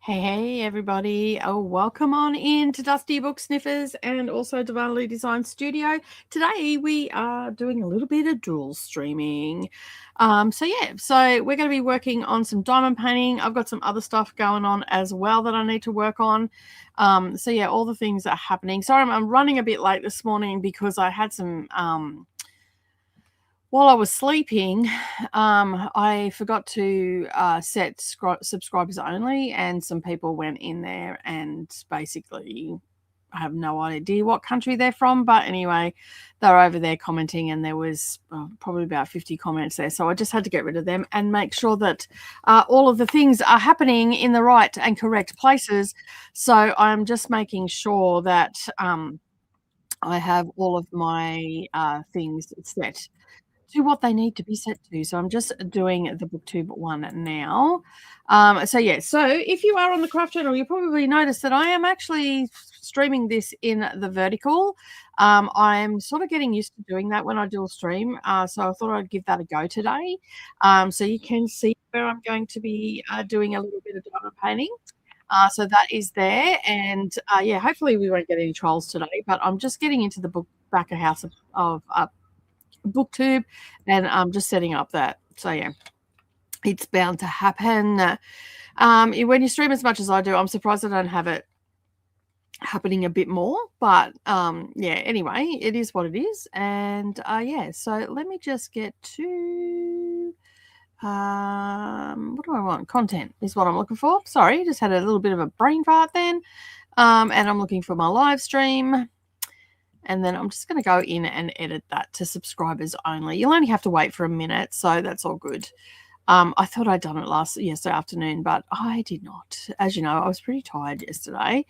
Hey, everybody. Oh, welcome on in to Dusty Book Sniffers and also Divinely Design Studio. Today we are doing a little bit of dual streaming. So we're going to be working on some diamond painting. I've got some other stuff going on as well that I need to work on. All the things are happening. Sorry, I'm running a bit late this morning because I had some while I was sleeping, I forgot to set subscribers only, and some people went in there and basically I have no idea what country they're from, but anyway, they were over there commenting, and there was probably about 50 comments there. So I just had to get rid of them and make sure that all of the things are happening in the right and correct places. So I'm just making sure that I have all of my things set to what they need to be set to. So I'm just doing the booktube one now. So if you are on the craft channel, you probably noticed that I am actually streaming this in the vertical. I'm sort of getting used to doing that when I do a stream. So I thought I'd give that a go today. So you can see where I'm going to be doing a little bit of diamond painting. So that is there. And hopefully we won't get any trolls today, but I'm just getting into the back of house of booktube, and I'm just setting up that. So yeah, it's bound to happen. When you stream as much as I do, I'm surprised I don't have it happening a bit more, but anyway, it is what it is. And so let me just get to what do I want? Content is what I'm looking for. Sorry, just had a little bit of a brain fart then. And I'm looking for my live stream. And then I'm just going to go in and edit that to subscribers only. You'll only have to wait for a minute, so that's all good. I thought I'd done it yesterday afternoon, but I did not. As you know, I was pretty tired yesterday.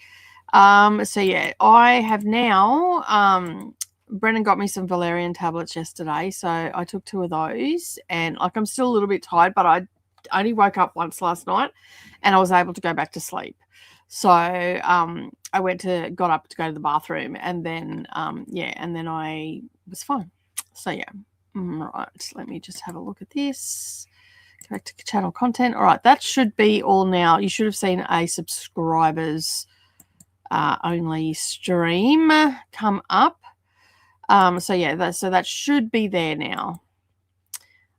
I have now Brennan got me some valerian tablets yesterday, so I took 2 of those, and I'm still a little bit tired, but I only woke up once last night and I was able to go back to sleep. So I got up to go to the bathroom, and then and then I was fine. So right, let me just have a look at this. Go back to channel content. All right, that should be all now. You should have seen a subscribers only stream come up. So that should be there now.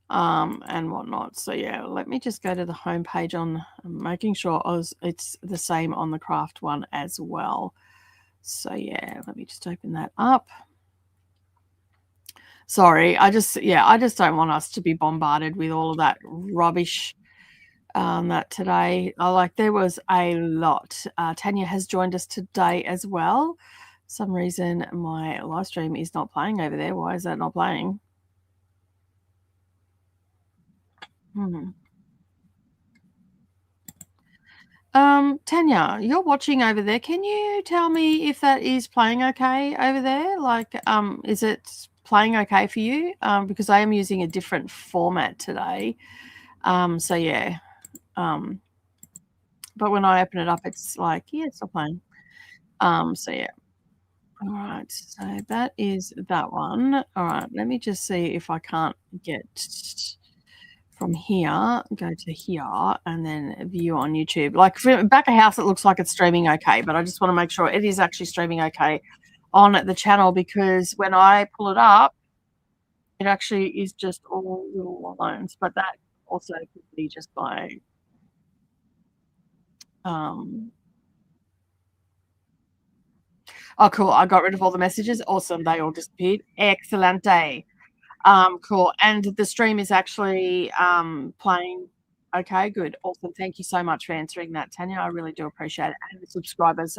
And whatnot. So let me just go to the home page on making sure it's the same on the craft one as well. So let me just open that up. Sorry, I just don't want us to be bombarded with all of that rubbish that today. There was a lot. Tanya has joined us today as well. For some reason my live stream is not playing over there. Why is that not playing? Tanya, you're watching over there. Can you tell me if that is playing okay over there? Is it playing okay for you? Because I am using a different format today. But when I open it up, it's like, it's not playing. All right, so that is that one. All right, let me just see if I can't get from here, go to here, and then view on YouTube. For back of house, it looks like it's streaming okay, but I just want to make sure it is actually streaming okay on the channel, because when I pull it up, it actually is just all little lines. But that also could be just by oh, cool. I got rid of all the messages. Awesome. They all disappeared. Excellent day. Cool. And the stream is actually playing. Okay, good. Awesome. Thank you so much for answering that, Tanya. I really do appreciate it. And the subscribers,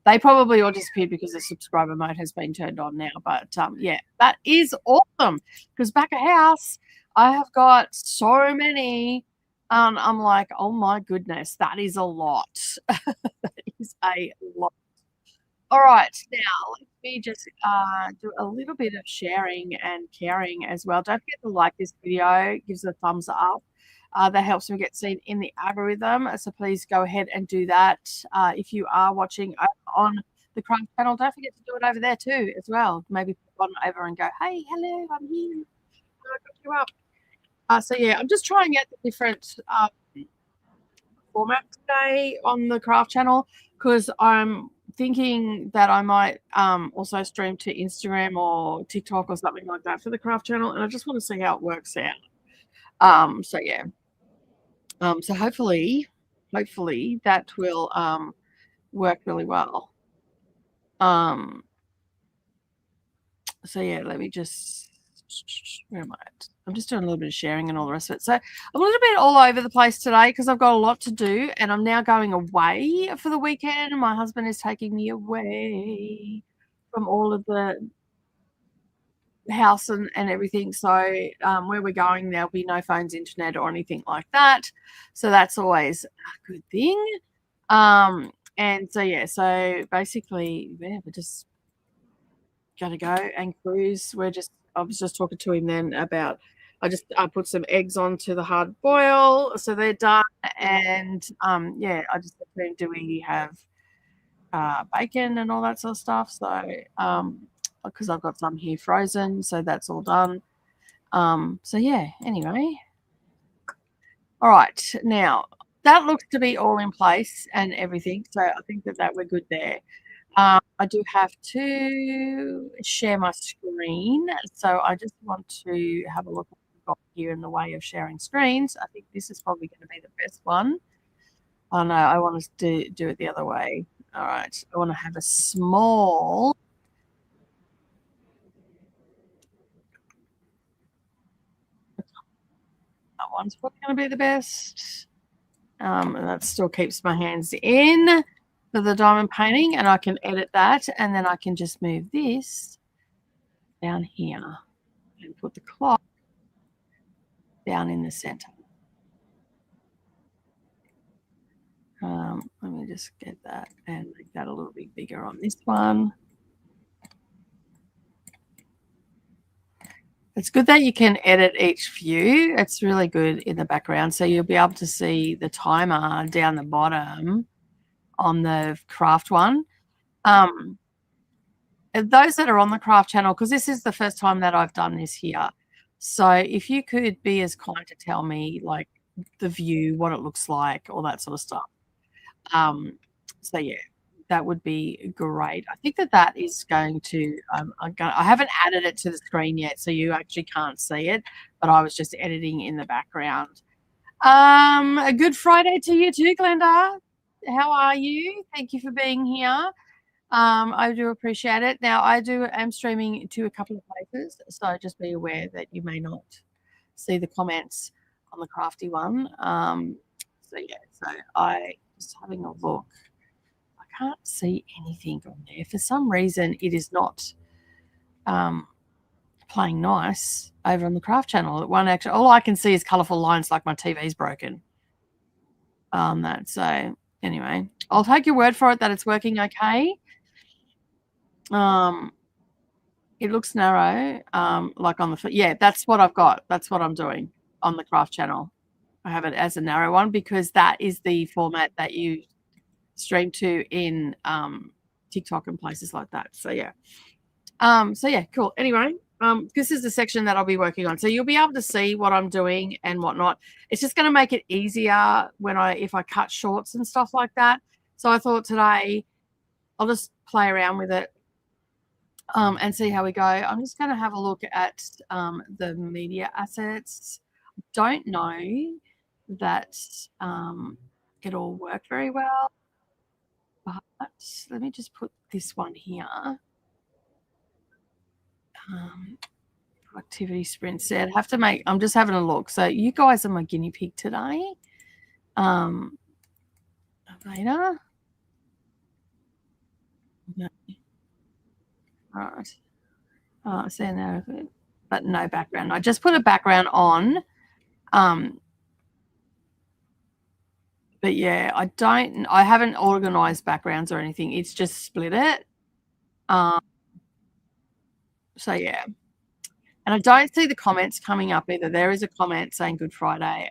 they probably all disappeared because the subscriber mode has been turned on now. But that is awesome, because back of house, I have got so many. I'm like, oh my goodness, that is a lot. That is a lot. All right, now let me just do a little bit of sharing and caring as well. Don't forget to like this video, gives a thumbs up. That helps me get seen in the algorithm. So please go ahead and do that. If you are watching on the Craft channel, don't forget to do it over there too as well. Maybe pop on over and go, hey, hello, I'm here. I got you up. I'm just trying out the different format today on the craft channel because I'm thinking that I might also stream to Instagram or TikTok or something like that for the craft channel, and I just want to see how it works out. So yeah. So hopefully that will work really well. So yeah, let me just where am I at? I'm just doing a little bit of sharing and all the rest of it. So I'm a little bit all over the place today because I've got a lot to do and I'm now going away for the weekend. And my husband is taking me away from all of the house and everything. So where we're going, there'll be no phones, internet, or anything like that. So that's always a good thing. And so yeah, so basically, yeah, we're just gonna go and cruise. I was just talking to him then about I put some eggs onto the hard boil, so they're done. And yeah, I just said to him, do we have bacon and all that sort of stuff? So because I've got some here frozen, so that's all done. So yeah, anyway. All right, now that looks to be all in place and everything. So I think that we're good there. I do have to share my screen, so I just want to have a look at what we've got here in the way of sharing screens. I think this is probably going to be the best one. Oh no, I want to do it the other way. All right, I want to have a small. That one's probably going to be the best. And that still keeps my hands in for the diamond painting, and I can edit that, and then I can just move this down here and put the clock down in the center. Let me just get that and make that a little bit bigger on this one. It's good that you can edit each view. It's really good in the background. So you'll be able to see the timer down the bottom on the craft one. Those that are on the craft channel, because this is the first time that I've done this here. So if you could be as kind to tell me like the view, what it looks like, all that sort of stuff. So yeah, that would be great. I think that is going to, I haven't added it to the screen yet, so you actually can't see it, but I was just editing in the background. A good Friday to you too, Glenda. How are you? Thank you for being here. I do appreciate it. Now, am streaming to a couple of places, so just be aware that you may not see the comments on the crafty one. So yeah, so I just having a look. I can't see anything on there. For some reason, it is not playing nice over on the craft channel. All I can see is colourful lines like my TV's broken. So anyway, I'll take your word for it that it's working okay. It looks narrow, like on the yeah, that's what I've got. That's what I'm doing on the craft channel. I have it as a narrow one because that is the format that you stream to in TikTok and places like that. So yeah. So yeah, cool. Anyway, this is the section that I'll be working on. So you'll be able to see what I'm doing and whatnot. It's just going to make it easier if I cut shorts and stuff like that. So I thought today I'll just play around with it and see how we go. I'm just going to have a look at the media assets. Don't know that it'll work very well, but let me just put this one here. Productivity sprint set. I'm just having a look. So you guys are my guinea pig today. AVADA. No. All right. So now, but no background. I just put a background on. But yeah, I haven't organized backgrounds or anything. It's just split it. So yeah. And I don't see the comments coming up either. There is a comment saying Good Friday,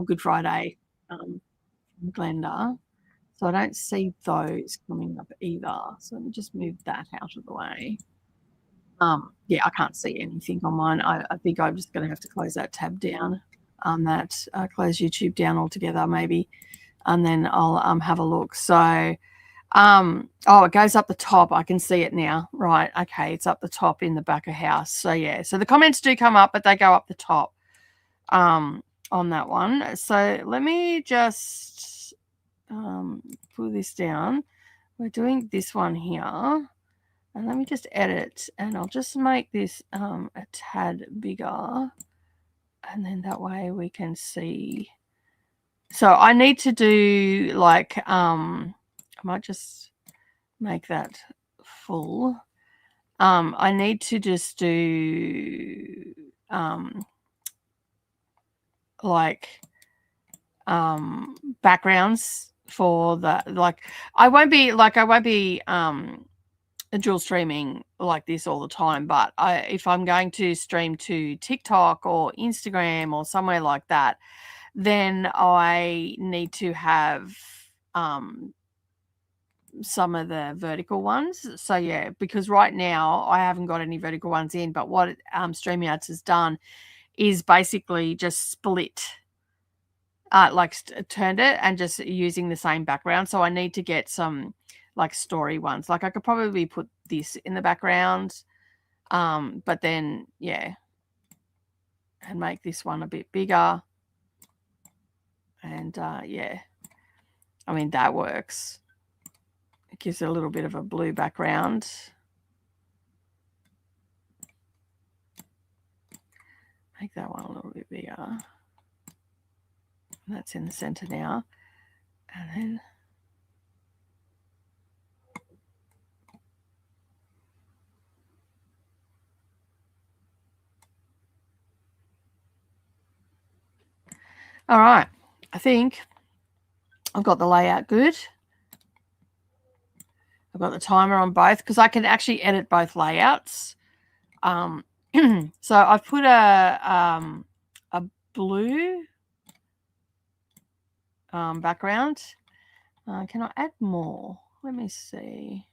Good Friday, from Glenda. So I don't see those coming up either. So let me just move that out of the way. Yeah, I can't see anything on mine. I think I'm just going to have to close that tab down. that. Close YouTube down altogether maybe, and then I'll have a look. So oh, it goes up the top. I can see it now. Right. Okay. It's up the top in the back of house. So yeah. So the comments do come up, but they go up the top on that one. So let me just pull this down. We're doing this one here. And let me just edit. And I'll just make this a tad bigger. And then that way we can see. So I need to do like I might just make that full. I need to just do like backgrounds for the I won't be dual streaming like this all the time, but if I'm going to stream to TikTok or Instagram or somewhere like that, then I need to have some of the vertical ones. So yeah, because right now I haven't got any vertical ones in, but what StreamYards has done is basically just split, turned it and just using the same background. So I need to get some like story ones. Like I could probably put this in the background, but then yeah, and make this one a bit bigger. And yeah, I mean that works. It gives it a little bit of a blue background. Make that one a little bit bigger. That's in the center now. And then all right, I think I've got the layout good. I've got the timer on both because I can actually edit both layouts. So I've put a blue background. Can I add more? Let me see.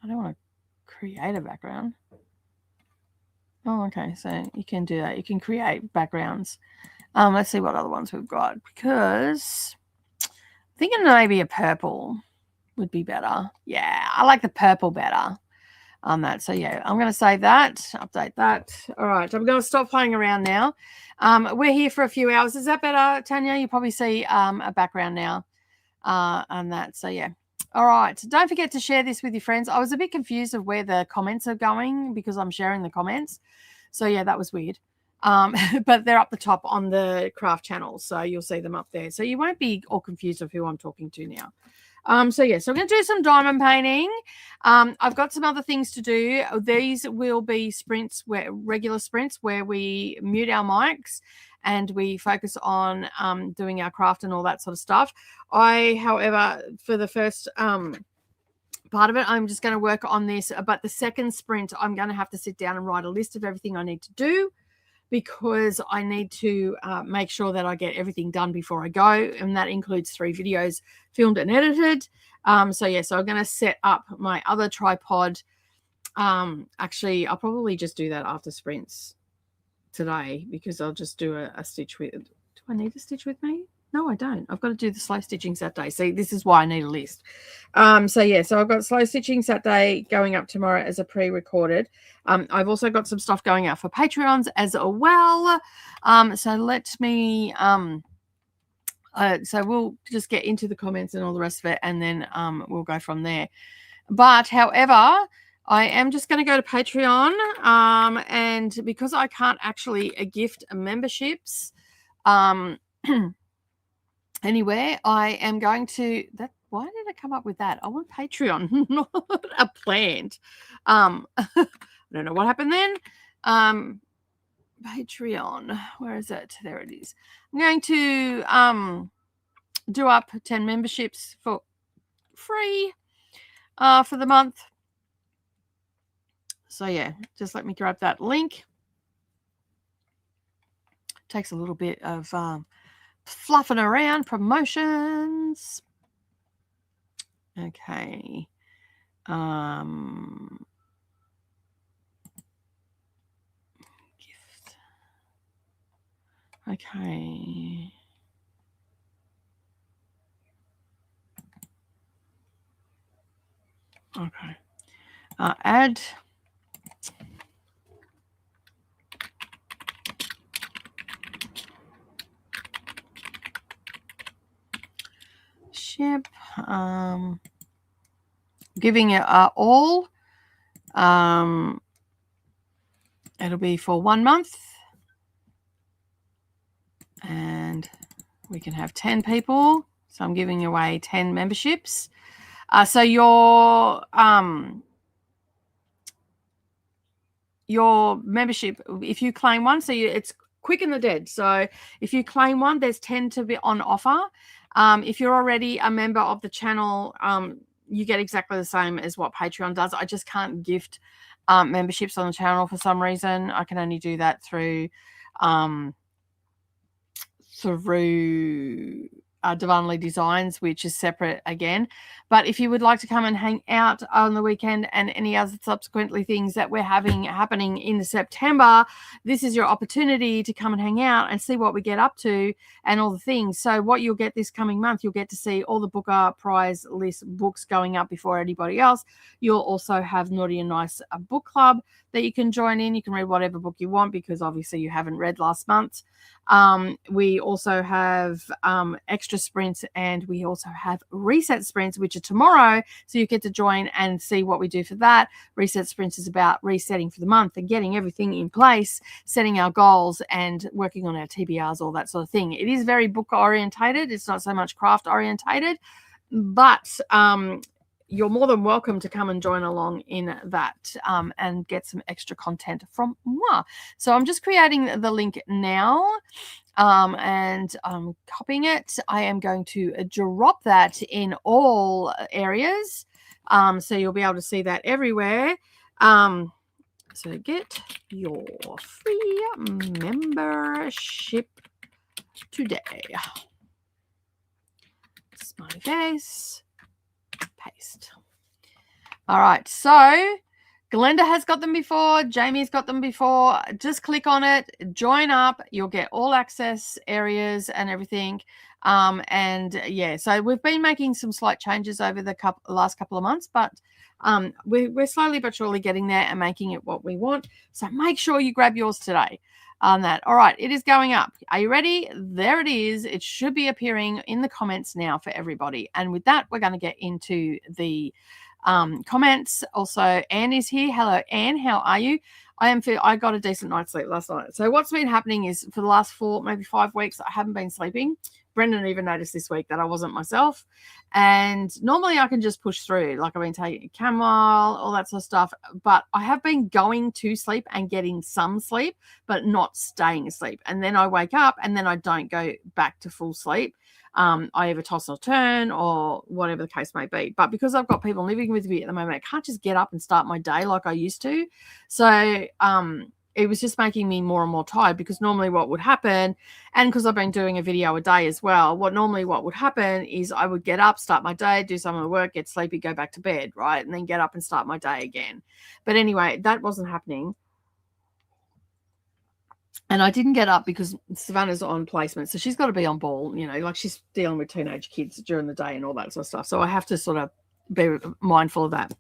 I don't want to create a background. Oh, okay. So you can do that. You can create backgrounds. Let's see what other ones we've got, because I'm thinking maybe a purple would be better. Yeah, I like the purple better on that. So yeah, I'm going to save that, update that. All right, I'm going to stop playing around now. We're here for a few hours. Is that better, Tanya? You probably see a background now on that. So yeah. All right. Don't forget to share this with your friends. I was a bit confused of where the comments are going because I'm sharing the comments. So yeah, that was weird. But they're up the top on the craft channel, so you'll see them up there. So you won't be all confused of who I'm talking to now. So yeah, so we're going to do some diamond painting. I've got some other things to do. These will be sprints, regular sprints, where we mute our mics and we focus on doing our craft and all that sort of stuff. However, for the first part of it, I'm just going to work on this. But the second sprint, I'm going to have to sit down and write a list of everything I need to do, because I need to make sure that I get everything done before I go. And that includes 3 videos filmed and edited. So yeah, so I'm going to set up my other tripod. Actually, I'll probably just do that after sprints today, because I'll just do a stitch with. Do I need a stitch with me? No, I don't. I've got to do the slow stitching Saturday. See, this is why I need a list. So yeah, so I've got slow stitching Saturday going up tomorrow as a pre-recorded. I've also got some stuff going out for Patreons as well. So let me so we'll just get into the comments and all the rest of it, and then we'll go from there. But however, I am just going to go to Patreon, and because I can't actually gift memberships anywhere, I am going to that. Why did I come up with that? I want Patreon, not a plant. I don't know what happened then. Patreon, where is it? There it is. I'm going to do up 10 memberships for free for the month. So yeah, just let me grab that link. Takes a little bit of fluffing around promotions. Okay. Gift. Okay. Okay. Add. Ship. Giving it all. It'll be for 1 month. And we can have 10 people. So I'm giving away 10 memberships. So your membership, if you claim one, so it's quick and the dead. So if you claim one, there's 10 to be on offer. If you're already a member of the channel, you get exactly the same as what Patreon does. I just can't gift memberships on the channel for some reason. I can only do that through Divinely Designs, which is separate again. But if you would like to come and hang out on the weekend and any other subsequently things that we're having happening in September, this is your opportunity to come and hang out and see what we get up to and all the things. So what you'll get this coming month, you'll get to see all the Booker prize list books going up before anybody else. You'll also have Naughty and Nice book club that you can join in. You can read whatever book you want because obviously you haven't read last month. We also have extra sprints, and we also have reset sprints, which are tomorrow. So you get to join and see what we do for that. Reset sprints is about resetting for the month and getting everything in place, setting our goals and working on our TBRs, all that sort of thing. It is very book orientated. It's not so much craft orientated, but you're more than welcome to come and join along in that and get some extra content from moi. So I'm just creating the link now and I'm copying it. I am going to drop that in all areas. So you'll be able to see that everywhere. So get your free membership today. Smiley face. Paste. All right, so Glenda has got them before, Jamie's got them before. Just click on it, join up, you'll get all access areas and everything. And yeah, so we've been making some slight changes over the last couple of months, but we're slowly but surely getting there and making it what we want. So make sure you grab yours today on that. All right, it is going up. Are you ready? There it is. It should be appearing in the comments now for everybody. And with that, we're going to get into the comments. Also, Anne is here. Hello, Anne. How are you? I got a decent night's sleep last night. So what's been happening is for the last 4, maybe 5 weeks, I haven't been sleeping. Brendan even noticed this week that I wasn't myself. And normally I can just push through. Like I've been taking chamomile, all that sort of stuff. But I have been going to sleep and getting some sleep, but not staying asleep. And then I wake up and then I don't go back to full sleep. I either toss or turn or whatever the case may be. But because I've got people living with me at the moment, I can't just get up and start my day like I used to. So it was just making me more and more tired because normally what would happen, and because I've been doing a video a day as well, what would happen is I would get up, start my day, do some of the work, get sleepy, go back to bed, right? And then get up and start my day again. But anyway, that wasn't happening. And I didn't get up because Savannah's on placement. So she's got to be on ball, you know, like she's dealing with teenage kids during the day and all that sort of stuff. So I have to sort of be mindful of that.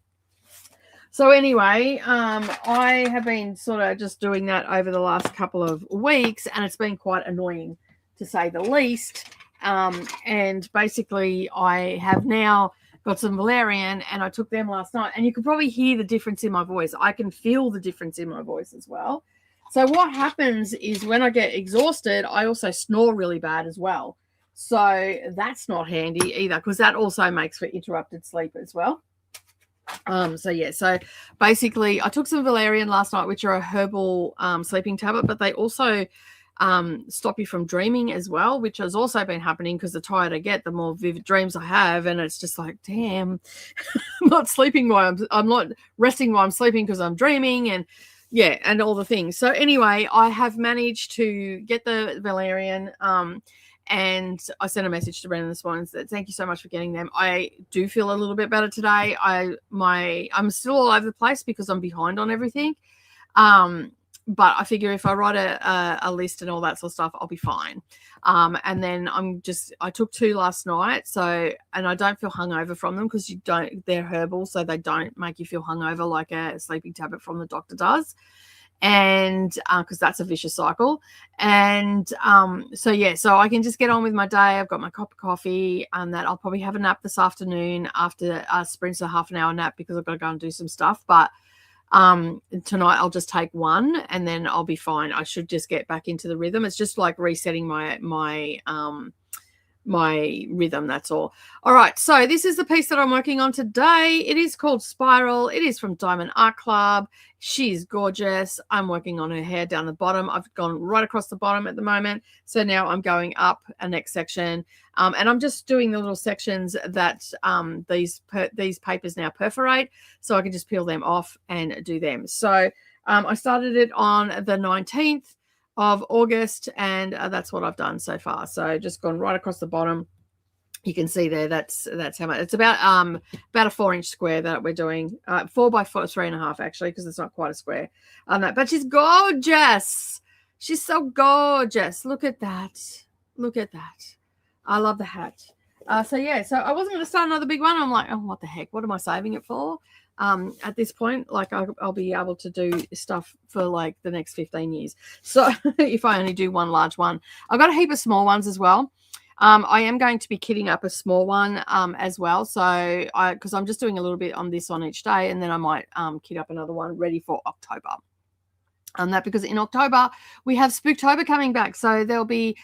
So anyway, I have been sort of just doing that over the last couple of weeks, and it's been quite annoying to say the least. And basically I have now got some valerian and I took them last night, and you could probably hear the difference in my voice. I can feel the difference in my voice as well. So what happens is when I get exhausted, I also snore really bad as well. So that's not handy either, because that also makes for interrupted sleep as well. So basically I took some valerian last night, which are a herbal sleeping tablet, but they also stop you from dreaming as well, which has also been happening because the tired I get, the more vivid dreams I have. And it's just like, damn, I'm not sleeping while I'm not resting while I'm sleeping because I'm dreaming, and yeah, and all the things. So anyway, I have managed to get the valerian, and I sent a message to Brendan this morning and said, thank you so much for getting them. I do feel a little bit better today. I'm still all over the place because I'm behind on everything. but I figure if I write a list and all that sort of stuff, I'll be fine. And then I took 2 last night, so, and I don't feel hungover from them because they're herbal, so they don't make you feel hungover like a sleeping tablet from the doctor does. And because that's a vicious cycle. And so yeah, so I can just get on with my day. I've got my cup of coffee, and that I'll probably have a nap this afternoon after sprints a half an hour nap because I've got to go and do some stuff. But tonight I'll just take one and then I'll be fine. I should just get back into the rhythm. It's just like resetting my rhythm, that's all. All right, so this is the piece that I'm working on today. It is called Spiral. It is from Diamond Art Club. She's gorgeous. I'm working on her hair down the bottom. I've gone right across the bottom at the moment, so now I'm going up a next section, and I'm just doing the little sections that these papers now perforate, so I can just peel them off and do them. So I started it on the 19th of August, and that's what I've done so far. So just gone right across the bottom. You can see there, that's how much. It's about a 4-inch square that we're doing, 4 by 4, 3.5 actually, because it's not quite a square. But she's gorgeous. She's so gorgeous. Look at that. Look at that. I love the hat. So yeah, so I wasn't going to start another big one. I'm like, oh, what the heck? What am I saving it for? At this point, like I'll be able to do stuff for like the next 15 years. So if I only do one large one, I've got a heap of small ones as well. I am going to be kitting up a small one as well. So because I'm just doing a little bit on this on each day, and then I might kit up another one ready for October. That because in October we have Spooktober coming back, so there'll be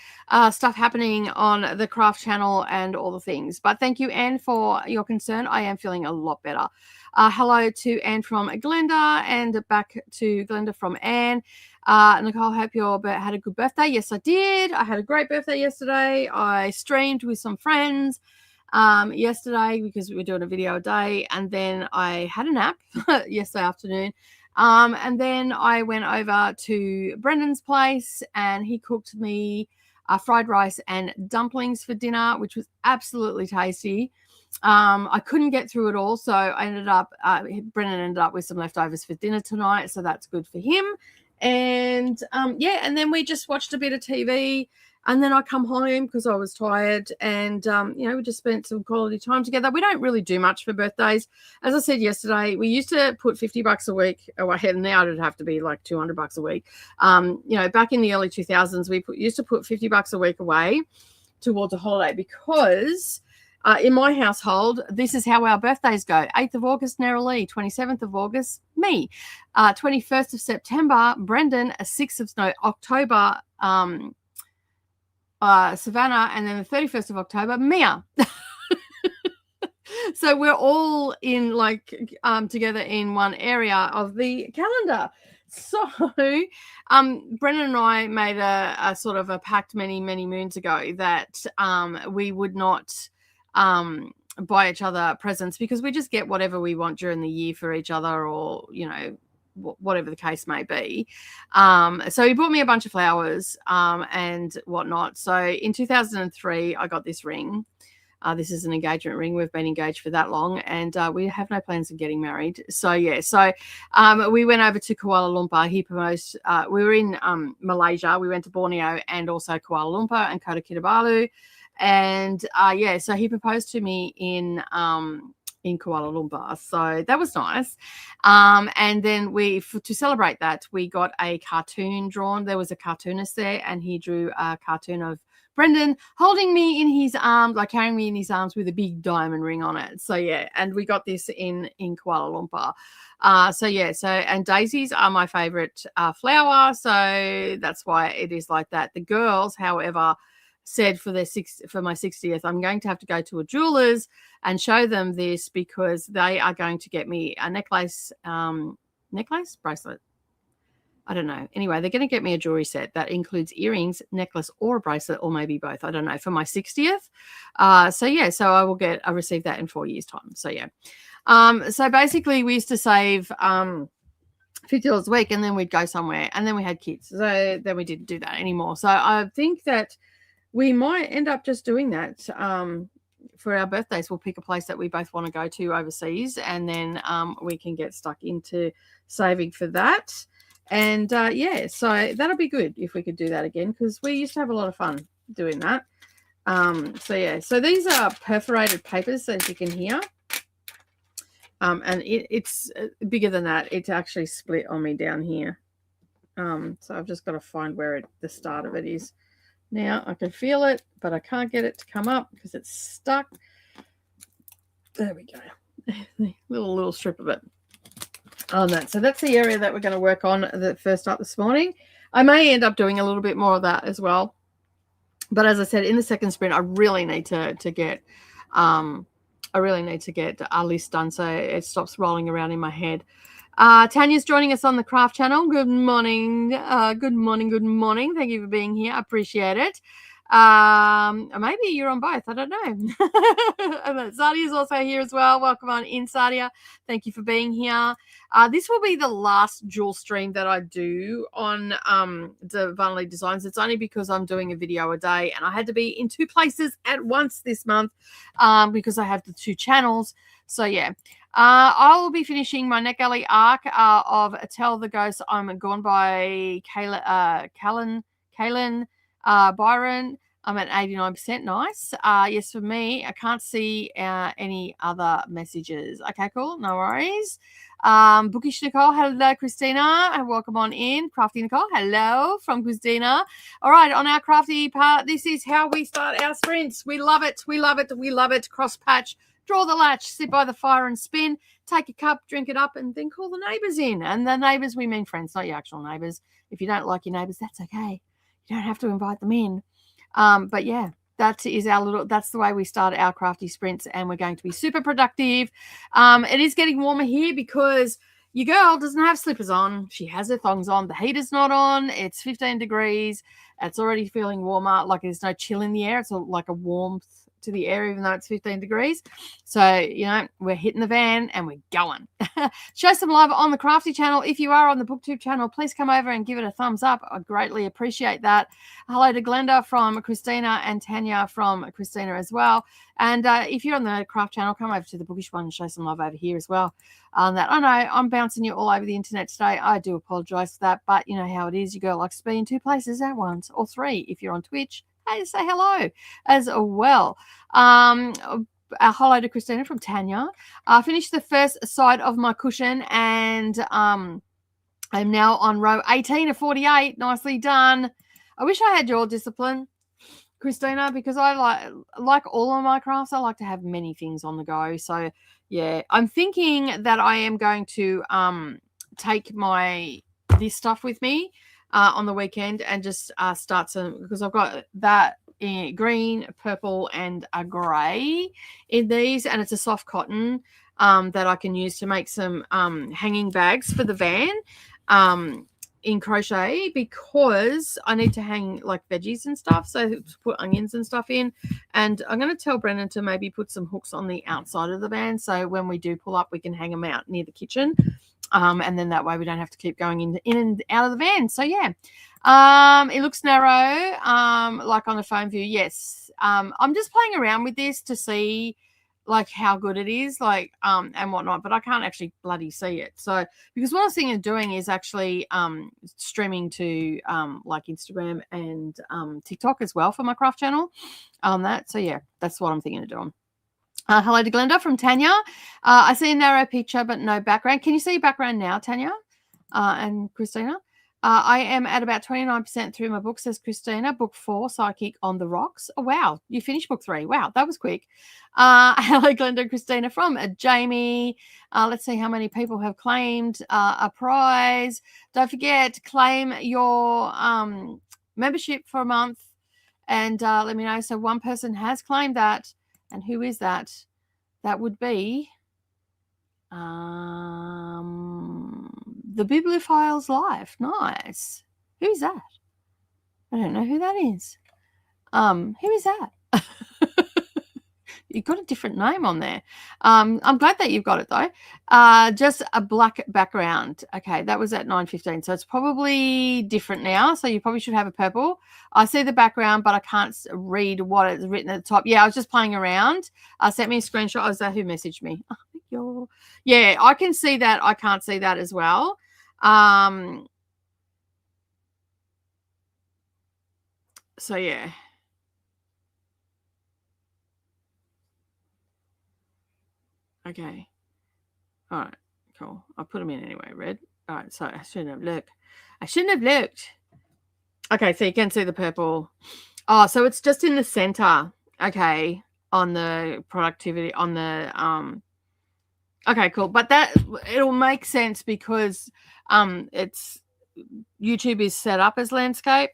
stuff happening on the craft channel and all the things. But thank you, Anne, for your concern. I am feeling a lot better. Hello to Anne from Glenda, and back to Glenda from Anne. Nicole, hope you had a good birthday. Yes, I did. I had a great birthday yesterday. I streamed with some friends yesterday because we were doing a video a day, and then I had a nap yesterday afternoon. And then I went over to Brendan's place, and he cooked me fried rice and dumplings for dinner, which was absolutely tasty. I couldn't get through it all, so I ended up Brendan ended up with some leftovers for dinner tonight, so that's good for him. And yeah, and then we just watched a bit of TV, and then I come home because I was tired, and we just spent some quality time together. We don't really do much for birthdays. As I said yesterday, we used to put $50 a week away, and now it'd have to be like $200 a week. Back in the early 2000s, we used to put $50 a week away towards a holiday because in my household, this is how our birthdays go. 8th of August, Nerali. 27th of August, me. 21st of September, Brendan. 6th of October, Savannah. And then the 31st of October, Mia. So we're all in together in one area of the calendar. So Brendan and I made a sort of a pact many, many moons ago that we would not buy each other presents, because we just get whatever we want during the year for each other, or whatever the case may be. So he bought me a bunch of flowers and whatnot. So in 2003 I got this ring. This is an engagement ring. We've been engaged for that long, and we have no plans of getting married. So yeah, so we went over to Kuala Lumpur. He proposed. We were in Malaysia. We went to Borneo and also Kuala Lumpur and Kota Kinabalu. And so he proposed to me in Kuala Lumpur, so that was nice. And then to celebrate that, we got a cartoon drawn. There was a cartoonist there, and he drew a cartoon of Brendan holding me in his arms, like carrying me in his arms with a big diamond ring on it. So yeah, and we got this in Kuala Lumpur. And daisies are my favorite flower, so that's why it is like that. The girls, however, said for my 60th, I'm going to have to go to a jeweler's and show them this, because they are going to get me a necklace, bracelet. I don't know. Anyway, they're going to get me a jewelry set that includes earrings, necklace, or a bracelet, or maybe both. I don't know, for my 60th. So I'll receive that in 4 years' time. So yeah. So basically we used to save $50 a week, and then we'd go somewhere, and then we had kids. So then we didn't do that anymore. So I think that we might end up just doing that for our birthdays. We'll pick a place that we both want to go to overseas, and then we can get stuck into saving for that. And yeah, so that'll be good if we could do that again, because we used to have a lot of fun doing that. So yeah, so these are perforated papers, as you can hear. And it's bigger than that. It's actually split on me down here. So I've just got to find where the start of it is. Now I can feel it, but I can't get it to come up because it's stuck. There we go. little strip of it on that. So that's the area that we're going to work on the first up this morning. I may end up doing a little bit more of that as well. But as I said, in the second sprint, I really need to get our list done so it stops rolling around in my head. Tanya's joining us on the craft channel. Good morning. Good morning. Thank you for being here. I appreciate it. Maybe you're on both. I don't know. And Sadia's also here as well. Welcome on in, Sadia. Thank you for being here. This will be the last dual stream that I do on the Vanity Designs. It's only because I'm doing a video a day and I had to be in 2 places at once this month because I have the 2 channels. So yeah. I will be finishing my NetGalley arc of Tell the Ghost I'm Gone by Kaylin Byron. I'm at 89%. Nice. Yes, for me, I can't see any other messages. Okay, cool. No worries. Bookish Nicole, hello, Christina. Welcome on in. Crafty Nicole, hello from Christina. All right, on our crafty part, this is how we start our sprints. We love it. We love it. We love it. Cross patch, draw the latch, sit by the fire and spin, take a cup, drink it up, and then call the neighbours in. And the neighbours, we mean friends, not your actual neighbours. If you don't like your neighbours, that's okay. You don't have to invite them in. But yeah, that's the way we start our crafty sprints, and we're going to be super productive. It is getting warmer here because your girl doesn't have slippers on. She has her thongs on. The heater's not on. It's 15 degrees. It's already feeling warmer. Like there's no chill in the air. It's like a warmth to the air, even though it's 15 degrees. So, you know, we're hitting the van and we're going. Show some love on the Crafty channel. If you are on the BookTube channel, please come over and give it a thumbs up. I greatly appreciate that. Hello to Glenda from Christina and Tanya from Christina as well. And if you're on the Craft channel, come over to the Bookish one and show some love over here as well. I know I'm bouncing you all over the internet today. I do apologize for that, but you know how it is. Your girl likes to be in 2 places at once, or 3 if you're on Twitch. Hey, say hello as well. Hello to Christina from Tanya. I finished the first side of my cushion and I'm now on row 18 of 48. Nicely done. I wish I had your discipline, Christina, because I like all of my crafts. I like to have many things on the go. So yeah, I'm thinking that I am going to take this stuff with me on the weekend and just start some, because I've got that green, purple, and a grey in these, and it's a soft cotton that I can use to make some hanging bags for the van in crochet, because I need to hang like veggies and stuff, so to put onions and stuff in. And I'm going to tell Brennan to maybe put some hooks on the outside of the van, so when we do pull up, we can hang them out near the kitchen. And then that way we don't have to keep going in and out of the van. So yeah, it looks narrow, like on the phone view. Yes. I'm just playing around with this to see like how good it is, like, and whatnot, but I can't actually bloody see it. So, because what I was thinking of doing is actually, streaming to, like Instagram and, TikTok as well for my craft channel on that. So yeah, that's what I'm thinking of doing. Hello to Glenda from Tanya. I see a narrow picture, but no background. Can you see background now, Tanya and Christina? I am at about 29% through my book, says Christina. Book 4, Psychic on the Rocks. Oh, wow. You finished book 3. Wow, that was quick. Hello, Glenda and Christina from Jamie. Let's see how many people have claimed a prize. Don't forget to claim your membership for a month and let me know. So one person has claimed that. And who is that? That would be the Bibliophiles Live. Nice. Who is that? I don't know who that is. Who is that? You've got a different name on there. I'm glad that you've got it though. Just a black background. Okay, that was at 9:15, so it's probably different now. So you probably should have a purple. I see the background, but I can't read what is written at the top. Yeah, I was just playing around. Sent me a screenshot. Oh, is that who messaged me? Oh, yeah, I can see that. I can't see that as well. So yeah. Okay. All right. Cool. I'll put them in anyway. Red. All right. So I shouldn't have looked. I shouldn't have looked. Okay. So you can see the purple. Oh, so it's just in the center. Okay. On the productivity, on the. Okay, cool. But that it'll make sense because it's YouTube is set up as landscape.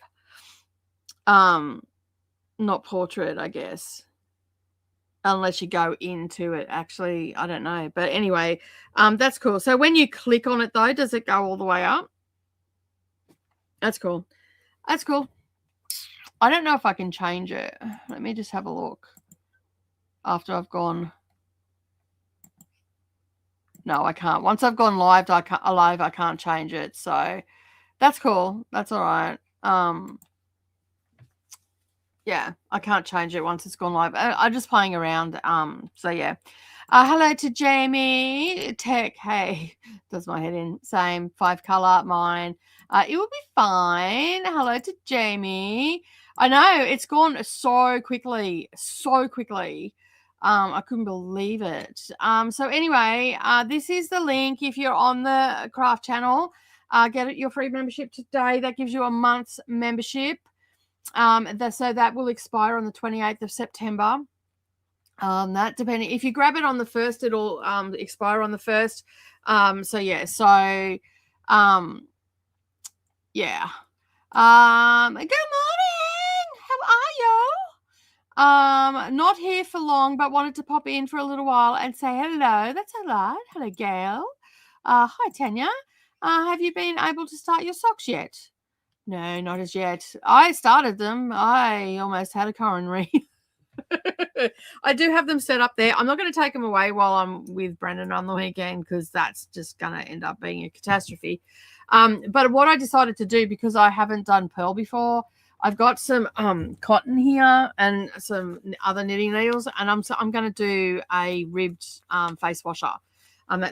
Not portrait, I guess. Unless you go into it, actually, I don't know. But anyway, that's cool. So when you click on it though, does it go all the way up? That's cool. That's cool. I don't know if I can change it. Let me just have a look after I've gone. No, I can't. Once I've gone live, I can't change it. So that's cool. That's all right. Yeah, I can't change it once it's gone live. I'm just playing around. So yeah. Hello to Jamie. Tech, hey, does my head in. Same, 5 color, mine. It will be fine. Hello to Jamie. I know, it's gone so quickly. So quickly. I couldn't believe it. So anyway, this is the link. If you're on the craft channel, get your free membership today. That gives you a month's membership. So that will expire on the 28th of September. That depending if you grab it on the 1st, it'll expire on the 1st. So yeah, so yeah. Good morning. How are you? Not here for long, but wanted to pop in for a little while and say hello. That's a lot. Hello, Gail. Hi, Tanya. Have you been able to start your socks yet? No, not as yet. I started them. I almost had a coronary. I do have them set up there. I'm not going to take them away while I'm with Brendan on the weekend because that's just going to end up being a catastrophe. But what I decided to do, because I haven't done pearl before, I've got some cotton here and some other knitting needles, and I'm going to do a ribbed face washer.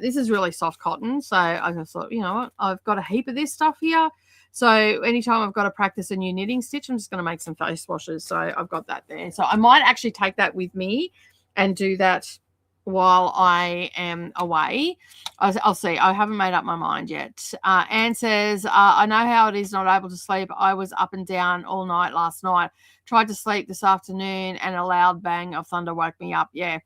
This is really soft cotton, so I just thought, you know what, I've got a heap of this stuff here. So anytime I've got to practice a new knitting stitch, I'm just going to make some face washes. So I've got that there. So I might actually take that with me and do that while I am away. I'll see. I haven't made up my mind yet. Anne says, I know how it is not able to sleep. I was up and down all night last night. Tried to sleep this afternoon and a loud bang of thunder woke me up. Yeah.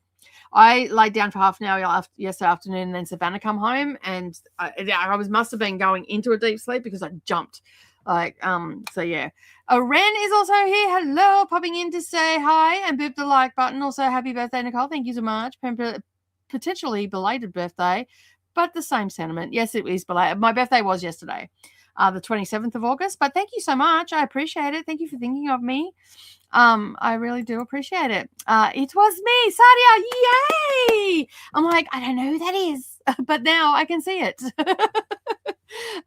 I laid down for half an hour yesterday afternoon, and then Savannah come mome, and I must have been going into a deep sleep because I jumped. So yeah. Ren is also here. Hello, popping in to say hi and boop the like button. Also, happy birthday, Nicole. Thank you so much. Potentially belated birthday, but the same sentiment. Yes, it is belated. My birthday was yesterday, the 27th of August. But thank you so much. I appreciate it. Thank you for thinking of me. I really do appreciate it. It was me, Sadia. Yay! I'm like, I don't know who that is, but now I can see it.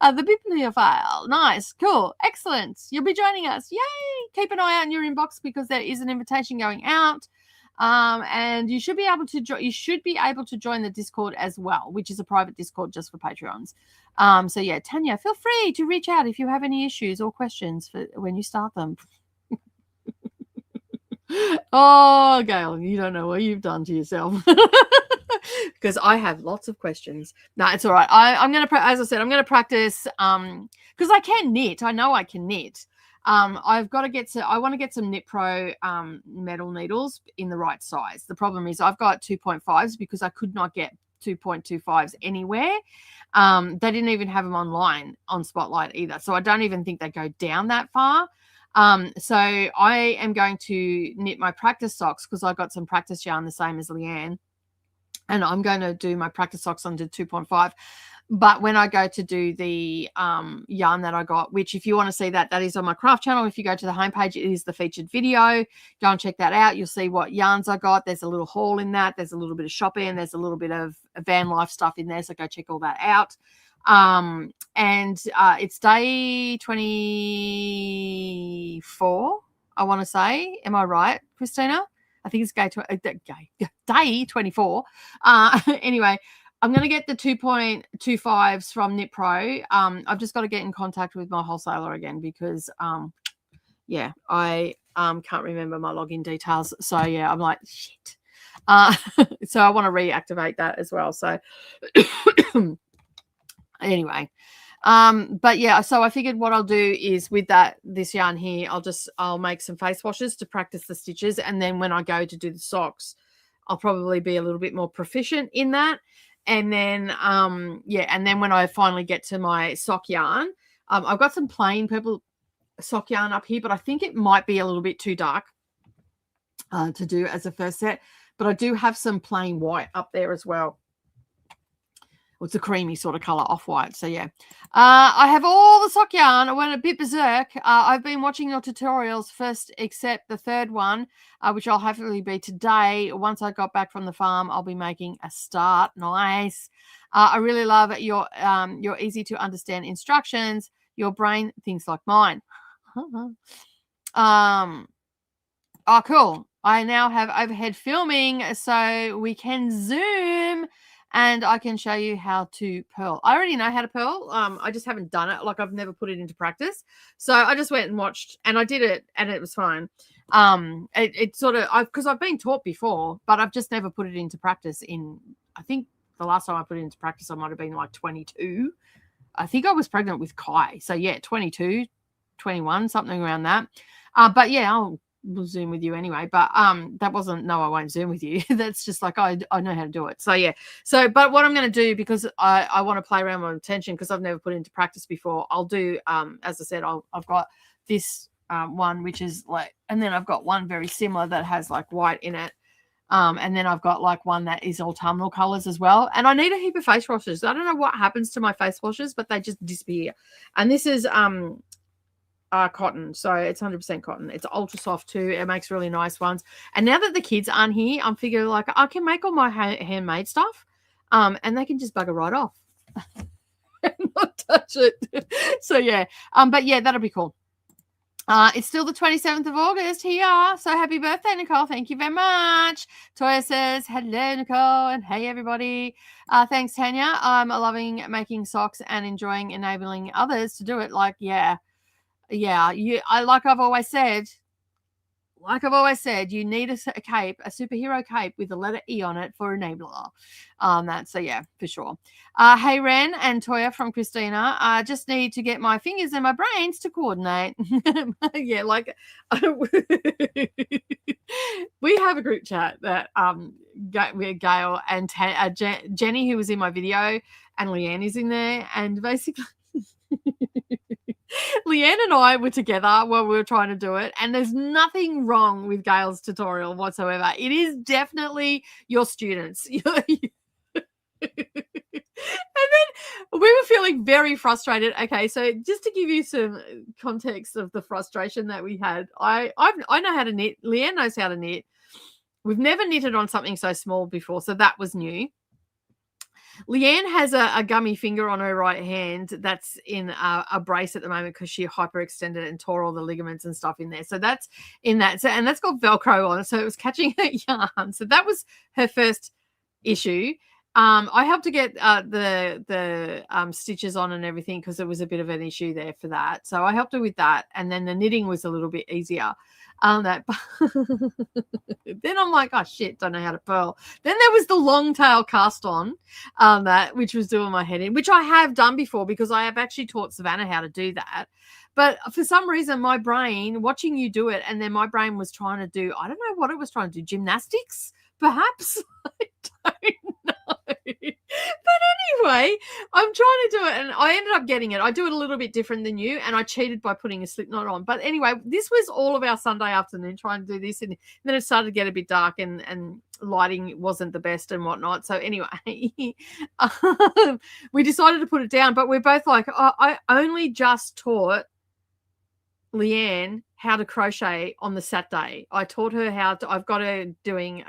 The bibliophile. Nice. Cool. Excellent. You'll be joining us. Yay! Keep an eye out in your inbox because there is an invitation going out. And you should be able to join the Discord as well, which is a private Discord just for Patreons. So yeah, Tanya, feel free to reach out if you have any issues or questions for when you start them. Oh, Gail, you don't know what you've done to yourself. Because I have lots of questions. No, it's all right. I'm going to, as I said, I'm going to practice because I can knit. I know I can knit. I've got to get I want to get some Knit Pro metal needles in the right size. The problem is I've got 2.5s because I could not get 2.25s anywhere. They didn't even have them online on Spotlight either. So I don't even think they go down that far. So I am going to knit my practice socks because I got some practice yarn the same as Leanne, and I'm going to do my practice socks under 2.5. But when I go to do the yarn that I got, which if you want to see that is on my craft channel. If you go to the homepage, it is the featured video. Go and check that out. You'll see what yarns I got. There's a little haul in that. There's a little bit of shopping. There's a little bit of van life stuff in there. So go check all that out. And it's day 24, I want to say. Am I right, Christina? I think it's day 24. Anyway, I'm going to get the 2.25s from Knit Pro. I've just got to get in contact with my wholesaler again because yeah, I can't remember my login details. So yeah, I'm like, shit. So I want to reactivate that as well. So anyway, but yeah, so I figured what I'll do is with this yarn here, I'll make some face washes to practice the stitches, and then when I go to do the socks, I'll probably be a little bit more proficient in that. And then and then when I finally get to my sock yarn, I've got some plain purple sock yarn up here, but I think it might be a little bit too dark to do as a first set. But I do have some plain white up there as well. It's a creamy sort of color, off-white. So yeah, I have all the sock yarn. I went a bit berserk. I've been watching your tutorials first, except the third one, which I'll hopefully be today. Once I got back from the farm, I'll be making a start. Nice. I really love your easy to understand instructions. Your brain thinks like mine. Oh, cool. I now have overhead filming, so we can zoom and I can show you how to purl. I already know how to purl. I just haven't done it. Like, I've never put it into practice. So I just went and watched, and I did it, and it was fine. It sort of, because I've been taught before, but I've just never put it into practice I think the last time I put it into practice, I might have been like 22. I think I was pregnant with Kai. So yeah, 22, 21, something around that. But yeah, we'll zoom with you anyway, but that wasn't no, I won't zoom with you. That's just like I know how to do it. So yeah, but what I'm going to do, because I want to play around with tension, because I've never put it into practice before, I'll do as I said, I've got this one which is like, and then I've got one very similar that has like white in it, and then I've got like one that is autumnal colors as well. And I need a heap of face washes. I don't know what happens to my face washes, but they just disappear. And this is cotton, so it's 100% cotton. It's ultra soft too. It makes really nice ones. And now that the kids aren't here, I'm figuring like I can make all my handmade stuff, and they can just bugger right off and not touch it. So yeah, but yeah, that'll be cool. It's still the 27th of August here. So happy birthday, Nicole. Thank you very much. Toya says, hello, Nicole, and hey, everybody. Thanks, Tanya. I'm loving making socks and enjoying enabling others to do it. Like, yeah, like I've always said, you need a cape, a superhero cape with the letter E on it for enabler. So yeah, for sure. Hey, Ren and Toya from Christina. I just need to get my fingers and my brains to coordinate. Yeah, like we have a group chat that with Gail and Jenny, who was in my video, and Leanne is in there, and basically Leanne and I were together while we were trying to do it, and there's nothing wrong with Gail's tutorial whatsoever. It is definitely your students. And then we were feeling very frustrated. Okay, so just to give you some context of the frustration that we had, I know how to knit. Leanne knows how to knit. We've never knitted on something so small before, so that was new. Leanne has a gummy finger on her right hand that's in a brace at the moment because she hyperextended and tore all the ligaments and stuff in there. So that's in that. So, and that's got Velcro on it, so it was catching her yarn. So that was her first issue. I helped to get the stitches on and everything because it was a bit of an issue there for that. So I helped her with that, and then the knitting was a little bit easier. Then I'm like, oh shit, don't know how to purl. Then there was the long tail cast on, which was doing my head in, which I have done before because I have actually taught Savannah how to do that. But for some reason, my brain, watching you do it, and then my brain was trying to do, I don't know what it was trying to do, gymnastics, perhaps? I don't know. But anyway, I'm trying to do it, and I ended up getting it. I do it a little bit different than you, and I cheated by putting a slip knot on. But anyway, this was all of our Sunday afternoon trying to do this, and then it started to get a bit dark, and lighting wasn't the best and whatnot. So anyway, we decided to put it down, but we're both like, oh, I only just taught Leanne how to crochet on the Saturday. I taught her I've got her doing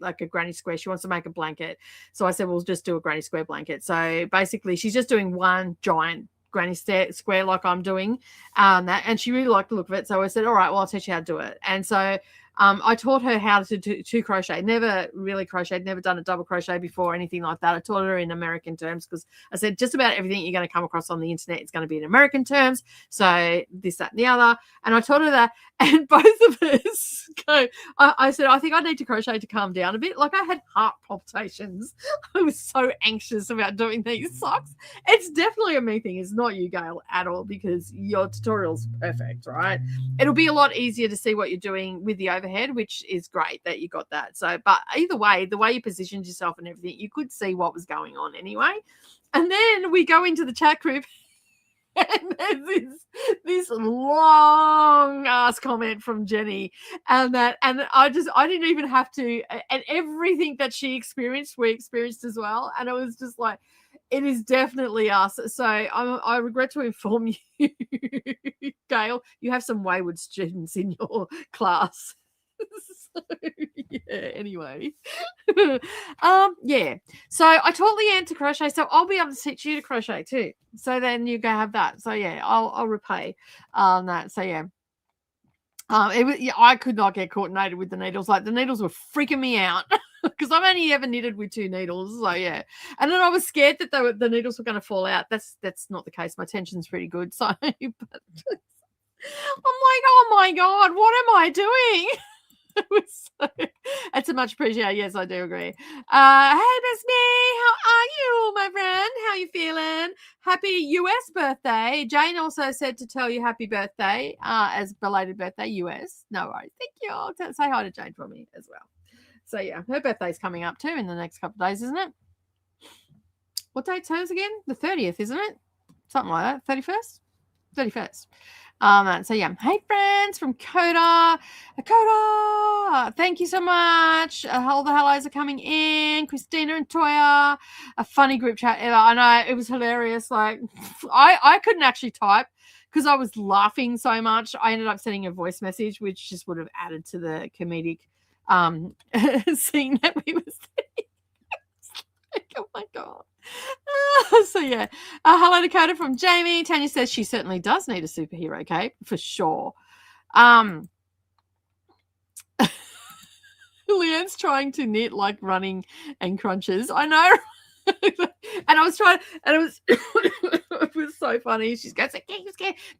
like a granny square. She wants to make a blanket. So I said, we'll just do a granny square blanket. So basically she's just doing one giant granny square like I'm doing, and she really liked the look of it. So I said, all right, well, I'll teach you how to do it. And so I taught her how to crochet. Never really crocheted, never done a double crochet before, anything like that. I taught her in American terms because I said just about everything you're going to come across on the internet is going to be in American terms. So this, that, and the other. And I taught her that, and both of us go. I said, I think I need to crochet to calm down a bit. Like I had heart palpitations. I was so anxious about doing these socks. It's definitely a me thing. It's not you, Gail, at all, because your tutorial's perfect, right? It'll be a lot easier to see what you're doing with the overhead, which is great that you got that. So, but either way, the way you positioned yourself and everything, you could see what was going on anyway. And then we go into the chat group, and there's this long ass comment from Jenny, and I didn't even have to, and everything that she experienced, we experienced as well, and it was just like, it is definitely us. So I regret to inform you, Gail, you have some wayward students in your class. So, yeah, anyway. Yeah. So I taught Leanne to crochet, so I'll be able to teach you to crochet too. So then you go have that. So yeah, I'll repay that. So yeah. I could not get coordinated with the needles. Like the needles were freaking me out because I've only ever knitted with 2 needles. So yeah, and then I was scared that the needles were going to fall out. That's not the case. My tension's pretty good. So, but I'm like, oh my god, what am I doing? It's a much appreciated. Yes, I do agree. Hey, Miss Me, how are you, my friend? How you feeling? Happy US birthday. Jane also said to tell you happy birthday, as belated birthday, US. No worries. Thank you. I'll say hi to Jane for me as well. So yeah, her birthday's coming up too in the next couple of days, isn't it? What date's hers again? The 30th, isn't it? Something like that. 31st? 31st. So yeah, hey friends from Coda, thank you so much. All the hellos are coming in. Christina and Toya, a funny group chat ever. I know, it was hilarious. Like I couldn't actually type because I was laughing so much. I ended up sending a voice message, which just would have added to the comedic scene that we were seeing. Like, oh my god. So yeah, hello Dakota from Jamie. Tanya says she certainly does need a superhero cape for sure. Leanne's trying to knit like running and crunches. I know. And I was trying, and it was so funny. She's going,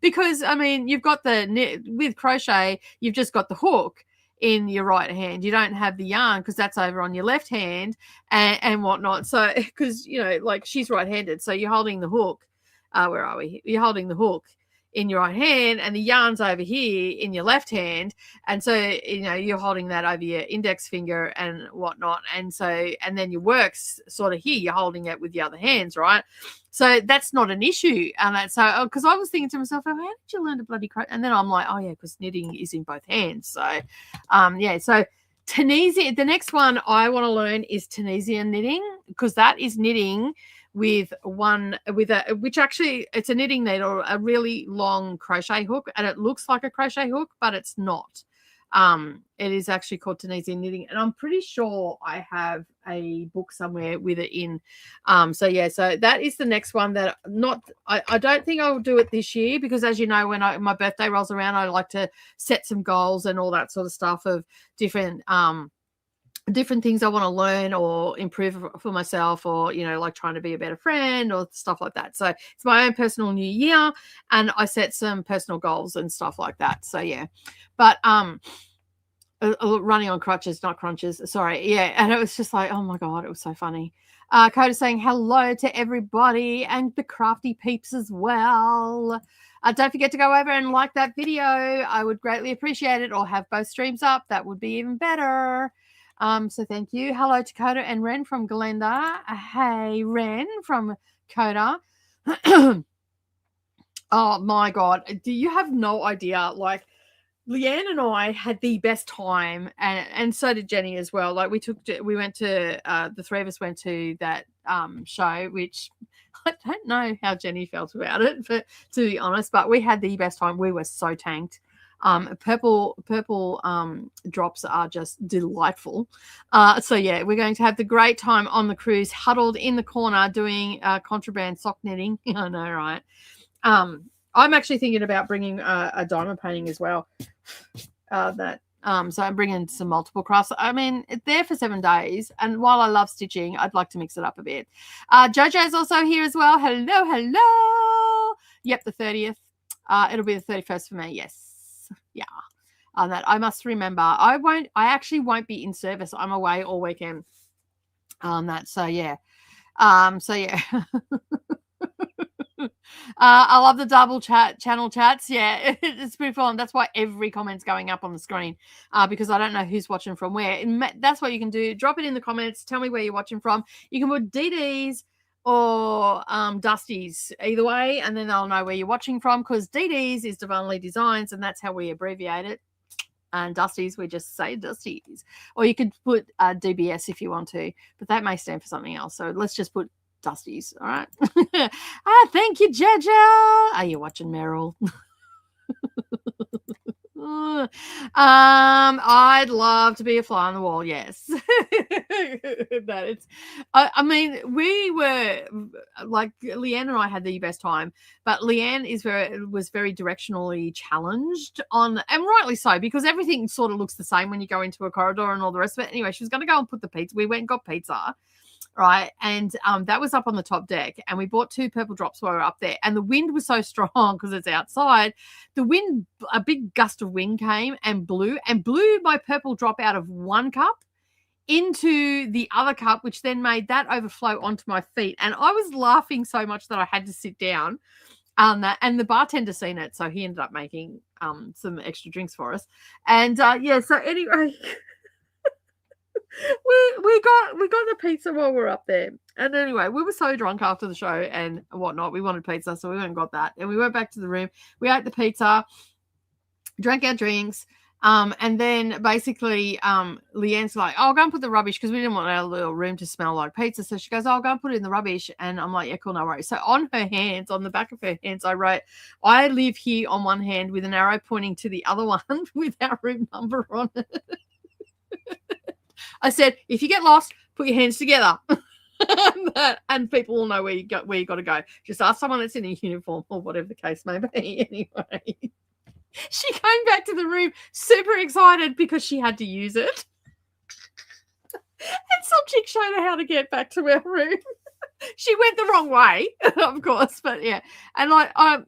because I mean, you've got the knit with crochet, you've just got the hook in your right hand. You don't have the yarn because that's over on your left hand and whatnot. So, because, you know, like she's right-handed. So you're holding the hook. Where are we? You're holding the hook in your right hand and the yarn's over here in your left hand. And so, you know, you're holding that over your index finger and whatnot. And so, and then your work's sort of here, you're holding it with the other hands, right? So that's not an issue. And that's so, because I was thinking to myself, oh, how did you learn to bloody crochet? And then I'm like, oh yeah, because knitting is in both hands. So, yeah, so Tunisian, the next one I want to learn is Tunisian knitting, because that is knitting with which actually it's a knitting needle, a really long crochet hook, and it looks like a crochet hook, but it's not. It is actually called Tunisian knitting, and I'm pretty sure I have a book somewhere with it in. So yeah, so that is the next one that I don't think I will do it this year, because as you know, when my birthday rolls around, I like to set some goals and all that sort of stuff of different things I want to learn or improve for myself, or, you know, like trying to be a better friend or stuff like that. So it's my own personal new year, and I set some personal goals and stuff like that. So yeah, but running on crutches, not crunches. Sorry. Yeah. And it was just like, oh my God, it was so funny. Coda saying hello to everybody and the crafty peeps as well. Don't forget to go over and like that video. I would greatly appreciate it, or have both streams up. That would be even better. So thank you. Hello to Coda and Ren from Glenda. Hey, Ren from Coda. Oh my God. Do you have no idea? Like, Leanne and I had the best time, and so did Jenny as well. Like we went to the three of us went to that show, which I don't know how Jenny felt about it, but to be honest, but we had the best time. We were so tanked. Purple drops are just delightful. So yeah, we're going to have the great time on the cruise, huddled in the corner doing contraband sock knitting. I know, right? I'm actually thinking about bringing a diamond painting as well. That So I'm bringing some multiple crafts. I mean, it's there for 7 days. And while I love stitching, I'd like to mix it up a bit. Jojo's also here as well. Hello, hello. Yep, the 30th. It'll be the 31st for me. Yes. Yeah. That I must remember. I actually won't be in service. I'm away all weekend. So yeah. I love the double channel chats. Yeah, it's pretty fun. That's why every comment's going up on the screen, because I don't know who's watching from where. That's what you can do. Drop it in the comments. Tell me where you're watching from. You can put DDs or Dusty's, either way, and then I'll know where you're watching from, because DDs is Divinely Designs, and that's how we abbreviate it. And Dusty's, we just say Dusty's. Or you could put DBS if you want to, but that may stand for something else. So let's just put Dusty's. All right. Thank you, Jojo. Are you watching, Meryl? I'd love to be a fly on the wall. Yes. But it's, I mean, we were like, Leanne and I had the best time, but Leanne was very directionally challenged on, and rightly so, because everything sort of looks the same when you go into a corridor and all the rest of it. Anyway, she was going to go and put the pizza. We went and got pizza. Right. And that was up on the top deck, and we bought 2 purple drops while we were up there. And the wind was so strong because it's outside. The wind, a big gust of wind came and blew my purple drop out of one cup into the other cup, which then made that overflow onto my feet. And I was laughing so much that I had to sit down. And the bartender seen it, so he ended up making some extra drinks for us. And so anyway. We got the pizza while we were up there. And anyway, we were so drunk after the show and whatnot. We wanted pizza, so we went and got that. And we went back to the room. We ate the pizza, drank our drinks, and then basically Leanne's like, "Oh, I'll go and put the rubbish," because we didn't want our little room to smell like pizza. So she goes, "Oh, I'll go and put it in the rubbish." And I'm like, "Yeah, cool, no worries." So on her hands, on the back of her hands, I wrote, "I live here," on one hand with an arrow pointing to the other one with our room number on it. I said, if you get lost, put your hands together. And people will know where you got to go. Just ask someone that's in a uniform or whatever the case may be. Anyway, she came back to the room super excited because she had to use it. And some chick showed her how to get back to her room. She went the wrong way, of course, but yeah. And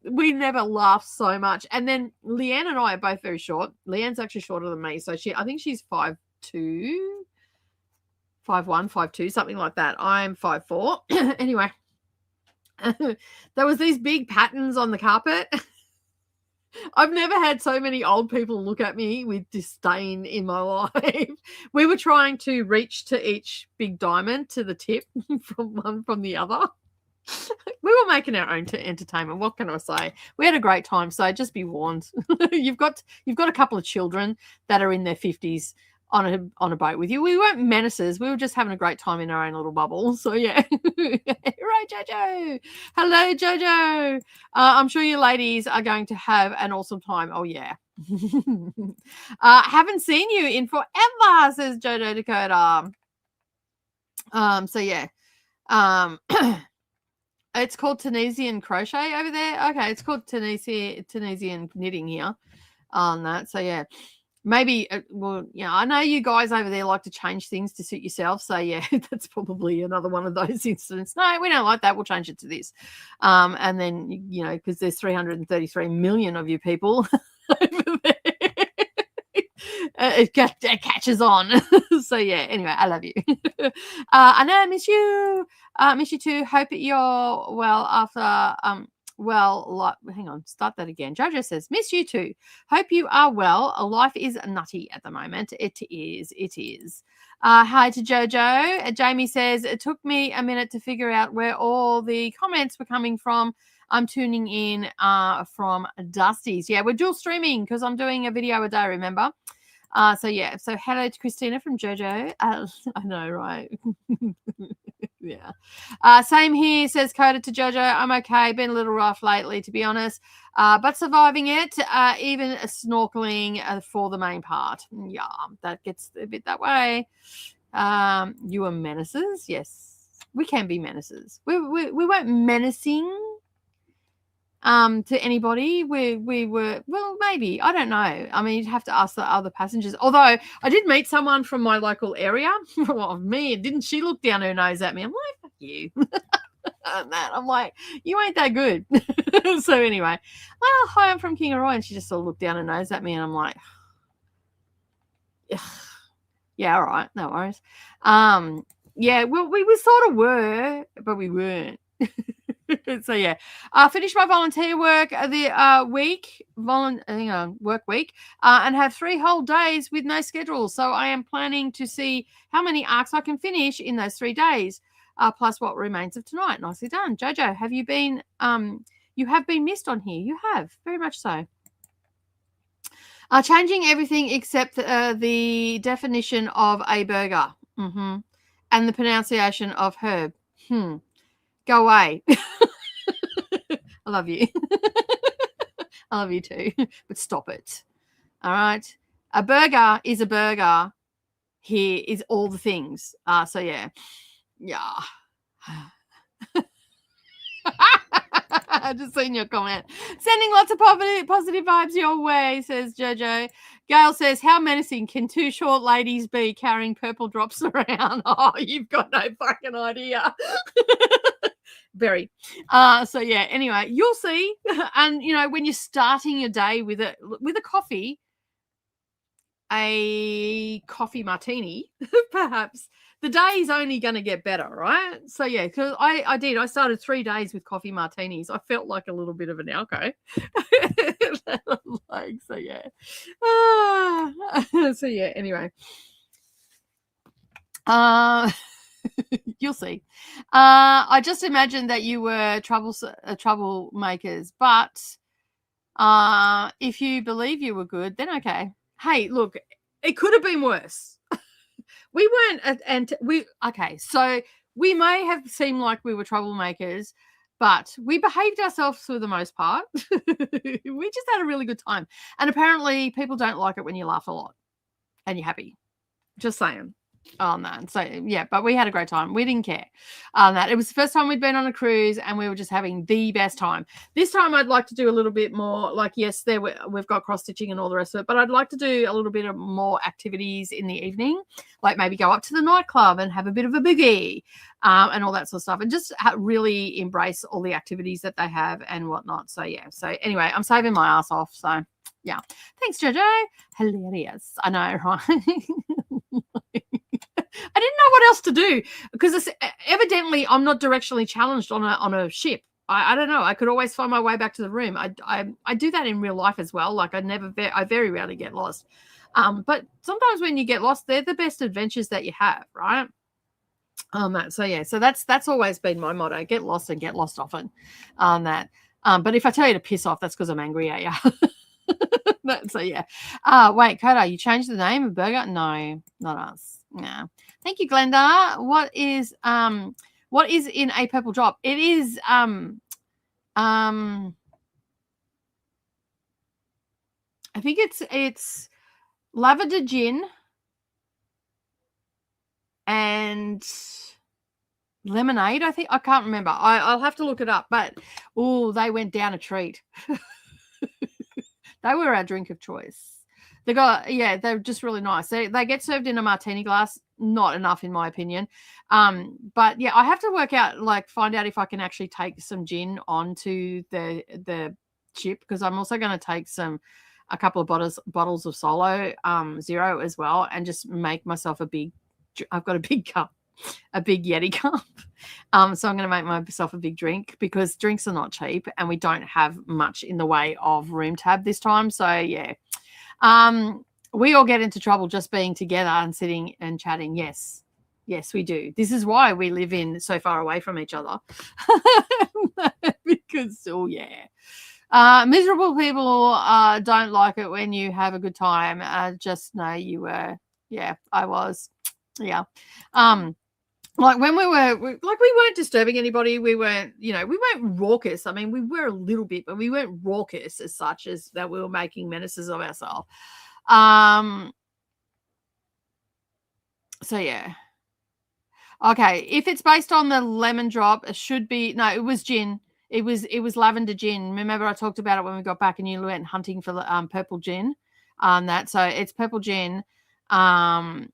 we never laughed so much. And then Leanne and I are both very short. Leanne's actually shorter than me, so I think she's 5'2". 5'1", 5'2", something like that. I'm 5'4". Anyway, there was these big patterns on the carpet. I've never had so many old people look at me with disdain in my life. We were trying to reach to each big diamond to the tip from one from the other. We were making our own entertainment. What can I say? We had a great time. So just be warned. You've got a couple of children that are in their 50s on a boat with you. We weren't menaces. We were just having a great time in our own little bubble. So yeah. Hooray, Jojo. Hello, Jojo. I'm sure you ladies are going to have an awesome time. Oh yeah. Haven't seen you in forever, says Jojo Dakota. So yeah. It's called Tunisian crochet over there. Okay, it's called Tunisian knitting here on that. So yeah. Maybe, I know you guys over there like to change things to suit yourself. So, yeah, that's probably another one of those incidents. No, we don't like that. We'll change it to this. And then, because there's 333 million of you people over there, it catches on. So, yeah, anyway, I love you. I know I miss you. Miss you too. Hope you're well after... hang on, start that again. Jojo says, miss you too. Hope you are well. Life is nutty at the moment. It is. Hi to Jojo. Jamie says, it took me a minute to figure out where all the comments were coming from. I'm tuning in from Dusty's. Yeah, we're dual streaming because I'm doing a video a day, remember? So hello to Christina from Jojo. I know, right? Yeah. Same here, says Coda to Jojo. I'm okay. Been a little rough lately, to be honest, but surviving it. Even snorkeling for the main part. Yeah, that gets a bit that way. You are menaces. Yes, we can be menaces. We weren't menacing. to anybody. We were, well, maybe, I don't know. I mean, you'd have to ask the other passengers. Although I did meet someone from my local area. Well, me, didn't she look down her nose at me? I'm like, fuck you. I'm like, you ain't that good. So anyway, well, hi, I'm from Kingaroy, and she just sort of looked down her nose at me, and I'm like, yeah, all right, no worries. Yeah, well, we sort of were, but we weren't. So yeah, finished my volunteer work the work week, and have 3 whole days with no schedule. So I am planning to see how many arcs I can finish in those 3 days, plus what remains of tonight. Nicely done, Jojo. Have you been? You have been missed on here. You have, very much so. Changing everything except the definition of a burger, and the pronunciation of herb. Go away. I love you. I love you too, but stop it. All right. A burger is a burger. Here is all the things. So yeah. I just seen your comment. Sending lots of positive vibes your way, says Jojo. Gail says, how menacing can 2 short ladies be carrying purple drops around? Oh, you've got no fucking idea. Very. So yeah, anyway, you'll see. And you know, when you're starting your day with a coffee, a coffee martini, perhaps the day is only going to get better, right? So yeah, because I started 3 days with coffee martinis. I felt like a little bit of an alco. Like, so yeah. So yeah, anyway. You'll see. I just imagined that you were troublemakers, but if you believe you were good, then okay. Hey, look, it could have been worse. We weren't, okay, so we may have seemed like we were troublemakers, but we behaved ourselves for the most part. We just had a really good time. And apparently people don't like it when you laugh a lot and you're happy. Just saying. Oh man, so yeah, but we had a great time. We didn't care. That it was the first time we'd been on a cruise, and we were just having the best time. This time, I'd like to do a little bit more. Like, yes, we've got cross stitching and all the rest of it, but I'd like to do a little bit of more activities in the evening, like maybe go up to the nightclub and have a bit of a boogie, and all that sort of stuff, and just really embrace all the activities that they have and whatnot. So yeah. So anyway, I'm saving my ass off. So yeah, thanks, Jojo. Hilarious. I know, right? I didn't know what else to do because evidently I'm not directionally challenged on a ship. I don't know. I could always find my way back to the room. I do that in real life as well. Like I very rarely get lost. But sometimes when you get lost, they're the best adventures that you have, right? So yeah, so that's always been my motto: get lost and get lost often. But if I tell you to piss off, that's because I'm angry at you. So yeah. Wait, Coda, you changed the name of burger? No, not us. No. Thank you, Glenda. What is in a purple drop? It is I think it's lavender gin and lemonade. I think, I can't remember. I'll have to look it up. But they went down a treat. They were our drink of choice. They're just really nice. They get served in a martini glass. Not enough, in my opinion. But yeah, I have to work out, find out if I can actually take some gin onto the chip, because I'm also going to take a couple of bottles of Solo Zero as well, and just make myself I've got a big cup, a big Yeti cup. So I'm going to make myself a big drink, because drinks are not cheap and we don't have much in the way of room tab this time. So yeah. We all get into trouble just being together and sitting and chatting. Yes, we do. This is why we live in so far away from each other. Because, miserable people don't like it when you have a good time. Just know you were. Yeah, I was. Yeah. Like when we weren't disturbing anybody. We weren't raucous. I mean, we were a little bit, but we weren't raucous as such as that we were making menaces of ourselves. So yeah. Okay, if it's based on the lemon drop, it should be, no, it was gin. It was lavender gin. Remember I talked about it when we got back and you went hunting for the purple gin. So it's purple gin. That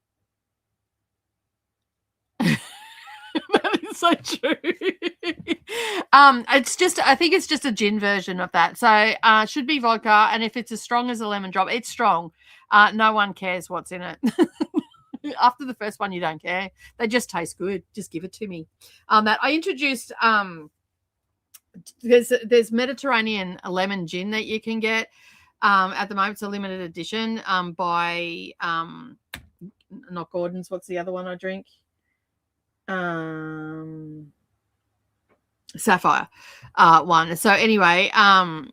is so true. I think it's just a gin version of that. So should be vodka, and if it's as strong as a lemon drop, it's strong. No one cares what's in it. After the first one, you don't care. They just taste good. Just give it to me. That I introduced. There's Mediterranean lemon gin that you can get. At the moment, it's a limited edition by not Gordon's. What's the other one I drink? Sapphire one. So anyway, and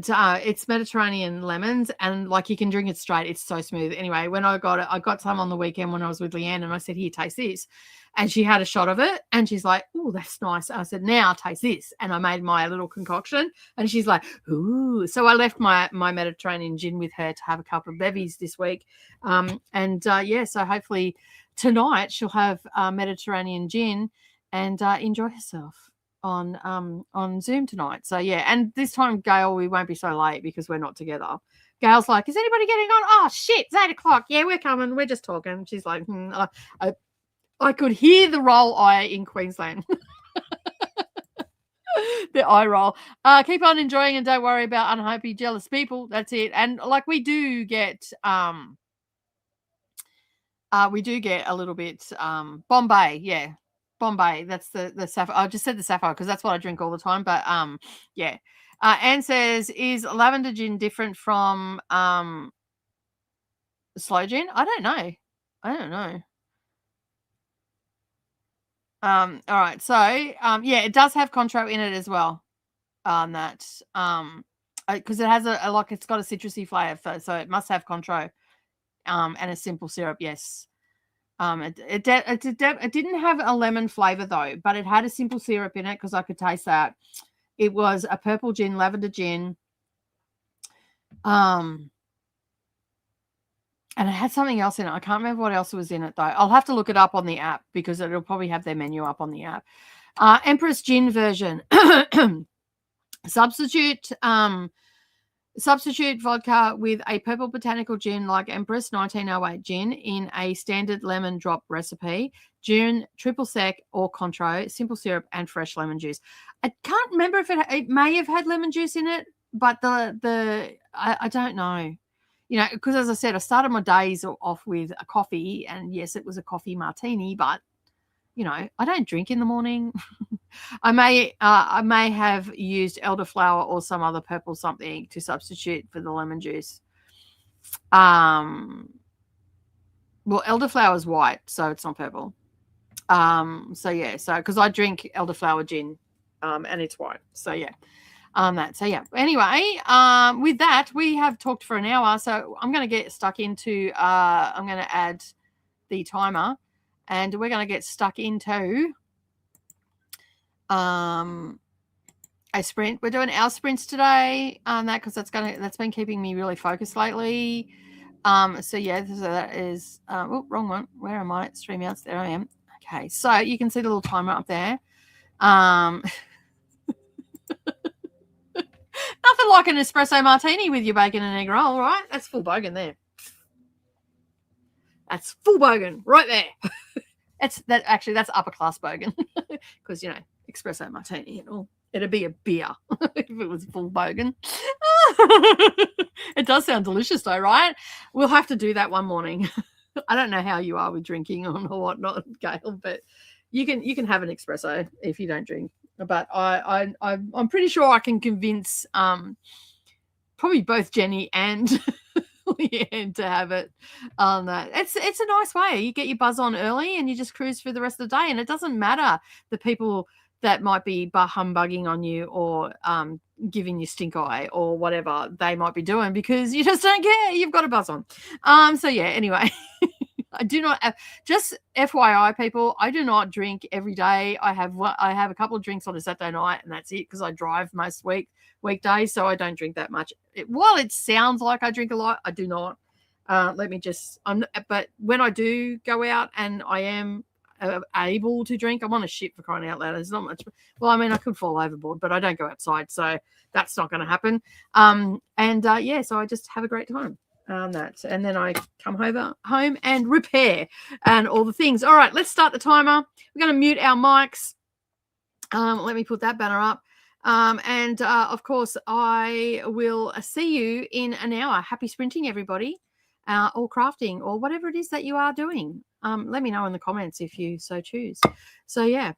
it's Mediterranean lemons, and like you can drink it straight. It's so smooth. Anyway, when I got some on the weekend when I was with Leanne, and I said, "Here, taste this," and she had a shot of it, and she's like, "Oh, that's nice." I said, "Now taste this," and I made my little concoction, and she's like, "Ooh." So I left my Mediterranean gin with her to have a couple of bevies this week, so hopefully tonight she'll have Mediterranean gin and enjoy herself on Zoom tonight. So yeah, and this time, Gail, we won't be so late because we're not together. Gail's like, "Is anybody getting on?" "Oh shit, it's 8:00. Yeah, we're coming. We're just talking." She's like, I could hear the roll eye in Queensland. The eye roll. Keep on enjoying and don't worry about unhappy, jealous people. That's it. And like we do get a little bit Bombay, yeah. Bombay, that's the sapphire. I just said the sapphire because that's what I drink all the time. But yeah. Anne says, "Is lavender gin different from sloe gin?" I don't know. All right. So yeah, it does have Contro in it as well. Because it has it's got a citrusy flavor, so it must have Contro. And a simple syrup, yes. It didn't have a lemon flavor though, but it had a simple syrup in it because I could taste that. It was a purple gin, lavender gin. And it had something else in it. I can't remember what else was in it though. I'll have to look it up on the app because it'll probably have their menu up on the app. Empress gin version. Substitute vodka with a purple botanical gin like Empress 1908 gin in a standard lemon drop recipe. Gin, triple sec or Contro, simple syrup and fresh lemon juice. I can't remember if it may have had lemon juice in it, but I don't know. You know, because as I said, I started my days off with a coffee, and yes, it was a coffee martini, but you know, I don't drink in the morning. I may have used elderflower or some other purple something to substitute for the lemon juice. Well, elderflower is white, so it's not purple. So yeah, because I drink elderflower gin, and it's white. So yeah. Anyway, with that, we have talked for an hour, so I'm going to get stuck into I'm going to add the timer, and we're going to get stuck into a sprint. We're doing our sprints today, because that's been keeping me really focused lately. So that is wrong one. Where am I? StreamYards. There I am. Okay, so you can see the little timer up there. Nothing like an espresso martini with your bacon and egg roll, right? That's full bogan there. That's full bogan right there. That's upper class bogan because espresso martini and all. It'd be a beer if it was full bogan. It does sound delicious though, right? We'll have to do that one morning. I don't know how you are with drinking or whatnot, Gail, but you can have an espresso if you don't drink. But I'm pretty sure I can convince probably both Jenny and Leanne to have it on that. It's a nice way. You get your buzz on early and you just cruise through the rest of the day, and it doesn't matter the people that might be humbugging on you or giving you stink eye or whatever they might be doing because you just don't care. You've got a buzz on. So yeah, anyway. I do not just FYI, people. I do not drink every day. I have a couple of drinks on a Saturday night, and that's it because I drive most weekdays, so I don't drink that much. While it sounds like I drink a lot, I do not. But when I do go out and I am able to drink. I'm on a ship, for crying out loud. There's not much. Well, I mean, I could fall overboard, but I don't go outside, so that's not going to happen. Yeah, so I just have a great time. And then I come home and repair and all the things. All right, let's start the timer. We're going to mute our mics. Let me put that banner up. Of course, I will see you in an hour. Happy sprinting, everybody, or crafting, or whatever it is that you are doing. Let me know in the comments if you so choose. So, yeah.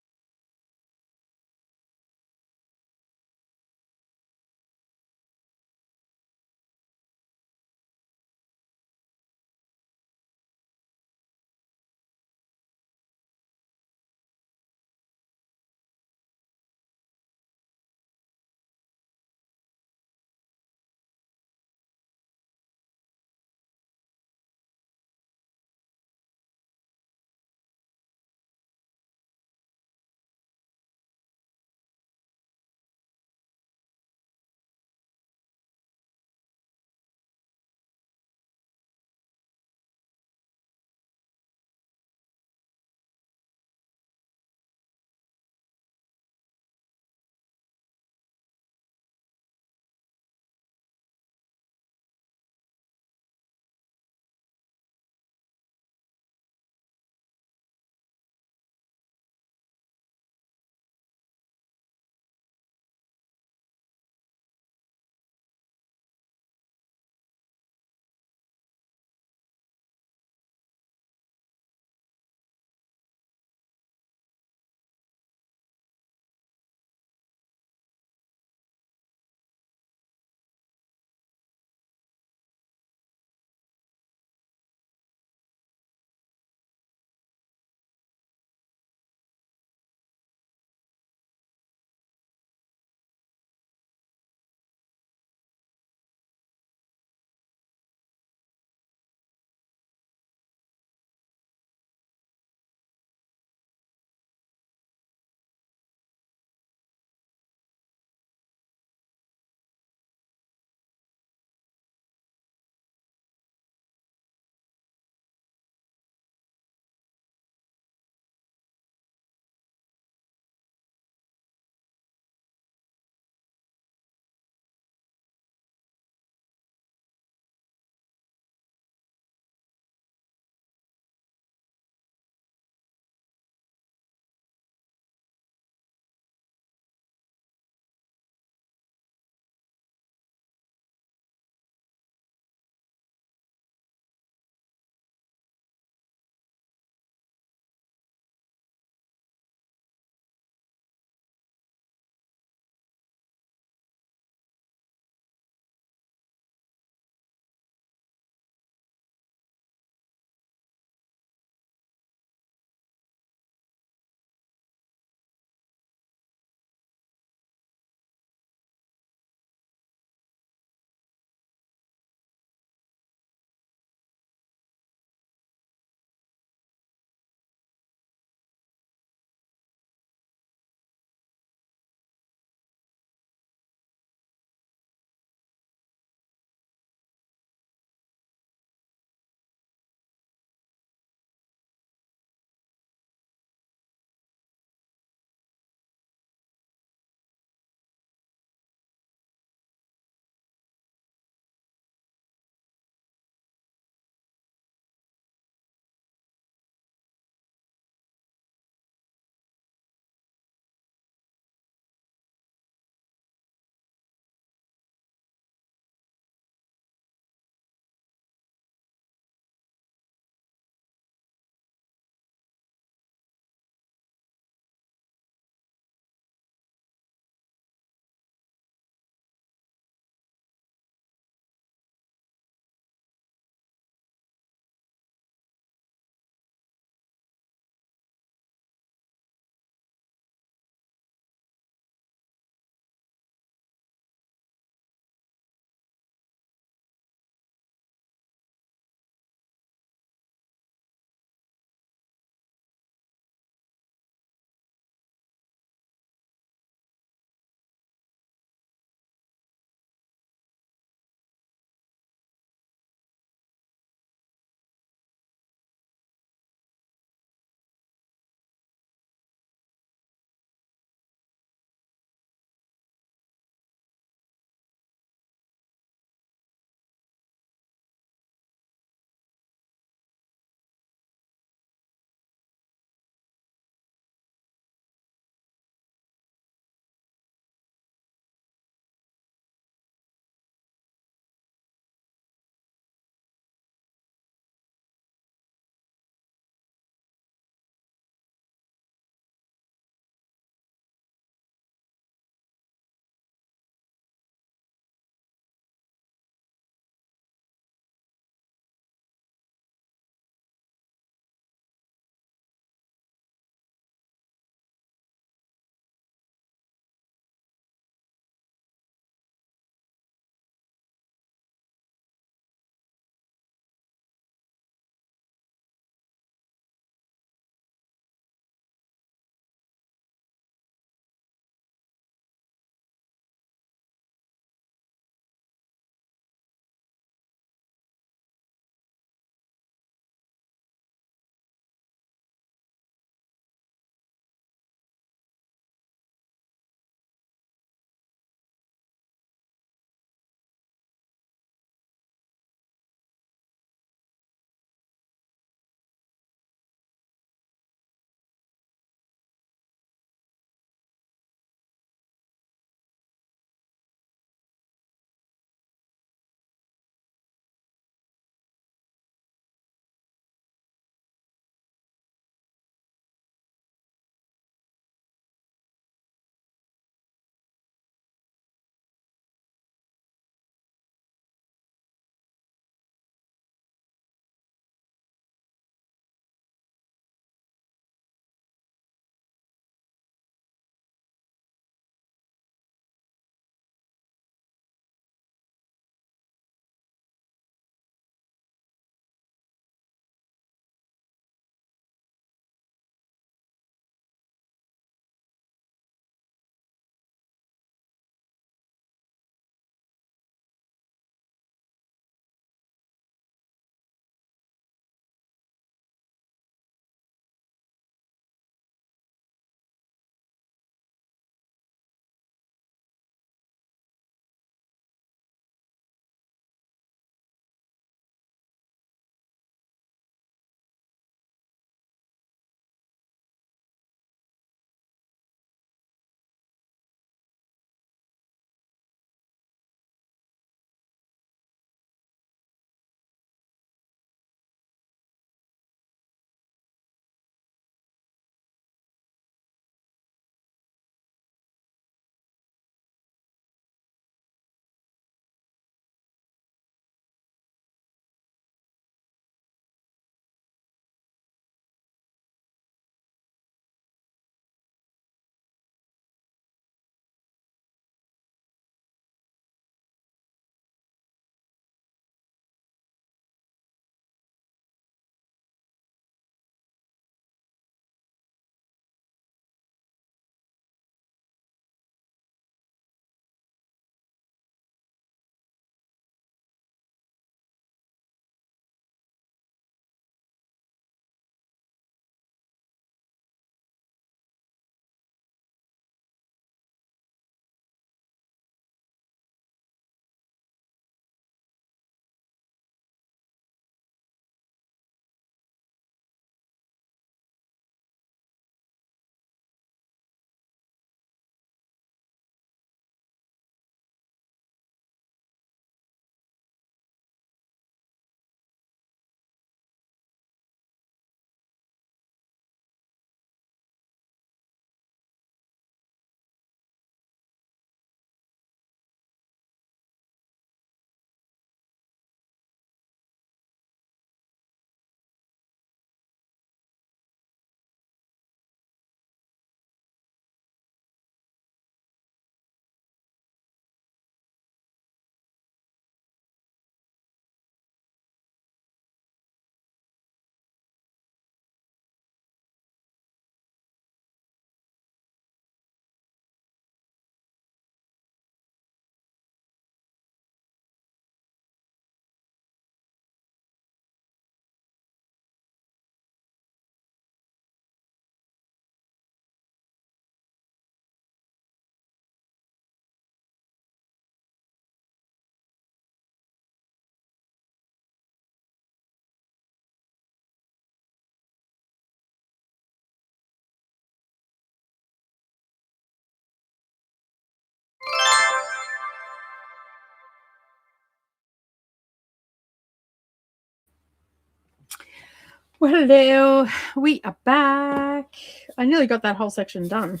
Well, hello, we are back. I nearly got that whole section done.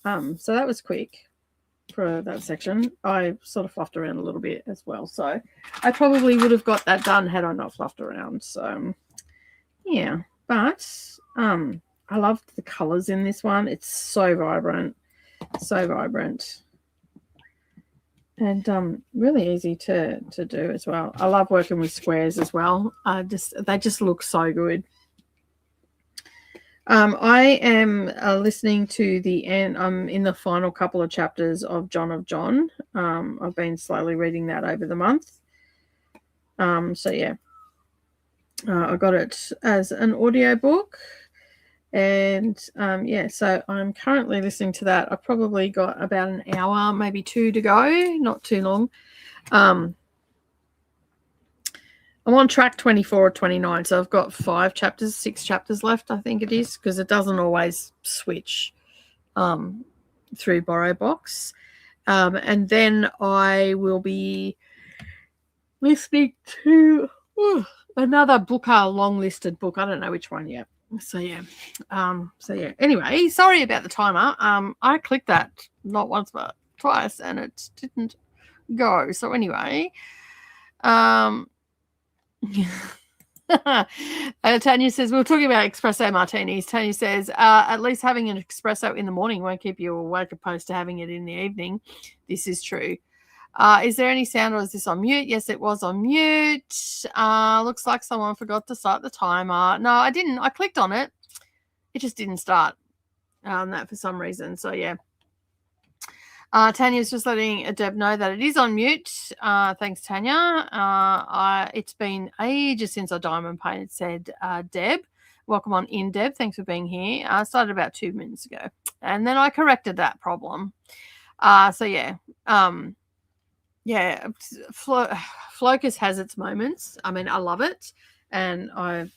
So that was quick for that section. I sort of fluffed around a little bit as well, so I probably would have got that done had I not fluffed around. So yeah, but I love the colors in this one. It's so vibrant, and really easy to do as well. I love working with squares as well. They just look so good. I am listening to the end. I'm in the final couple of chapters of John of John. I've been slowly reading that over the month. So yeah, I got it as an audiobook. And yeah, so I'm currently listening to that. I've probably got about an hour, maybe 2 to go, not too long. I'm on track 24 or 29, so I've got 6 chapters left, I think it is, because it doesn't always switch through BorrowBox. And then I will be listening to another book, a long-listed book. I don't know which one yet. So yeah. Anyway, sorry about the timer. I clicked that not once but twice and it didn't go. So anyway, Tanya says, we were talking about espresso martinis. Tanya says, at least having an espresso in the morning won't keep you awake opposed to having it in the evening. This is true. Is there any sound or is this on mute? Yes, it was on mute. Looks like someone forgot to start the timer. No, I didn't. I clicked on it. It just didn't start that for some reason. So, yeah. Tanya's just letting Deb know that it is on mute. Thanks, Tanya. It's been ages since I diamond painted, said Deb. Welcome on in, Deb. Thanks for being here. I started about 2 minutes ago. And then I corrected that problem. So, yeah. Yeah, Flocus has its moments. I mean, I love it, and I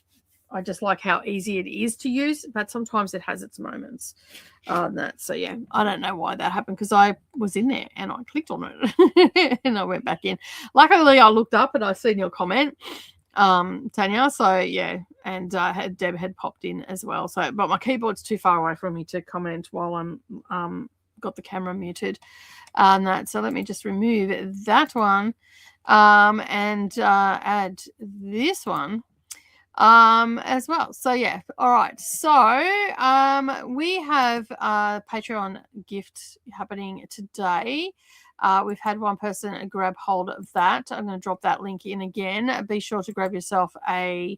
just like how easy it is to use, but sometimes it has its moments. So yeah, I don't know why that happened because I was in there and I clicked on it and I went back in. Luckily, I looked up and I seen your comment, Tanya. So yeah, and Deb had popped in as well. So, but my keyboard's too far away from me to comment while I'm got the camera muted. So let me just remove that one and add this one as well. So yeah, all right. So we have a Patreon gift happening today. We've had one person grab hold of that. I'm going to drop that link in again. Be sure to grab yourself a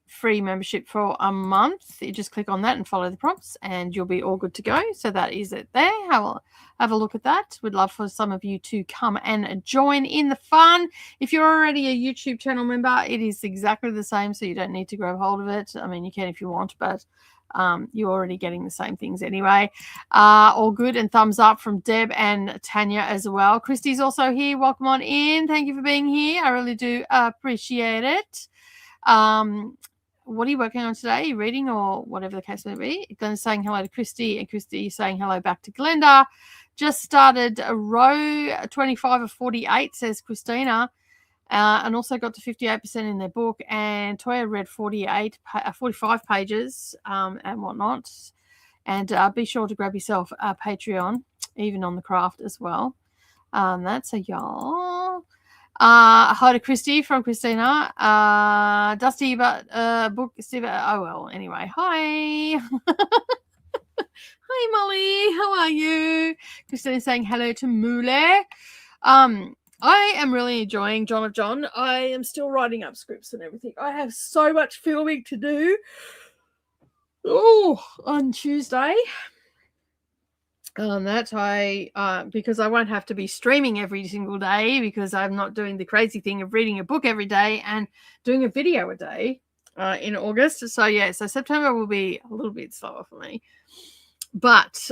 free membership for a month. You just click on that and follow the prompts and you'll be all good to go. So that is it there. Have a look at that. We'd love for some of you to come and join in the fun. If you're already a YouTube channel member, it is exactly the same, so you don't need to grab hold of it. I mean, you can if you want, but you're already getting the same things anyway. All good, and thumbs up from Deb and Tanya as well. Christy's also here. Welcome on in. Thank you for being here. I really do appreciate it. What are you working on today? Are you reading or whatever the case may be? Glenda's saying hello to Christy, and Christy saying hello back to Glenda. Just started a row 25 of 48, says Christina, and also got to 58% in their book. And Toya read 45 pages and whatnot. And be sure to grab yourself a Patreon, even on the craft as well. That's a y'all. Hi to Christy from Christina. Dusty, but book Steve. Oh well. Anyway, hi. Hi Molly. How are you? Christina saying hello to Mule. I am really enjoying John of John. I am still writing up scripts and everything. I have so much filming to do. Oh, on Tuesday. Because I won't have to be streaming every single day because I'm not doing the crazy thing of reading a book every day and doing a video a day in August. So yeah, so September will be a little bit slower for me. But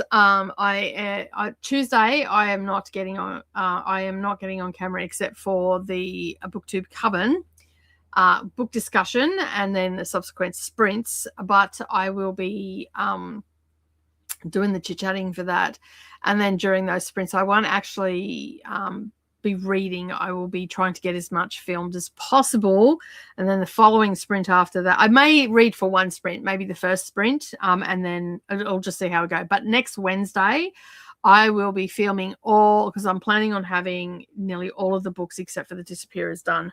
Tuesday I am not getting on. I am not getting on camera except for the BookTube Coven book discussion and then the subsequent sprints. But I will be doing the chit-chatting for that, and then during those sprints I won't actually be reading. I will be trying to get as much filmed as possible. And then the following sprint after that, I may read for one sprint, maybe the first sprint, and then I'll just see how it goes. But next Wednesday, I will be filming all, because I'm planning on having nearly all of the books except for the Disappearers done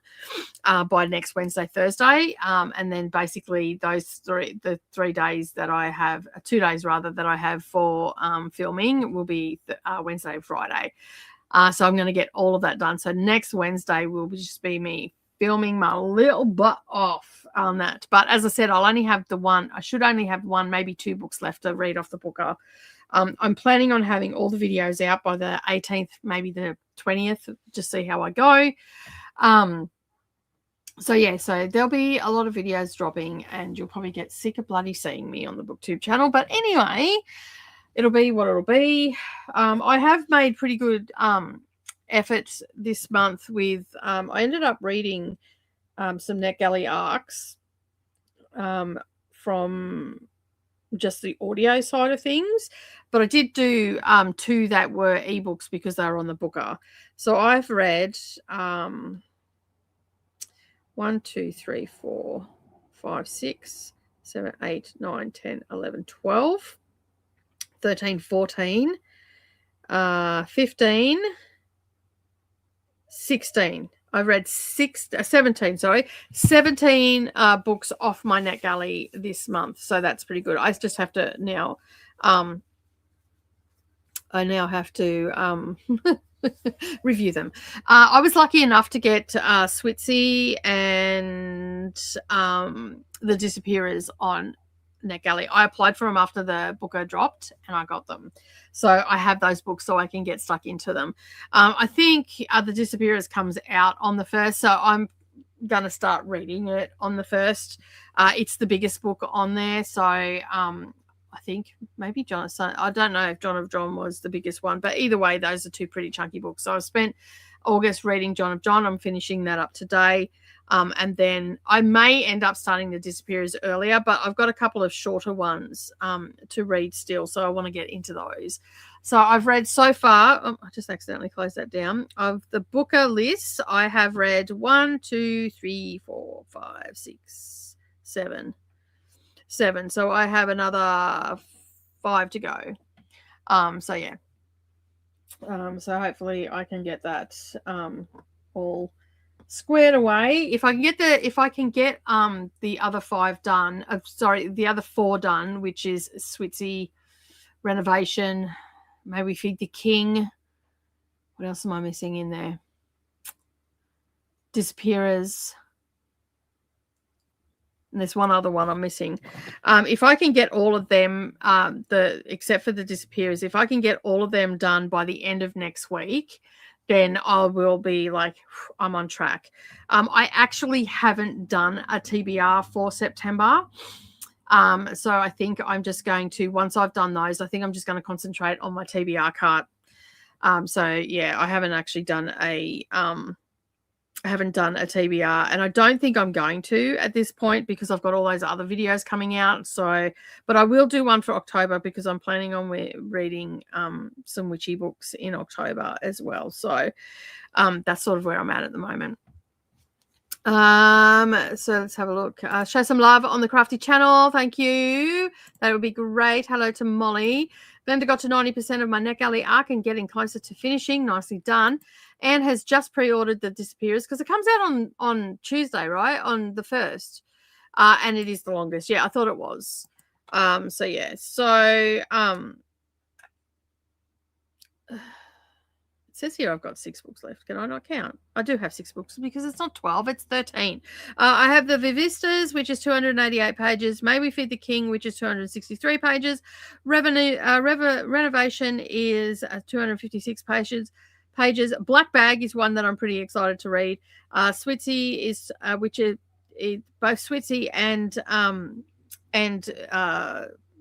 by next Wednesday, Thursday. And then basically the 3 days that I have, 2 days rather, that I have for filming will be Wednesday and Friday. So I'm going to get all of that done. So next Wednesday will just be me filming my little butt off on that. But as I said, I'll only have the one. I should only have one, maybe 2 books left to read off the booker. I'm planning on having all the videos out by the 18th, maybe the 20th, just see how I go. So yeah, so there'll be a lot of videos dropping, and you'll probably get sick of bloody seeing me on the BookTube channel. But anyway, it'll be what it'll be. I have made pretty good efforts this month with, I ended up reading some NetGalley arcs from just the audio side of things, but I did do 2 that were ebooks because they were on the booker. So I've read 1, 2, 3, 4, 5, 6, 7, 8, 9, 10, 11, 12, 13, 14, 15, 16. I've read 17 books off my NetGalley this month. So that's pretty good. I just have to now, review them. I was lucky enough to get Switsy and the Disappearers on NetGalley. I applied for them after the booker dropped, and I got them. So I have those books so I can get stuck into them. I think the Disappearers comes out on the 1st, so I'm going to start reading it on the 1st. It's the biggest book on there, so I think maybe Jonathan. I don't know if John of John was the biggest one, but either way, those are 2 pretty chunky books. So I've spent August reading John of John. I'm finishing that up today. And then I may end up starting the Disappearers earlier, but I've got a couple of shorter ones to read still, so I want to get into those. So I've read so far, I just accidentally closed that down, of the booker list. I have read 1, 2, 3, 4, 5, 6, 7. So I have another 5 to go. So yeah. So hopefully I can get that all squared away. If I can get the other 5 done, the other 4 done, which is Switsy, Renovation, maybe Feed the King. What else am I missing in there? Disappearers. And there's one other one I'm missing. If I can get all of them, except for the Disappearers, if I can get all of them done by the end of next week, then I will be like, I'm on track. I actually haven't done a TBR for September. So I think I'm just going to, once I've done those, I think I'm just going to concentrate on my TBR cart. So yeah, I haven't actually done a TBR, and I don't think I'm going to at this point because I've got all those other videos coming out. So, but I will do one for October because I'm planning on reading some witchy books in October as well. So that's sort of where I'm at the moment. So let's have a look. Show some love on the Crafty channel. Thank you. That would be great. Hello to Molly. Glenda got to 90% of my NetGalley arc and getting closer to finishing. Nicely done. Anne has just pre-ordered the Disappearers because it comes out on Tuesday, right? On the 1st. And it is the longest. Yeah, I thought it was. So yeah. So it says here I've got 6 books left. Can I not count? I do have 6 books because it's not 12, it's 13. I have the Vivistas, which is 288 pages. May We Feed the King, which is 263 pages. Renovation is 256 pages. Black Bag is one that I'm pretty excited to read. Switsy is, which is both Switsy and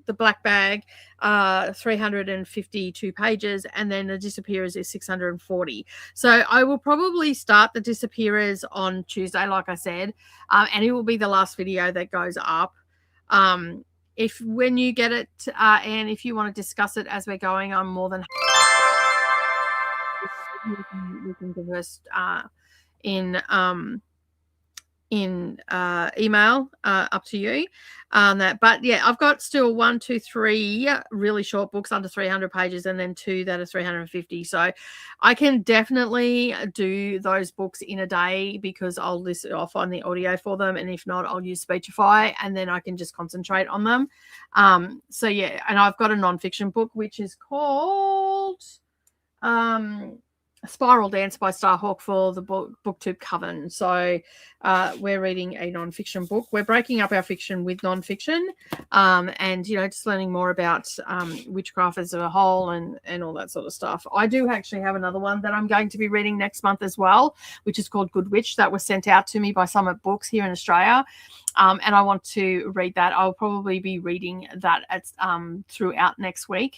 the Black Bag, 352 pages, and then the Disappearers is 640. So I will probably start the Disappearers on Tuesday, like I said, and it will be the last video that goes up. When you get it, and if you want to discuss it as we're going, I'm more than we can converse in email, up to you on that. But yeah, I've got still 1, 2, 3 really short books under 300 pages, and then 2 that are 350. So I can definitely do those books in a day, because I'll find the audio for them, and if not, I'll use Speechify, and then I can just concentrate on them. So yeah, and I've got a nonfiction book which is called Spiral Dance by Starhawk for the booktube coven. So we're reading a nonfiction book. We're breaking up our fiction with nonfiction, and just learning more about witchcraft as a whole, and all that sort of stuff. I do actually have another one that I'm going to be reading next month as well, which is called Good Witch, that was sent out to me by Summit Books here in Australia. And I want to read that. I'll probably be reading that throughout next week.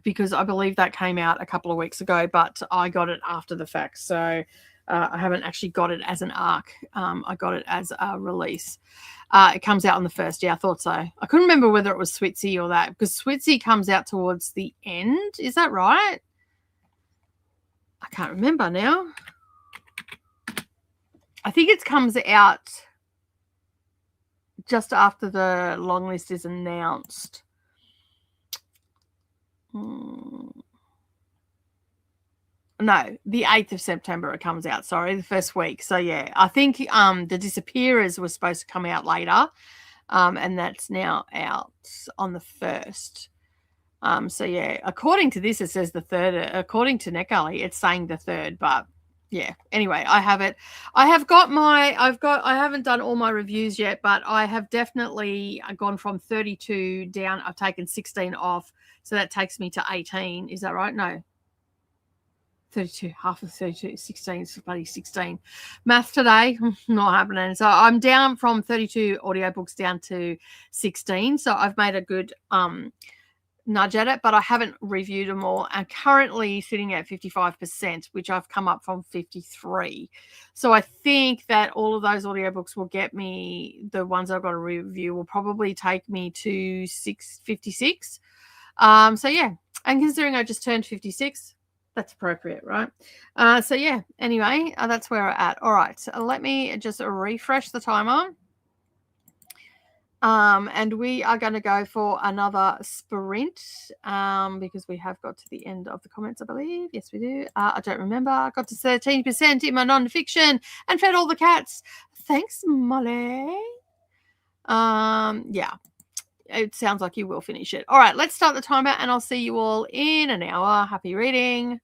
Because I believe that came out a couple of weeks ago, but I got it after the fact. So I haven't actually got it as an ARC. I got it as a release. It comes out on the 1st. Yeah, I thought so. I couldn't remember whether it was Switzy or that, because Switzy comes out towards the end. Is that right? I can't remember now. I think it comes out just after the long list is announced. No, the 8th of September it comes out. Sorry, the first week. So yeah, I think The Disappearers was supposed to come out later, and that's now out on the 1st. So yeah, according to this, it says the 3rd. According to NetGalley, it's saying the 3rd, but yeah. Anyway, I have it. I haven't done all my reviews yet, but I have definitely gone from 32 down. I've taken 16 off, so that takes me to 18. Is that right? No. 32, half of 32, 16, bloody 16. Math today, not happening. So I'm down from 32 audiobooks down to 16. So I've made a good nudge at it, but I haven't reviewed them all. I'm currently sitting at 55%, which I've come up from 53. So I think that all of those audiobooks will get me, the ones I've got to review will probably take me to 56. So yeah, and considering I just turned 56, that's appropriate, right? So yeah, anyway, that's where we're at. All right, so let me just refresh the timer. And we are going to go for another sprint, because we have got to the end of the comments, I believe. Yes, we do. I don't remember. I got to 13% in my nonfiction and fed all the cats. Thanks, Molly. Yeah. It sounds like you will finish it. All right, let's start the timer, and I'll see you all in an hour. Happy reading.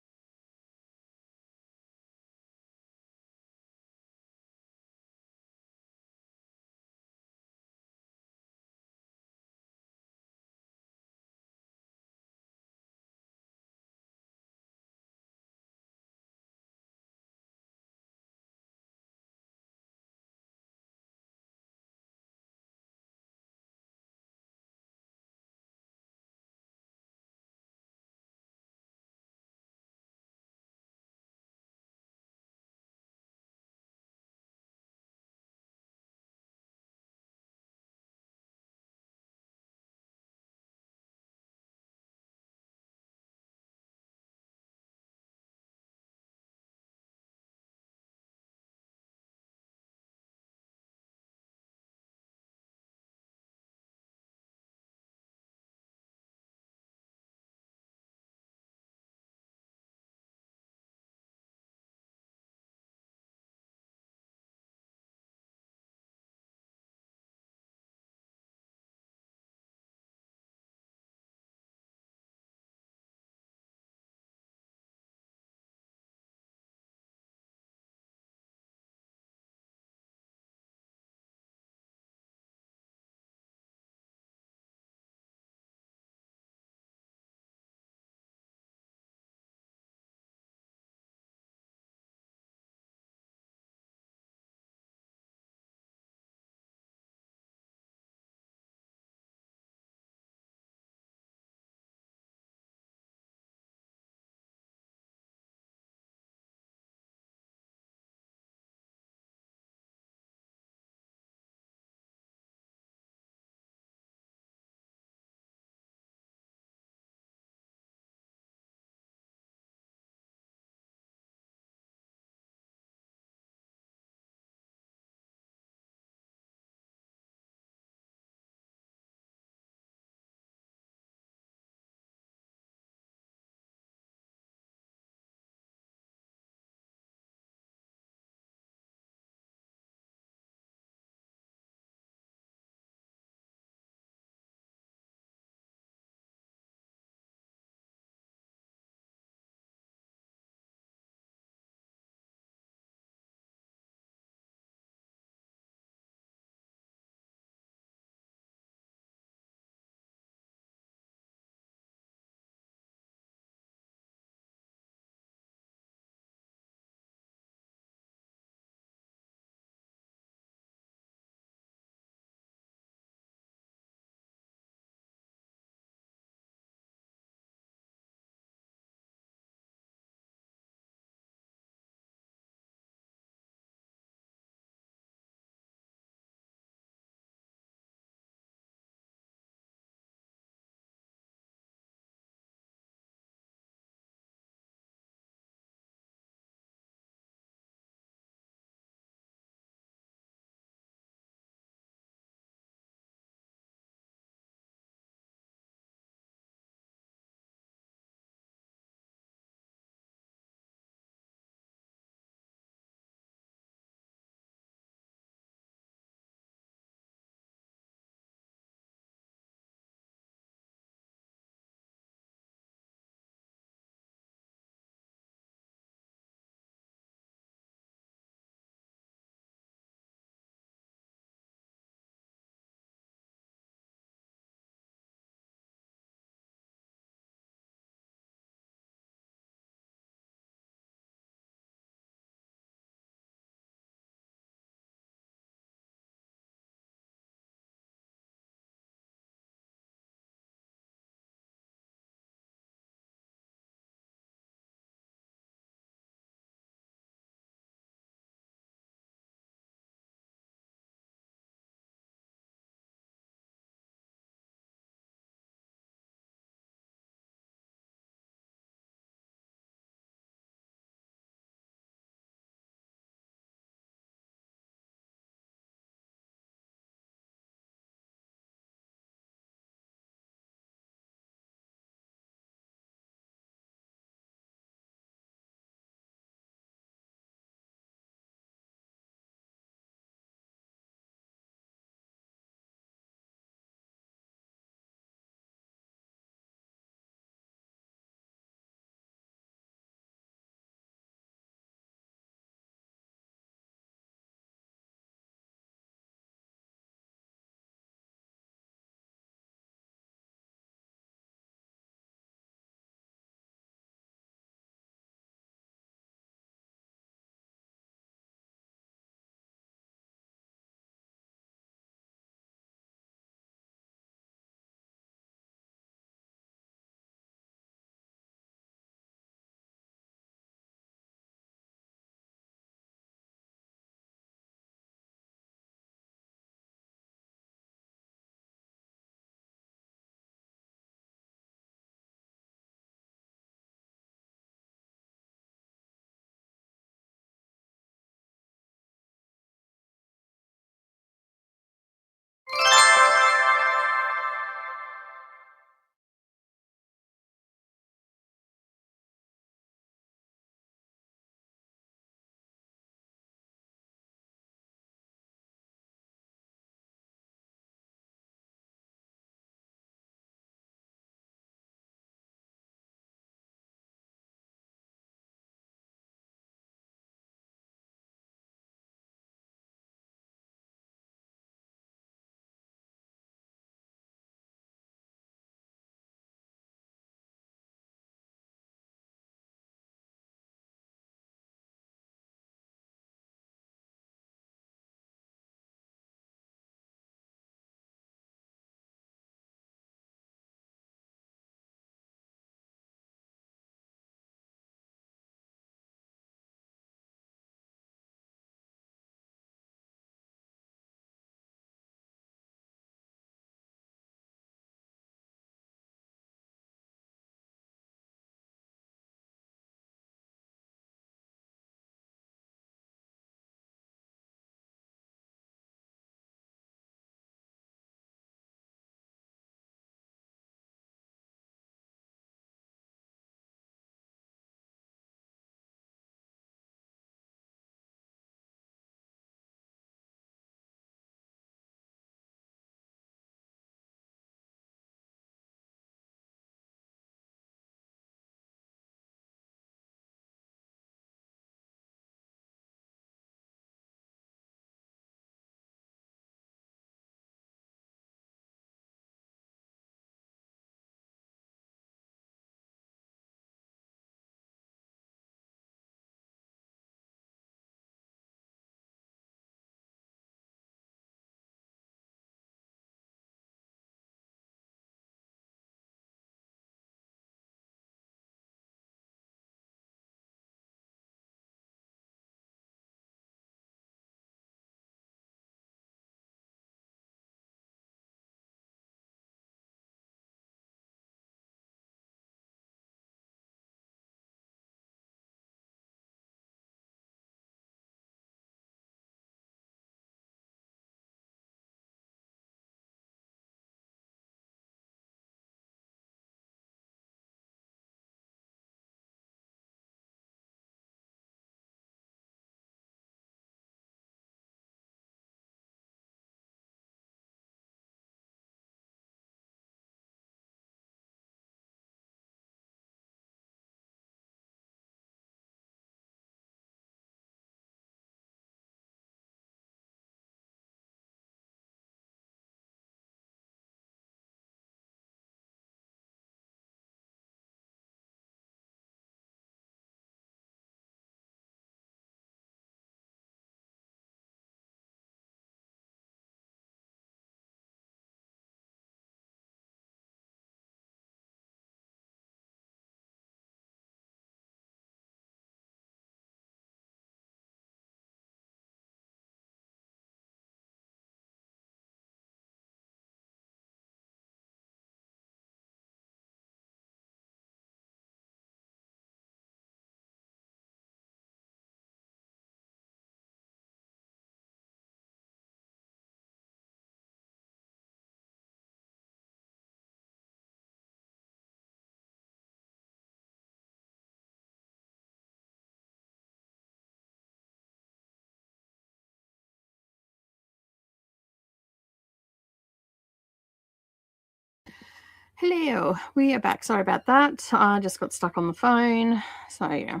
Hello, we are back. Sorry about that. I just got stuck on the phone. So, yeah.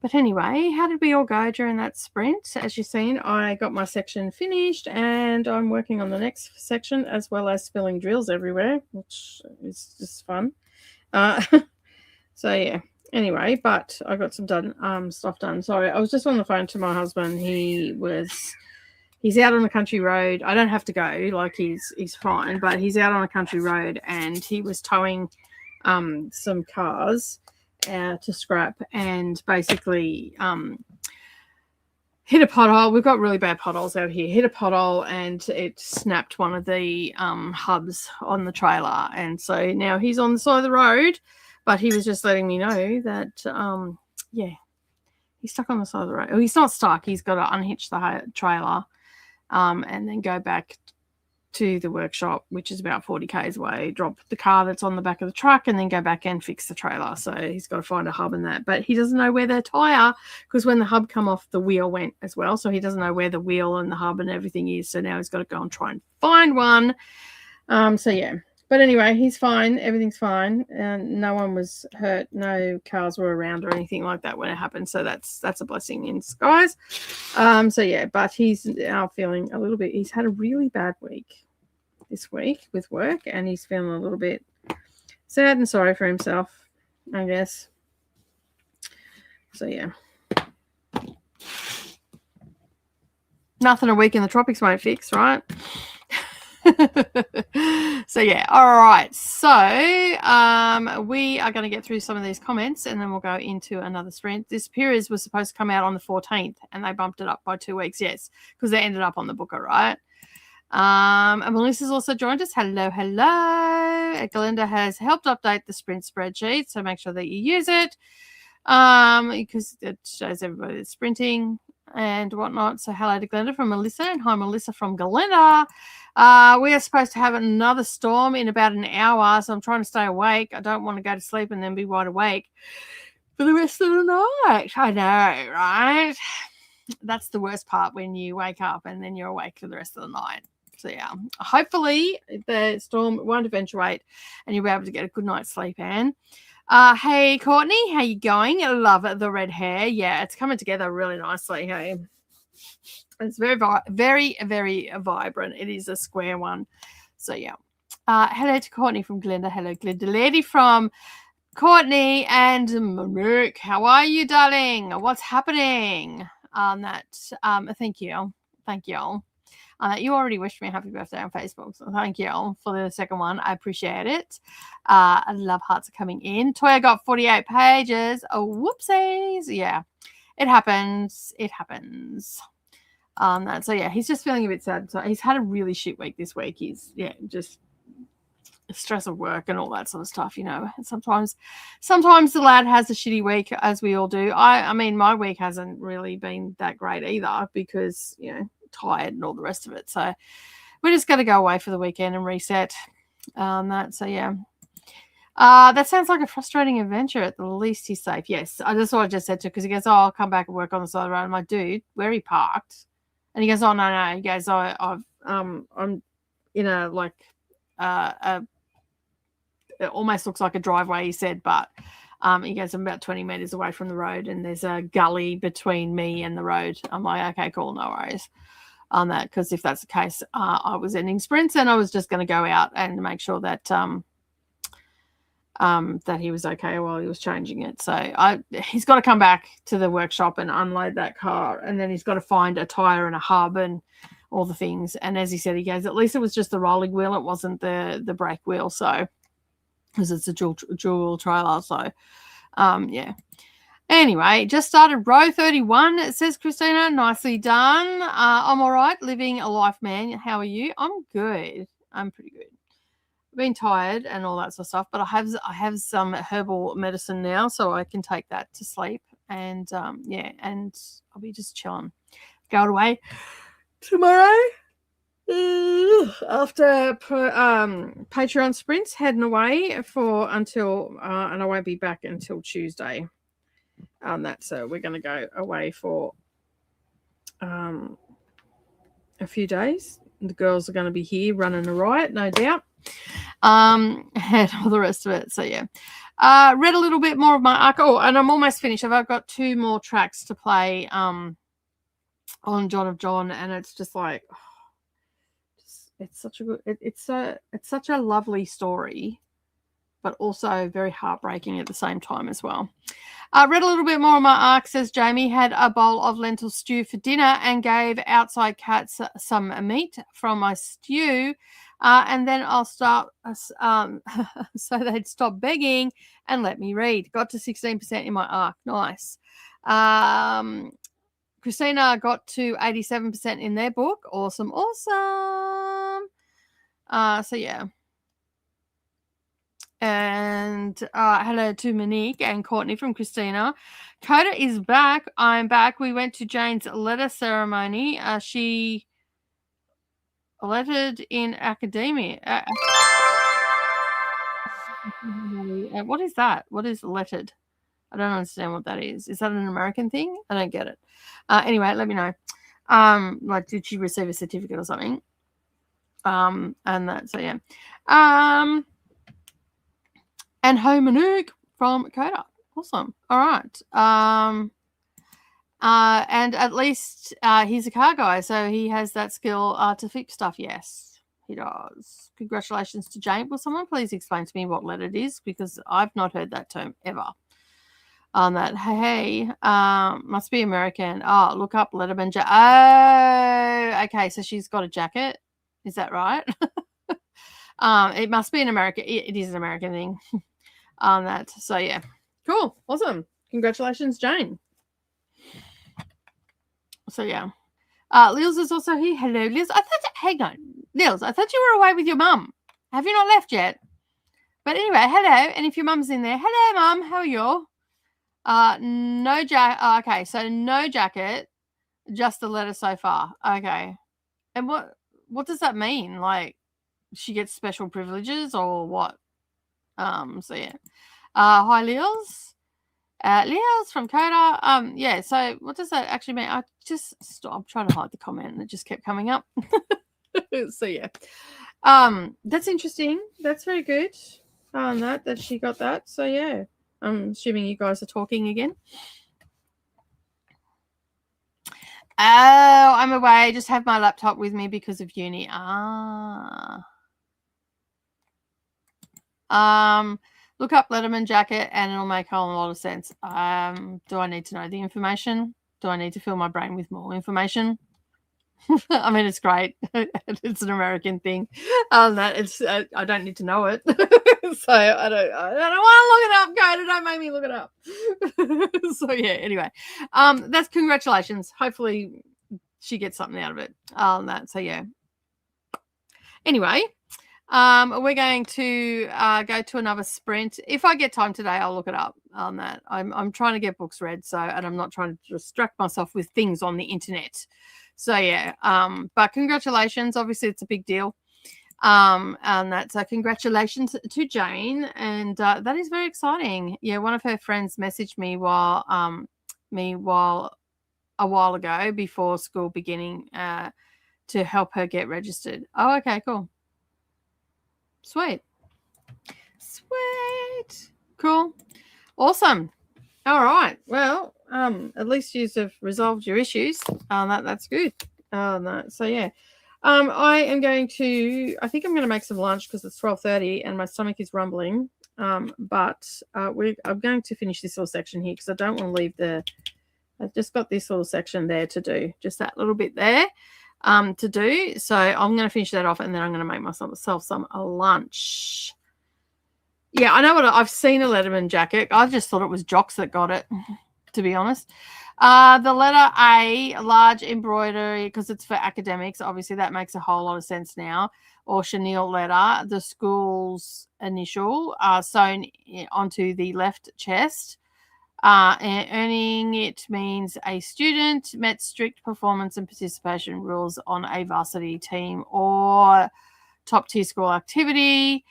But anyway, how did we all go during that sprint? As you've seen, I got my section finished and I'm working on the next section as well as filling drills everywhere, which is just fun. So, yeah. Anyway, but I got some stuff done. Sorry, I was just on the phone to my husband. He's out on a country road. I don't have to go, like he's fine, but he's out on a country road and he was towing some cars to scrap and basically hit a pothole. We've got really bad potholes out here. Hit a pothole and it snapped one of the hubs on the trailer. And so now he's on the side of the road, but he was just letting me know that, yeah, he's stuck on the side of the road. Oh, he's not stuck. He's got to unhitch the trailer. And then go back to the workshop, which is about 40 k's away, drop the car that's on the back of the truck and then go back and fix the trailer. So he's got to find a hub in that. But he doesn't know where the tyre, because when the hub come off, the wheel went as well. So he doesn't know where the wheel and the hub and everything is. So now he's got to go and try and find one. So, yeah. But anyway, he's fine. Everything's fine. And no one was hurt. No cars were around or anything like that when it happened. So that's a blessing in disguise. So, yeah, but he's now feeling a little bit, he's had a really bad week this week with work. And he's feeling a little bit sad and sorry for himself, I guess. So, yeah. Nothing a week in the tropics won't fix, right? So yeah, all right, so we are going to get through some of these comments and then we'll go into another sprint. This period was supposed to come out on the 14th and they bumped it up by 2 weeks. Yes, because they ended up on the booker, right? And Melissa's also joined us. Hello. Glenda has helped update the sprint spreadsheet, so make sure that you use it because it shows everybody that's sprinting and whatnot. So hello to Glenda from Melissa and hi Melissa from Glenda. We are supposed to have another storm in about an hour, so I'm trying to stay awake. I don't want to go to sleep and then be wide awake for the rest of the night. I know, right? That's the worst part, when you wake up and then you're awake for the rest of the night. So yeah, hopefully the storm won't eventuate and you'll be able to get a good night's sleep, Anne. Hey, Courtney, how you going? I love the red hair. Yeah, it's coming together really nicely. Hey, it's very, very vibrant. It is a square one. So, yeah. Hello to Courtney from Glenda. Hello, Glenda Lady from Courtney and Maruk. How are you, darling? What's happening? Thank you. You already wished me a happy birthday on Facebook, so thank you for the second one. I appreciate it. I love hearts are coming in. Toya got 48 pages. Oh, whoopsies. Yeah, it happens. So yeah, he's just feeling a bit sad. So he's had a really shit week this week. He's just stress of work and all that sort of stuff, you know. And sometimes the lad has a shitty week, as we all do. I mean, my week hasn't really been that great either because, you know, tired and all the rest of it. So we're just going to go away for the weekend and reset. So yeah. That sounds like a frustrating adventure. At the least he's safe. Yes, that's what I just said to, because he goes, oh, I'll come back and work on the side of the road. I'm like, dude, where are you parked? And he goes, oh, no. He goes, I'm in a, like, it almost looks like a driveway, he said, but he goes, I'm about 20 meters away from the road and there's a gully between me and the road. I'm like, okay, cool, no worries on that, because if that's the case, I was ending sprints and I was just going to go out and make sure that that he was okay while he was changing it. So he's got to come back to the workshop and unload that car, and then he's got to find a tire and a hub and all the things. And as he said, he goes, at least it was just the rolling wheel, it wasn't the brake wheel, so because it's a dual trailer. So yeah, anyway, just started row 31, it says Christina. Nicely done. I'm all right, living a life, man. How are you? I'm good. I'm pretty good. I've been tired and all that sort of stuff, but I have some herbal medicine now, so I can take that to sleep. And yeah, and I'll be just chilling. Going away tomorrow after Patreon sprints, heading away for until and I won't be back until Tuesday. So we're going to go away for a few days. The girls are going to be here running a riot, no doubt. And all the rest of it. So yeah. Read a little bit more of my arc. Oh, and I'm almost finished. I've got 2 more tracks to play on John of John, and it's just like it's such a good it's such a lovely story, but also very heartbreaking at the same time as well. Read a little bit more on my arc. Says Jamie had a bowl of lentil stew for dinner and gave outside cats some meat from my stew. And then I'll start, so they'd stop begging and let me read. Got to 16% in my arc. Nice. Christina got to 87% in their book. Awesome. So yeah. And hello to Monique and Courtney from Christina. Coda is back. I'm back. We went to Jane's letter ceremony. She lettered in academia. What is that? What is lettered? I don't understand what that is. Is that an American thing? I don't get it. Anyway, let me know. Like, did she receive a certificate or something? And that, so yeah. And ho Monique from Coda. Awesome. All right. And at least he's a car guy, so he has that skill to fix stuff. Yes, he does. Congratulations to Jane. Will someone please explain to me what lettered is? Because I've not heard that term ever. On that, hey, must be American. Oh, look up Letterman. Oh, okay. So she's got a jacket. Is that right? It must be an American. It is an American thing. On that. So yeah, cool, awesome. Congratulations, Jane. So yeah, Lils is also here. Hello, Lils. Hang on, Lils. I thought you were away with your mum. Have you not left yet? But anyway, hello. And if your mum's in there, hello, mum. How are you? No jacket. Okay, so no jacket, just the letter so far. Okay, and what does that mean? Like, she gets special privileges or what? So yeah. Hi, Leals. Leals from Coda. Yeah, so what does that actually mean? I just stopped trying to hide the comment and it just kept coming up. So yeah. That's interesting. That's very good. That she got that. So yeah. I'm assuming you guys are talking again. Oh, I'm away. I just have my laptop with me because of uni. Look up Letterman jacket and it'll make a whole lot of sense. Do I need to know the information? Do I need to fill my brain with more information? I mean, it's great. It's an American thing. I don't need to know it. So I don't want to look it up, Coda. Don't make me look it up. So yeah, anyway. That's congratulations. Hopefully she gets something out of it. So yeah. Anyway. We're going to go to another sprint. If I get time today, I'll look it up on that. I'm trying to get books read, and I'm not trying to distract myself with things on the internet. So yeah, but congratulations. Obviously, it's a big deal. And that's congratulations to Jane, and that is very exciting. Yeah, one of her friends messaged me while a while ago before school beginning to help her get registered. Oh, okay, cool. Sweet. Cool. Awesome. All right. Well, at least you have resolved your issues. That's good. So yeah. I am going to, I think I'm going to make some lunch because it's 12:30 and my stomach is rumbling. But I'm going to finish this little section here because I don't want to leave I've just got this little section there to do, just that little bit there. To do. So I'm going to finish that off and then I'm going to make myself some lunch. Yeah, I know I've seen a Letterman jacket. I just thought it was Jocks that got it, to be honest. The letter A, large embroidery, because it's for academics. Obviously, that makes a whole lot of sense now. Or chenille letter, the school's initial sewn onto the left chest. And earning it means a student met strict performance and participation rules on a varsity team or top tier school activity.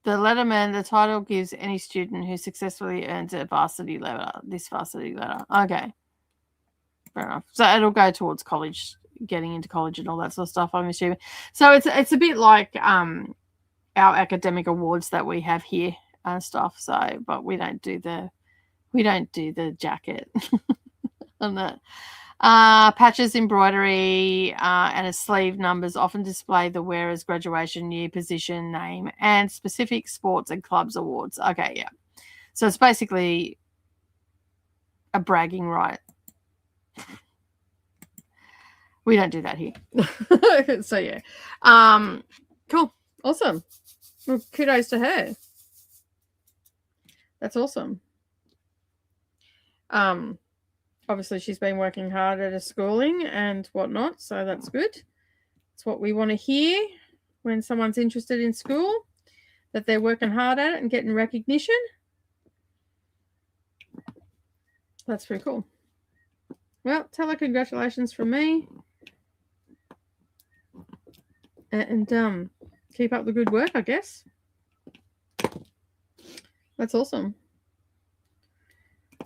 The letterman, the title gives any student who successfully earns a varsity letter, this varsity letter. Okay. Fair enough. So it'll go towards college getting into college and all that sort of stuff, I'm assuming. So it's a bit like our academic awards that we have here and stuff. So, but we don't do the jacket on that. Patches, embroidery, and a sleeve numbers often display the wearer's graduation year, position, name, and specific sports and clubs awards. Okay, yeah. So it's basically a bragging right. We don't do that here. So yeah. Cool. Awesome. Well, kudos to her. That's awesome. Obviously she's been working hard at her schooling and whatnot, so that's good. It's what we want to hear when someone's interested in school, that they're working hard at it and getting recognition. That's pretty cool. Well, tell her congratulations from me. And keep up the good work, I guess. That's awesome.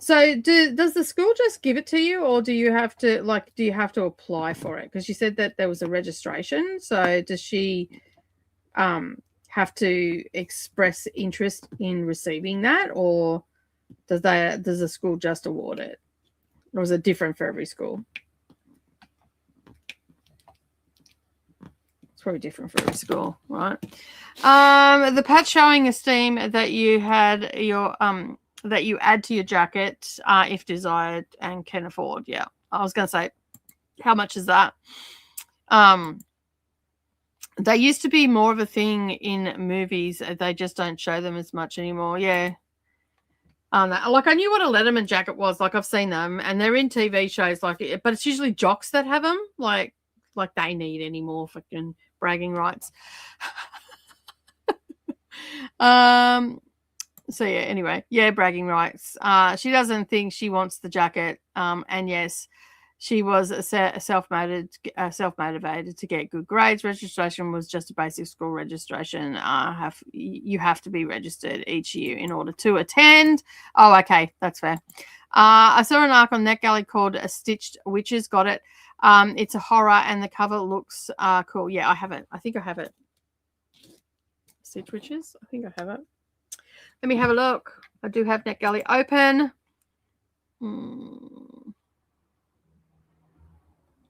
So does the school just give it to you, or do you have to apply for it? Because you said that there was a registration. So does she have to express interest in receiving that, or does the school just award it? Or is it different for every school? Probably different for every school, right? The patch showing esteem that you had your that you add to your jacket if desired and can afford. Yeah, I was going to say, how much is that? They used to be more of a thing in movies. They just don't show them as much anymore. Yeah. Like I knew what a Letterman jacket was. Like I've seen them, and they're in TV shows. Like, but it's usually jocks that have them. Like they need any more fucking bragging rights. So yeah, anyway, yeah, bragging rights. She doesn't think she wants the jacket. And yes, she was self-motivated to get good grades. Registration was just a basic school registration. You have to be registered each year in order to attend. Oh, okay, that's fair. I saw an arc on NetGalley called Stitched Witches. Got it. It's a horror and the cover looks cool. Yeah, I have it. I think I have it. Stitched Witches. I think I have it. Let me have a look. I do have NetGalley open.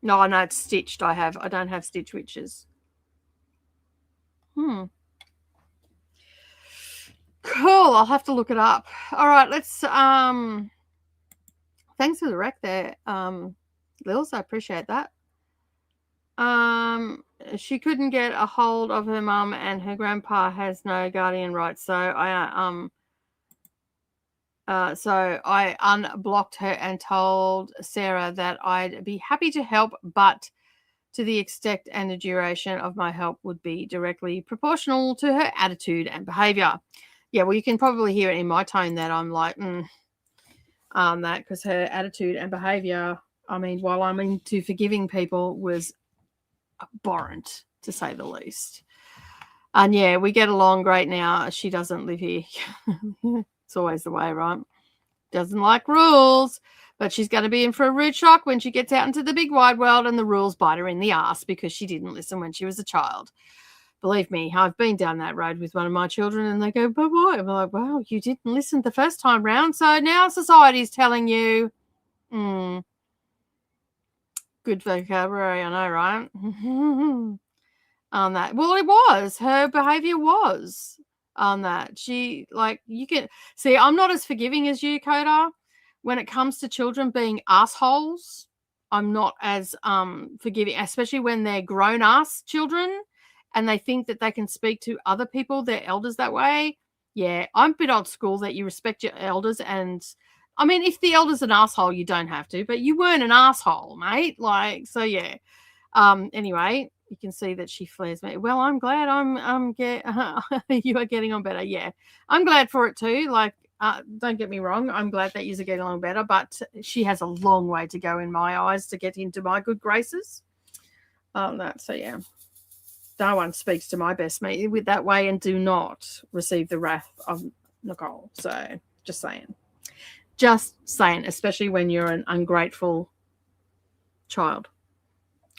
No, it's stitched. I don't have Stitched Witches. Cool. I'll have to look it up. All right, let's thanks for the rec there, Lils. I appreciate that. She couldn't get a hold of her mum, and her grandpa has no guardian rights. So I unblocked her and told Sarah that I'd be happy to help, but to the extent and the duration of my help would be directly proportional to her attitude and behavior. Yeah, well, you can probably hear it in my tone that I'm like, that, because her attitude and behavior, I mean, while I'm into forgiving people, was abhorrent, to say the least. And yeah, we get along great now. She doesn't live here. It's always the way, right? Doesn't like rules, but she's going to be in for a rude shock when she gets out into the big wide world and the rules bite her in the ass because she didn't listen when she was a child. Believe me, I've been down that road with one of my children and they go, but what? I'm like, well, you didn't listen the first time round, so now society's telling you. Good vocabulary, I know, right? On that. Well, it was. Her behavior was on that. She, like, you can see, I'm not as forgiving as you, Coda. When it comes to children being assholes, I'm not as forgiving, especially when they're grown-ass children and they think that they can speak to other people, their elders, that way. Yeah, I'm a bit old school that you respect your elders. And I mean, if the elder's an asshole, you don't have to, but you weren't an asshole, mate. Like, so yeah. Anyway, you can see that she flares me. Well, I'm glad you are getting on better. Yeah, I'm glad for it too. Like, don't get me wrong. I'm glad that you're getting along better, but she has a long way to go in my eyes to get into my good graces. So yeah. No one speaks to my best mate with that way and do not receive the wrath of Nicole. So just saying. Just saying, especially when you're an ungrateful child.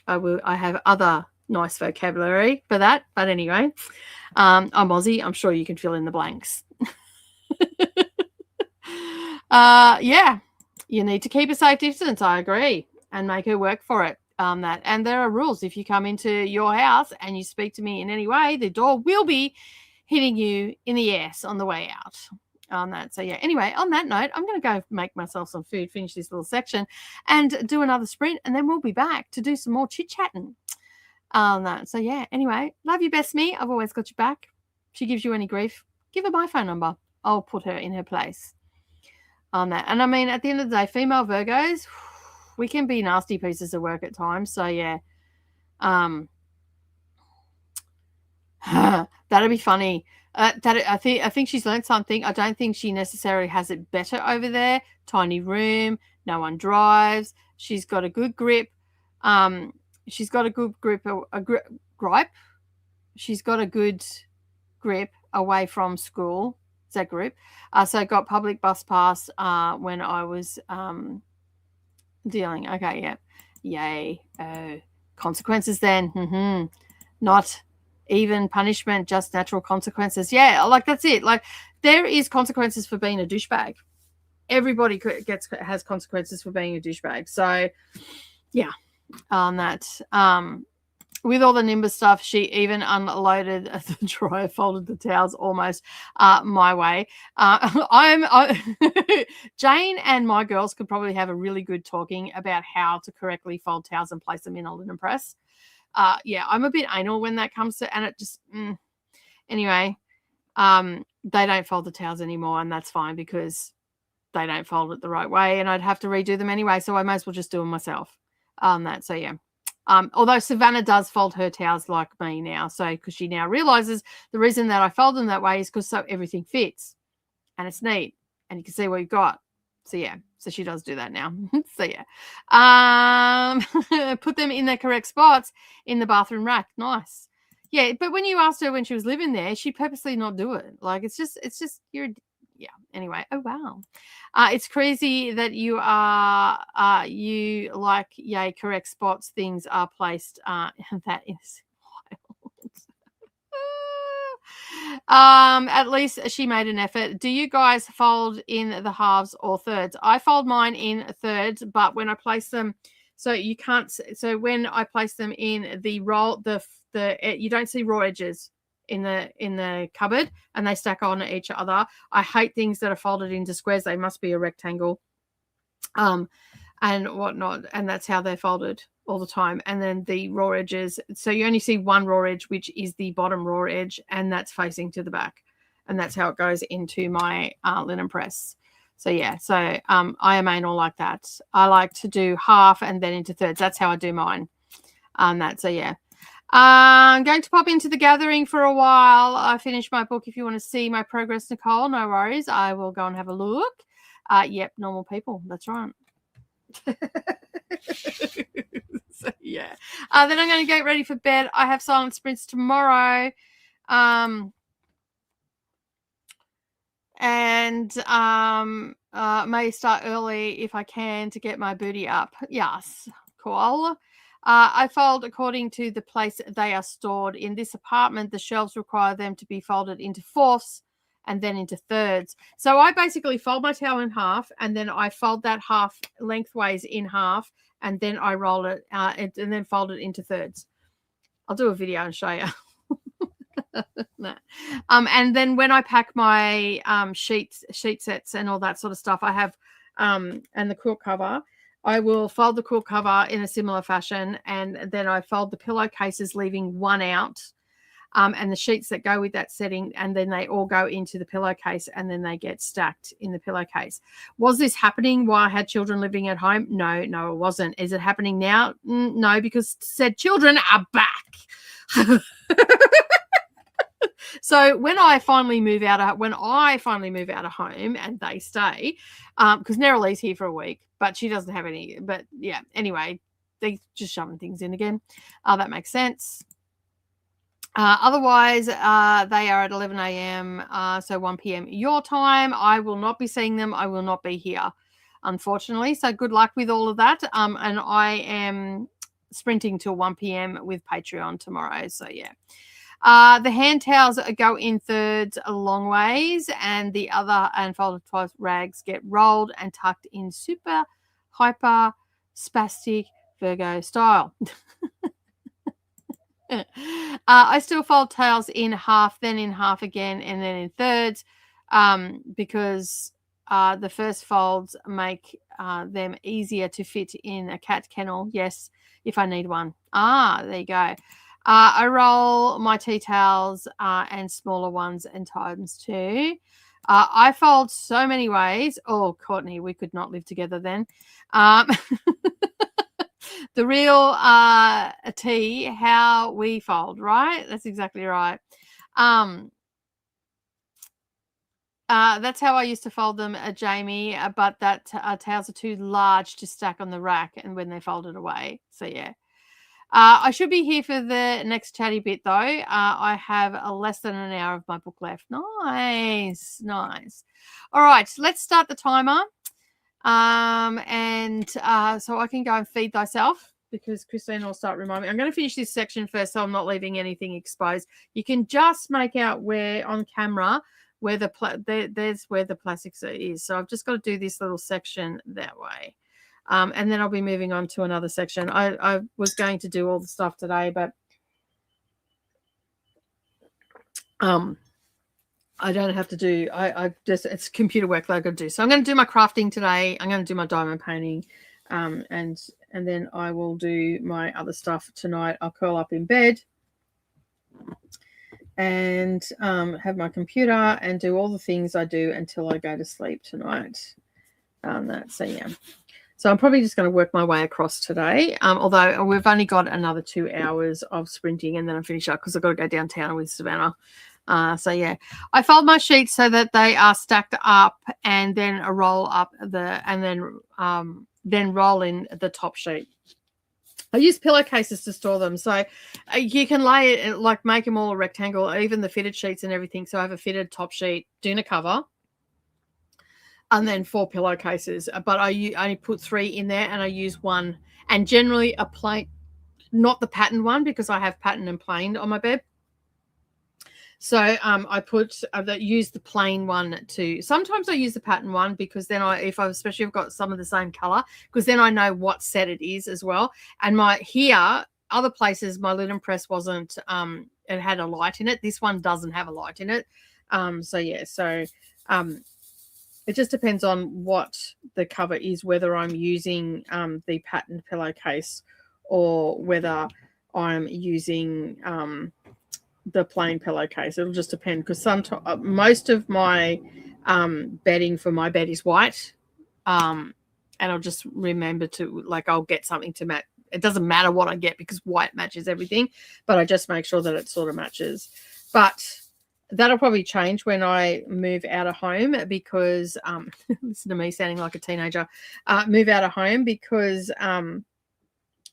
I have other nice vocabulary for that. But anyway, I'm Aussie. I'm sure you can fill in the blanks. Yeah, you need to keep a safe distance. I agree, and make her work for it. And there are rules. If you come into your house and you speak to me in any way, the door will be hitting you in the ass on the way out. So yeah. Anyway, on that note, I'm going to go make myself some food, finish this little section, and do another sprint, and then we'll be back to do some more chit chatting. So yeah. Anyway, love you, best me. I've always got your back. If she gives you any grief, give her my phone number. I'll put her in her place. And I mean, at the end of the day, female Virgos, we can be nasty pieces of work at times. So yeah, that'd be funny. I think she's learned something. I don't think she necessarily has it better over there. Tiny room, no one drives. She's got a good grip. She's got a good grip. Gripe. She's got a good grip away from school. That group. So I got public bus pass when I was dealing. Okay, yeah. Yay. Consequences then. Not even punishment, just natural consequences. Yeah, like that's it. Like there is consequences for being a douchebag. Everybody has consequences for being a douchebag. So yeah, on that. With all the Nimbus stuff, she even unloaded the dryer, folded the towels almost my way. Jane and my girls could probably have a really good talking about how to correctly fold towels and place them in a linen press. Yeah, I'm a bit anal when that comes to, and it just, anyway, they don't fold the towels anymore, and that's fine because they don't fold it the right way, and I'd have to redo them anyway, so I might as well just do them myself. So yeah. Although Savannah does fold her towels like me now. So, because she now realizes the reason that I fold them that way is because so everything fits and it's neat and you can see what you've got. So, yeah. So she does do that now. So, yeah. Put them in their correct spots in the bathroom rack. Nice. Yeah. But when you asked her when she was living there, she purposely not do it. Like, it's just, yeah. Anyway. Oh, wow. It's crazy that you you like, yay, correct spots. Things are placed. That is wild. At least she made an effort. Do you guys fold in the halves or thirds? I fold mine in thirds, but when I place them, so you can't. So when I place them in the roll, you don't see raw edges in the cupboard, and they stack on each other. I hate things that are folded into squares. They must be a rectangle, and whatnot, and that's how they're folded all the time. And then the raw edges, so you only see one raw edge, which is the bottom raw edge, and that's facing to the back, and that's how it goes into my linen press. So yeah, so I am anal like that. I like to do half and then into thirds. That's how I do mine. So yeah. I'm going to pop into the gathering for a while. I finished my book. If you want to see my progress, Nicole, no worries. I will go and have a look. Yep, normal people. That's right. So, yeah. Then I'm going to get ready for bed. I have silent sprints tomorrow. And may start early if I can to get my booty up. Yes, cool. I fold according to the place they are stored. In this apartment, the shelves require them to be folded into fourths and then into thirds. So I basically fold my towel in half, and then I fold that half lengthways in half, and then I roll it and then fold it into thirds. I'll do a video and show you. No. And then when I pack my sheet sets and all that sort of stuff, I have and the quilt cover, I will fold the quilt cover in a similar fashion, and then I fold the pillowcases, leaving one out, and the sheets that go with that setting, and then they all go into the pillowcase, and then they get stacked in the pillowcase. Was this happening while I had children living at home? No, it wasn't. Is it happening now? No, because said children are back. So when I finally move out of home and they stay, because Neralee's here for a week, but she doesn't have any. But yeah, anyway, they just shoving things in again. That makes sense. Otherwise, they are at 11 a.m. So 1 p.m. your time. I will not be seeing them. I will not be here, unfortunately. So good luck with all of that. And I am sprinting till 1 p.m. with Patreon tomorrow. So yeah. The hand towels go in thirds long ways, and the other and folded twice rags get rolled and tucked in super hyper spastic Virgo style. I still fold towels in half, then in half again, and then in thirds, because the first folds make them easier to fit in a cat kennel. Yes, if I need one. There you go. I roll my tea towels and smaller ones and times two. I fold so many ways. Oh, Courtney, we could not live together then. The real tea, how we fold, right? That's exactly right. That's how I used to fold them, Jamie, but that towels are too large to stack on the rack and when they're folded away. So, yeah. I should be here for the next chatty bit, though. I have less than an hour of my book left. Nice, nice. All right, let's start the timer. So I can go and feed thyself because Christine will start reminding me. I'm going to finish this section first so I'm not leaving anything exposed. You can just make out where on camera where there's where the plastic is. So I've just got to do this little section that way. And then I'll be moving on to another section. I was going to do all the stuff today, but I don't have to do, I just, it's computer work that I've got to do. So I'm going to do my crafting today. I'm going to do my diamond painting. And then I will do my other stuff tonight. I'll curl up in bed and have my computer and do all the things I do until I go to sleep tonight. So yeah. So I'm probably just going to work my way across today, although we've only got another 2 hours of sprinting and then I'm finished up because I've got to go downtown with Savannah. So, yeah, I fold my sheets so that they are stacked up and then roll up and then roll in the top sheet. I use pillowcases to store them. So you can lay it, like make them all a rectangle, even the fitted sheets and everything. So I have a fitted top sheet, doing a cover. And then 4 pillowcases, but I only put 3 in there and I use one, and generally a plain, not the patterned one because I have pattern and plain on my bed. So I use the plain one too. Sometimes I use the pattern one because then especially if I've got some of the same color, because then I know what set it is as well. And other places, my linen press wasn't, it had a light in it. This one doesn't have a light in it. It just depends on what the cover is, whether I'm using the patterned pillowcase or whether I'm using the plain pillowcase. It'll just depend because most of my bedding for my bed is white, and I'll just remember to, I'll get something to match. It doesn't matter what I get because white matches everything, but I just make sure that it sort of matches. But that'll probably change when I move out of home because listen to me sounding like a teenager. Move out of home because I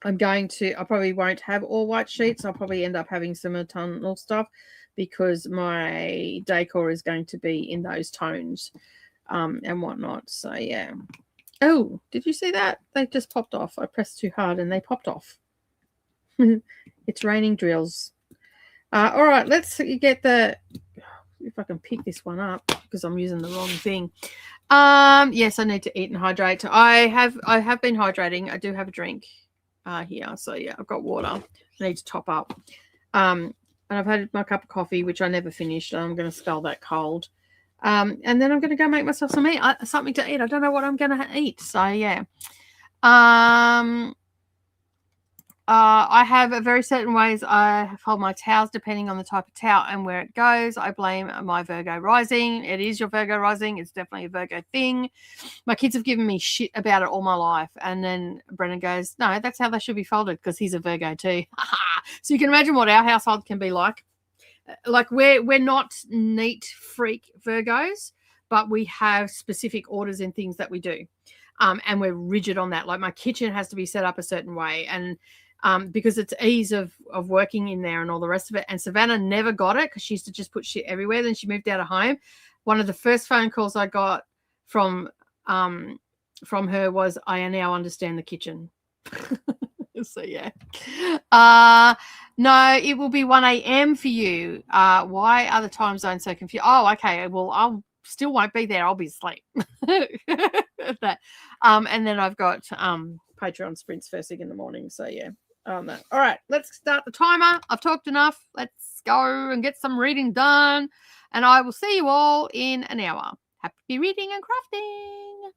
probably won't have all white sheets. I'll probably end up having some autumnal stuff because my decor is going to be in those tones and whatnot. So yeah. Oh, did you see that? They just popped off. I pressed too hard and they popped off. It's raining drills. All right, let's get if I can pick this one up because I'm using the wrong thing. Yes, I need to eat and hydrate. I have been hydrating. I do have a drink here. So yeah, I've got water. I need to top up. And I've had my cup of coffee, which I never finished. I'm going to spell that cold. And then I'm going to go make myself something to eat. I don't know what I'm going to eat. So yeah. I have a very certain ways I fold my towels depending on the type of towel and where it goes. I blame my Virgo rising. It is your Virgo rising. It's definitely a Virgo thing. My kids have given me shit about it all my life. And then Brennan goes, no, that's how they should be folded because he's a Virgo too. So you can imagine what our household can be like. Like we're not neat freak Virgos, but we have specific orders in things that we do. And we're rigid on that. Like my kitchen has to be set up a certain way. And because it's ease of working in there and all the rest of it. And Savannah never got it because she used to just put shit everywhere. Then she moved out of home. One of the first phone calls I got from her was, I now understand the kitchen. So yeah. No, it will be 1 a.m. for you. Why are the time zones so confused? Oh, okay. Well, I'll still won't be there. I'll be asleep. That. And then I've got Patreon sprints first thing in the morning. So yeah. All right, let's start the timer. I've talked enough. Let's go and get some reading done. And I will see you all in an hour. Happy reading and crafting.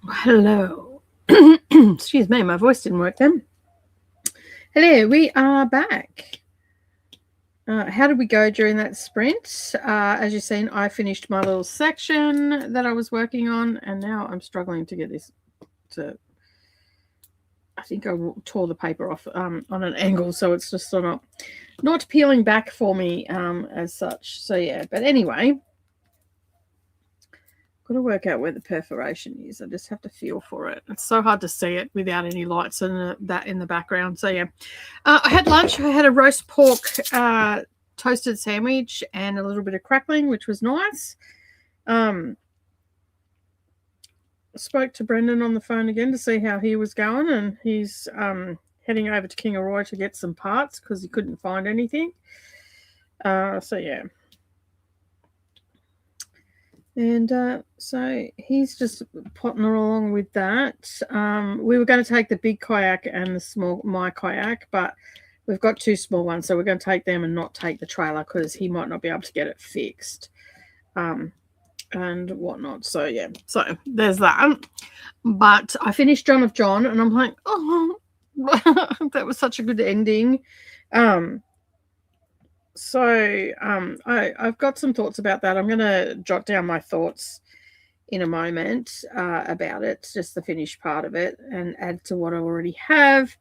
Hello. Excuse me, my voice didn't work then. Hello, we are back. How did we go during that sprint? As you've seen, I finished my little section that I was working on, and now I'm struggling to get this to... I think I tore the paper off on an angle, so it's just sort of not peeling back for me as such. So, yeah, but anyway... Got to work out where the perforation is. I just have to feel for it. It's so hard to see it without any lights and that in the background. So yeah, I had lunch. I had a roast pork toasted sandwich and a little bit of crackling, which was nice. Spoke to Brendan on the phone again to see how he was going, and he's heading over to Kingaroy to get some parts because he couldn't find anything. So yeah. And so he's just potting along with that. We were going to take the big kayak and my kayak, but we've got two small ones, so we're going to take them and not take the trailer because he might not be able to get it fixed and whatnot. So yeah, so there's that. But I finished John of John, and I'm like, oh, that was such a good ending. So I've got some thoughts about that. I'm going to jot down my thoughts in a moment about it, just the finished part of it, and add to what I already have.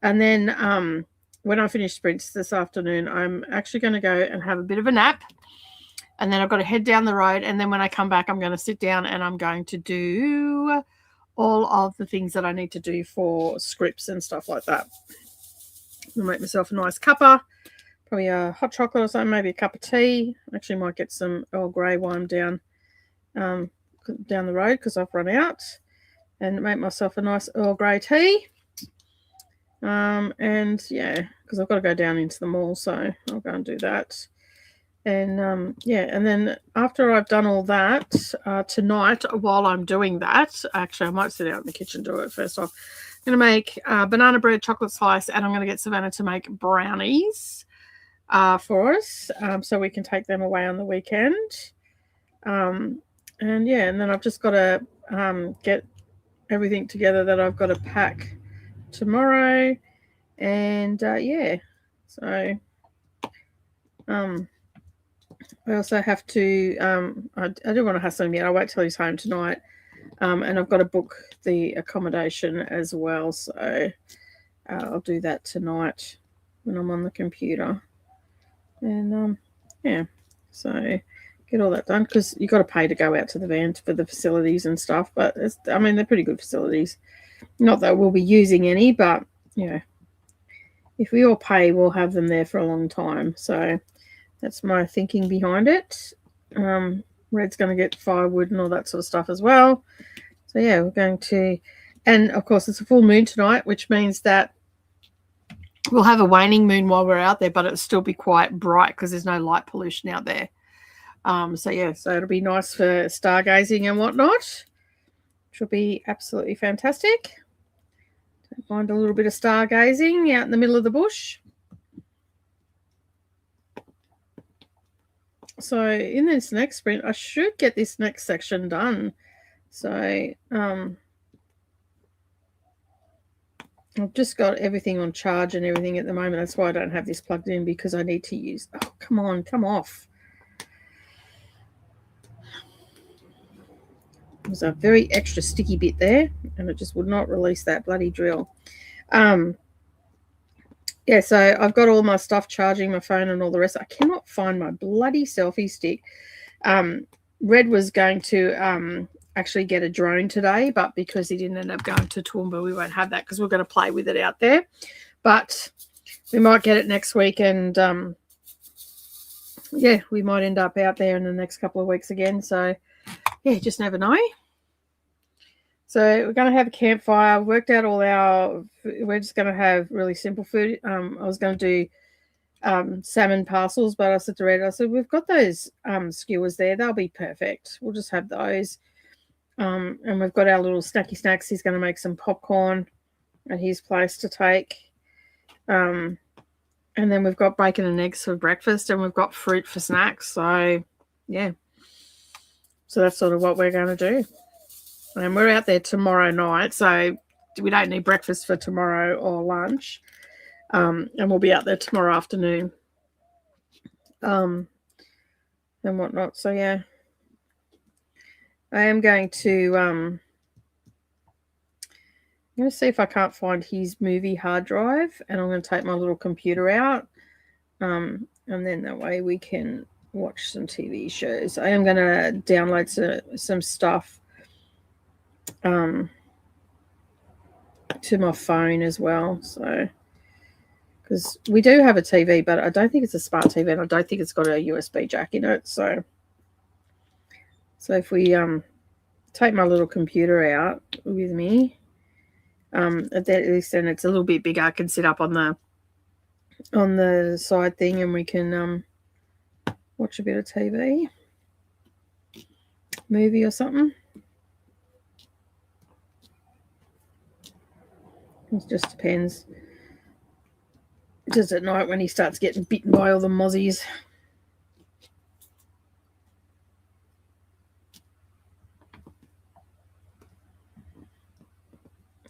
And then when I finish sprints this afternoon, I'm actually going to go and have a bit of a nap. And then I've got to head down the road. And then when I come back, I'm going to sit down and I'm going to do all of the things that I need to do for scripts and stuff like that. I'll make myself a nice cuppa. Probably a hot chocolate or something, maybe a cup of tea. Actually might get some Earl Grey wine down the road because I've run out, and make myself a nice Earl Grey tea. And yeah, because I've got to go down into the mall, so I'll go and do that. And yeah, and then after I've done all that, tonight while I'm doing that, actually I might sit out in the kitchen and do it first off. I'm going to make banana bread, chocolate slice, and I'm going to get Savannah to make brownies for us, so we can take them away on the weekend. And yeah, and then I've just got to get everything together that I've got to pack tomorrow. And yeah, so I also have to I don't want to hassle him yet. I'll wait till he's home tonight. And I've got to book the accommodation as well, so I'll do that tonight when I'm on the computer. And yeah, so get all that done, because you've got to pay to go out to the van for the facilities and stuff. But I mean, they're pretty good facilities. Not that we'll be using any, but you know, if we all pay, we'll have them there for a long time. So that's my thinking behind it. Red's going to get firewood and all that sort of stuff as well. So yeah, we're going to, and of course it's a full moon tonight, which means that we'll have a waning moon while we're out there, but it'll still be quite bright because there's no light pollution out there. So yeah, so it'll be nice for stargazing and whatnot, which will be absolutely fantastic. Don't mind a little bit of stargazing out in the middle of the bush. So in this next sprint, I should get this next section done. So I've just got everything on charge and everything at the moment. That's why I don't have this plugged in, because I need to use... Oh, come on, come off. There's a very extra sticky bit there, and it just would not release that bloody drill. Yeah, so I've got all my stuff charging, my phone and all the rest. I cannot find my bloody selfie stick. Red was going to actually get a drone today, but because he didn't end up going to Toowoomba, we won't have that because we're going to play with it out there. But we might get it next week, and yeah, we might end up out there in the next couple of weeks again. So yeah, just never know. So we're going to have a campfire. I've worked out all we're just going to have really simple food. I was going to do salmon parcels, but I said to Red, I said, we've got those skewers there. They'll be perfect. We'll just have those. And we've got our little snacky snacks. He's going to make some popcorn at his place to take. And then we've got bacon and eggs for breakfast, and we've got fruit for snacks. So, yeah. So that's sort of what we're going to do. And we're out there tomorrow night, so we don't need breakfast for tomorrow or lunch. And we'll be out there tomorrow afternoon. And whatnot. So yeah. I am going to I'm going to see if I can't find his movie hard drive, and I'm going to take my little computer out. And then that way we can watch some TV shows. I am going to download some stuff to my phone as well. So, because we do have a TV, but I don't think it's a smart TV, and I don't think it's got a USB jack in it. So if we take my little computer out with me, at least then it's a little bit bigger. I can sit up on the side thing, and we can watch a bit of TV, movie or something. It just depends. Just at night when he starts getting bitten by all the mozzies.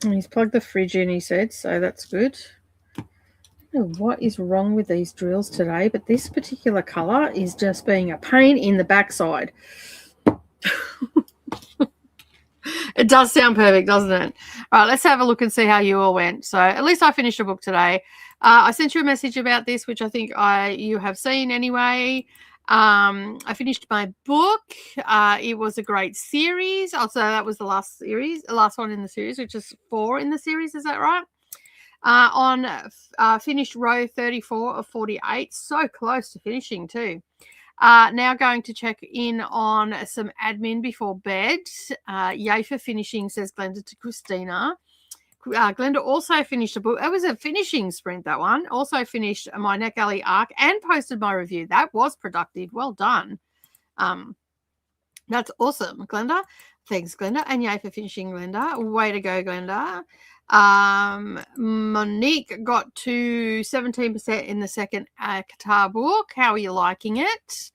And he's plugged the fridge in, he said, so that's good. I don't know what is wrong with these drills today, but this particular colour is just being a pain in the backside. It does sound perfect, doesn't it? All right, let's have a look and see how you all went. So at least I finished a book today. I sent you a message about this, which I think you have seen anyway. I finished my book. It was a great series. Also, that was the last one in the series, which is 4 in the series. Is that right? Finished row 34 of 48. So close to finishing too. Now going to check in on some admin before bed. Yay for finishing, says Glenda to Christina. Glenda also finished a book. It was a finishing sprint, that one. Also finished my NetGalley arc and posted my review. That was productive. Well done. That's awesome, Glenda. Thanks, Glenda. And yay for finishing, Glenda. Way to go, Glenda. Monique got to 17% in the second Qatar book. How are you liking it?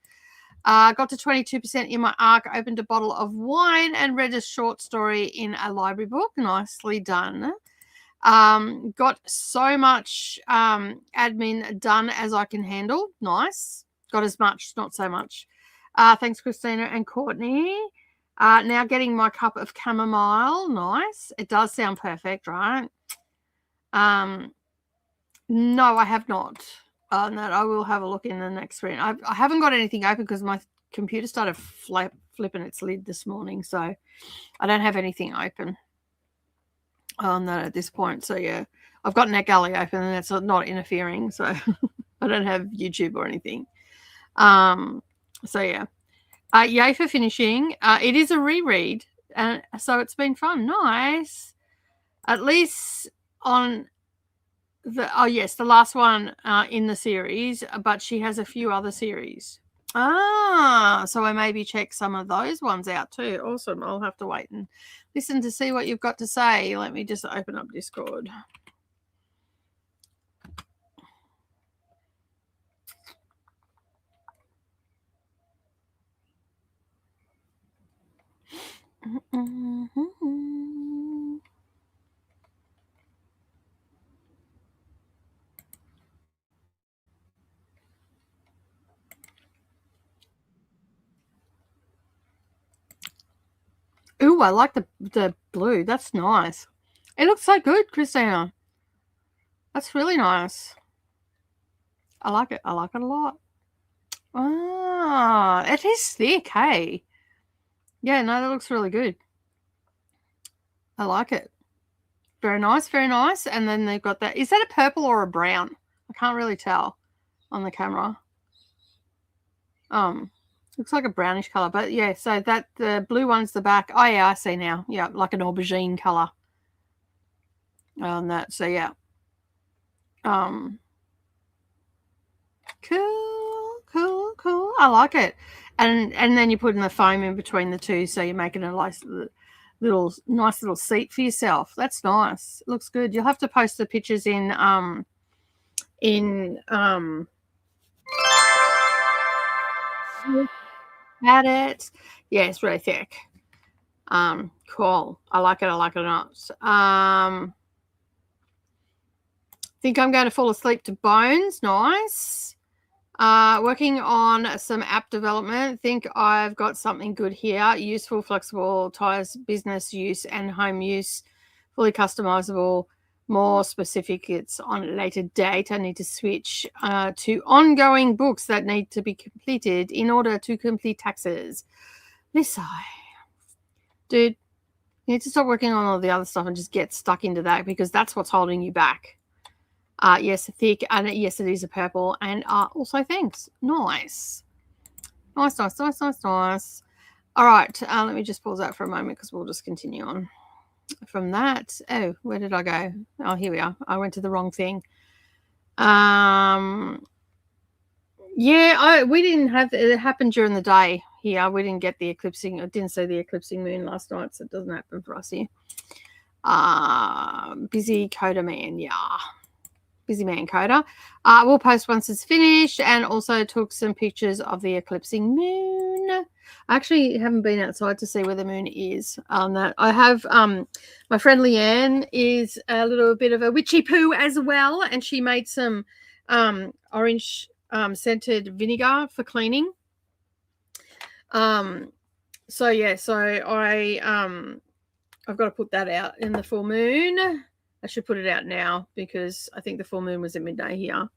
Got to 22% in my arc, opened a bottle of wine, and read a short story in a library book. Nicely done. Got so much admin done as I can handle. Nice. Got as much, not so much. Thanks, Christina and Courtney. Now getting my cup of chamomile. Nice. It does sound perfect, right? No, I have not. No, I will have a look in the next screen. I haven't got anything open because my computer started flipping its lid this morning, so I don't have anything open on that at this point. So yeah, I've got NetGalley open, and it's not interfering, so I don't have YouTube or anything. So yeah, yay for finishing. It is a reread, and so it's been fun. Nice. At least on the last one in the series, but she has a few other series. So I maybe check some of those ones out too. Awesome. I'll have to wait and listen to see what you've got to say. Let me just open up Discord. Ooh, I like the blue. That's nice. It looks so good, Christina. That's really nice. I like it. I like it a lot. It is thick, hey? Yeah, no, that looks really good. I like it. Very nice, very nice. And then they've got that. Is that a purple or a brown? I can't really tell on the camera. Looks like a brownish color, but yeah, so that the blue one's the back. Oh yeah, I see now. Yeah, like an aubergine color on that. So yeah. Cool. I like it. And then you put in the foam in between the two, so you're making a nice little seat for yourself. That's nice. It looks good. You'll have to post the pictures in at it. Yeah, it's really thick. Cool. I like it. I like it a lot. Think I'm going to fall asleep to bones. Nice. Working on some app development. Think I've got something good here. Useful, flexible, ties business use and home use. Fully customizable. More specific, it's on a later date. I need to switch to ongoing books that need to be completed in order to complete taxes. This dude, you need to stop working on all the other stuff and just get stuck into that, because that's what's holding you back. Yes, thick, and yes, it is a purple, and also thanks. Nice. Nice, nice, nice, nice, nice. All right, let me just pause that for a moment because we'll just continue on from that. Oh, where did I go? Oh, here we are. I went to the wrong thing. Yeah, we didn't have it happen during the day here. We didn't get the eclipsing. I didn't see the eclipsing moon last night, so it doesn't happen for us here. Busy coder man, yeah. Busy man coder. We'll post once it's finished, and also took some pictures of the eclipsing moon. I actually haven't been outside to see where the moon is on that. I have my friend Leanne is a little bit of a witchy poo as well, and she made some orange scented vinegar for cleaning. So yeah, so I've got to put that out in the full moon. I should put it out now because I think the full moon was at midday here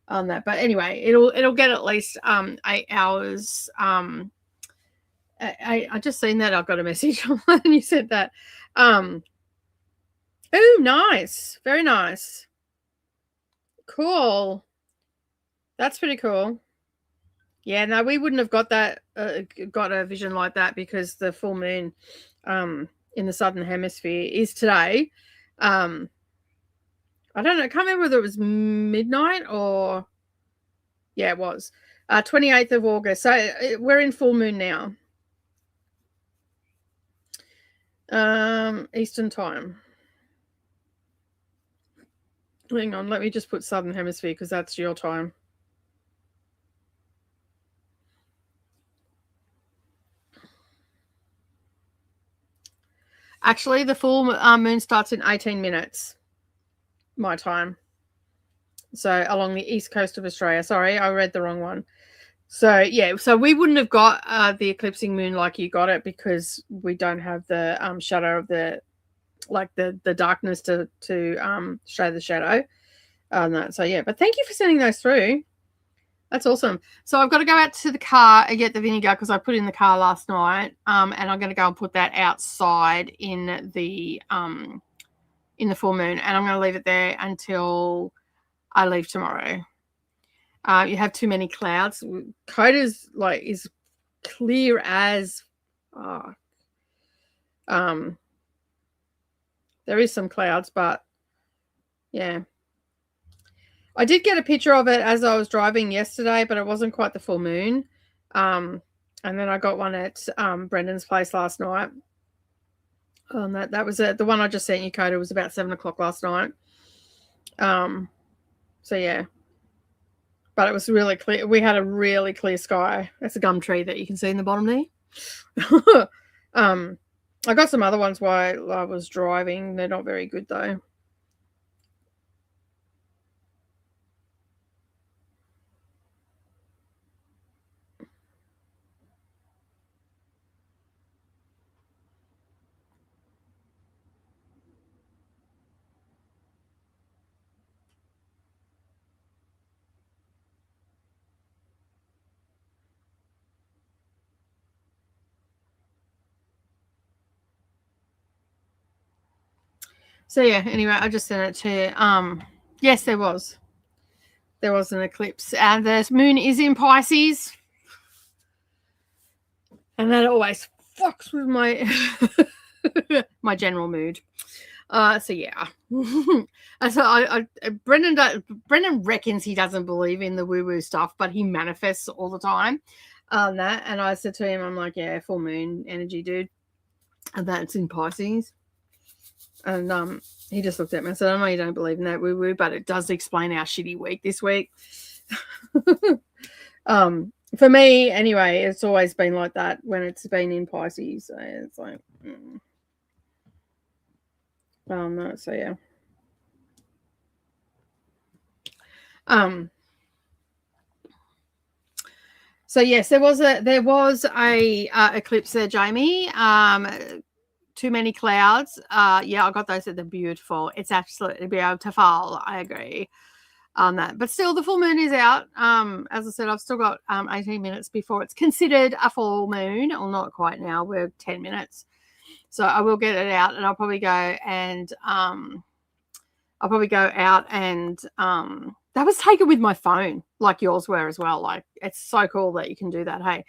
on that. But anyway, it'll get at least 8 hours. I just seen that. I got a message online and you said that. Oh, nice. Very nice. Cool. That's pretty cool. Yeah, no, we wouldn't have got that, got a vision like that, because the full moon in the southern hemisphere is today. I don't know. I can't remember whether it was midnight or, yeah, it was 28th of August. So we're in full moon now. Eastern time. Hang on, let me just put southern hemisphere because that's your time. Actually, the full moon starts in 18 minutes, my time. So along the east coast of Australia. Sorry, I read the wrong one. So yeah, so we wouldn't have got the eclipsing moon like you got it, because we don't have the shadow of the, like the darkness to show the shadow on that. So yeah, but thank you for sending those through. That's awesome. So I've got to go out to the car and get the vinegar because I put it in the car last night. And I'm going to go and put that outside in the full moon, and I'm going to leave it there until I leave tomorrow. You have too many clouds. Coda's like is clear as there is some clouds, but yeah. I did get a picture of it as I was driving yesterday, but it wasn't quite the full moon. And then I got one at Brendan's place last night. That was the one I just sent you, Coda, was about 7 o'clock last night. So yeah, but it was really clear. We had a really clear sky. That's a gum tree that you can see in the bottom there. I got some other ones while I was driving. They're not very good though. So yeah, anyway, I just sent it to yes, there was an eclipse, and the moon is in Pisces, and that always fucks with my my general mood. So yeah. So Brendan reckons he doesn't believe in the woo-woo stuff, but he manifests all the time on that. And I said to him, I'm like, yeah, full moon energy, dude. And that's in Pisces. And he just looked at me and said, I know you don't believe in that woo-woo, but it does explain our shitty week this week. For me, anyway, it's always been like that when it's been in Pisces. So it's like, no, so yeah. So yes, there was a eclipse there, Jamie. Too many clouds. Yeah, I got those. They're beautiful. It's absolutely beautiful. I agree on that. But still, the full moon is out. As I said, I've still got 18 minutes before it's considered a full moon. Well, not quite now. We're 10 minutes. So I will get it out, and I'll probably go and that was taken with my phone, like yours were as well. Like, it's so cool that you can do that. Hey,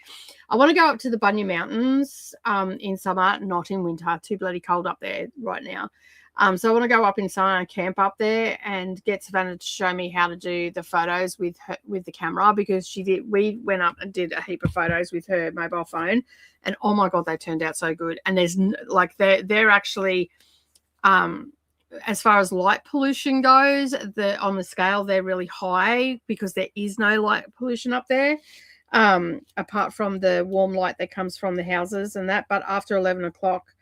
I want to go up to the Bunya Mountains in summer, not in winter. Too bloody cold up there right now. So I want to go up in summer and camp up there and get Savannah to show me how to do the photos with the camera, because we went up and did a heap of photos with her mobile phone, and oh my God, they turned out so good. And there's like, they're actually, as far as light pollution goes, on the scale, they're really high because there is no light pollution up there, apart from the warm light that comes from the houses and that. But after 11 o'clock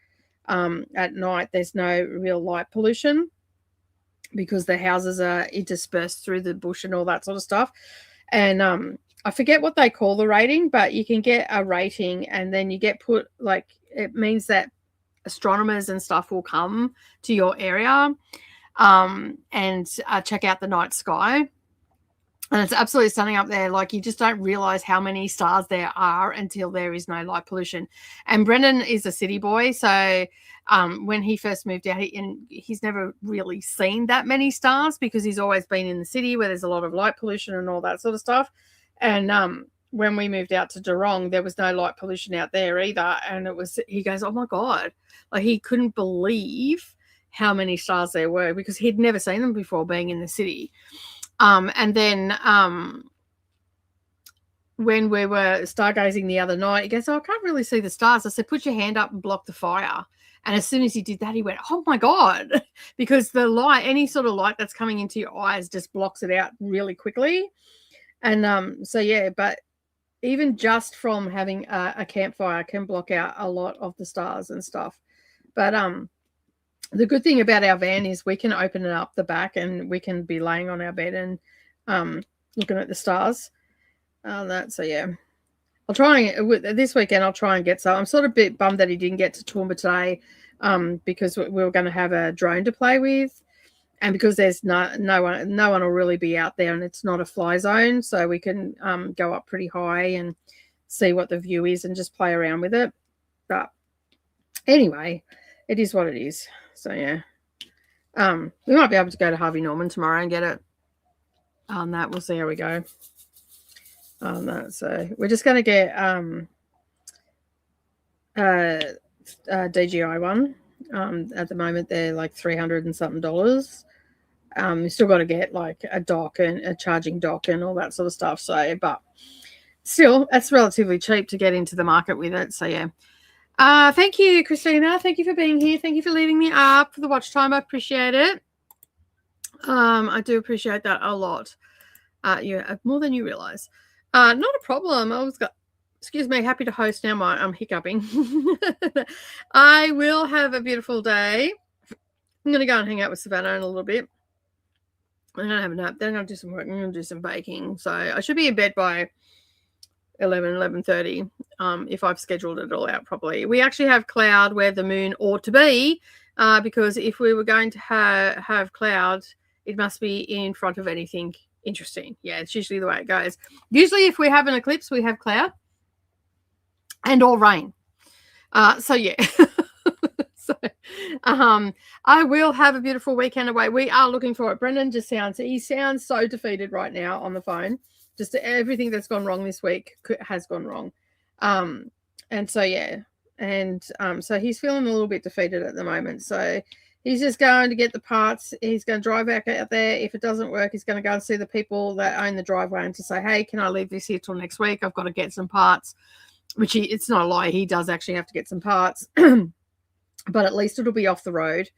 at night, there's no real light pollution because the houses are interspersed through the bush and all that sort of stuff. And I forget what they call the rating, but you can get a rating, and then you get put, like, it means that astronomers and stuff will come to your area and check out the night sky. And it's absolutely stunning up there. Like, you just don't realize how many stars there are until there is no light pollution. And Brendan is a city boy, so when he first moved out, he's never really seen that many stars because he's always been in the city where there's a lot of light pollution and all that sort of stuff. And when we moved out to Durong, there was no light pollution out there either. And he goes, oh my God, like, he couldn't believe how many stars there were because he'd never seen them before being in the city. And then when we were stargazing the other night, he goes, oh, I can't really see the stars. I said, put your hand up and block the fire. And as soon as he did that, he went, oh my God, because the light, any sort of light that's coming into your eyes just blocks it out really quickly. And so, yeah, but even just from having a campfire can block out a lot of the stars and stuff. But the good thing about our van is we can open it up the back and we can be laying on our bed and looking at the stars. So yeah, I'll try this weekend. I'll try and get some. I'm sort of a bit bummed that he didn't get to Toowoomba today because we were going to have a drone to play with, and because there's no one will really be out there, and it's not a fly zone, so we can go up pretty high and see what the view is and just play around with it. But anyway, it is what it is. So yeah, we might be able to go to Harvey Norman tomorrow and get it. That we'll see how we go. So we're just going to get DJI one. At the moment, they're like $300 and something. You still got to get like a dock and a charging dock and all that sort of stuff. So, but still, that's relatively cheap to get into the market with it. So yeah. Thank you, Christina. Thank you for being here. Thank you for leaving me up for the watch time. I appreciate it. I do appreciate that a lot. Yeah, more than you realize. Not a problem. Excuse me, happy to host now. I'm hiccuping. I will have a beautiful day. I'm going to go and hang out with Savannah in a little bit. I'm going to have a nap. Then I'm going to do some work. I'm going to do some baking. So I should be in bed by 11:30 if I've scheduled it all out properly. We actually have cloud where the moon ought to be because if we were going to have cloud, it must be in front of anything interesting. Yeah, it's usually the way it goes. Usually if we have an eclipse, we have cloud and or rain. So yeah. So I will have a beautiful weekend away. We are looking for it. Brendan he sounds so defeated right now on the phone. Just everything that's gone wrong this week has gone wrong. And so, yeah. And so he's feeling a little bit defeated at the moment. So he's just going to get the parts. He's going to drive back out there. If it doesn't work, he's going to go and see the people that own the driveway and to say, hey, can I leave this here till next week? I've got to get some parts, which it's not a lie. He does actually have to get some parts, but at least it'll be off the road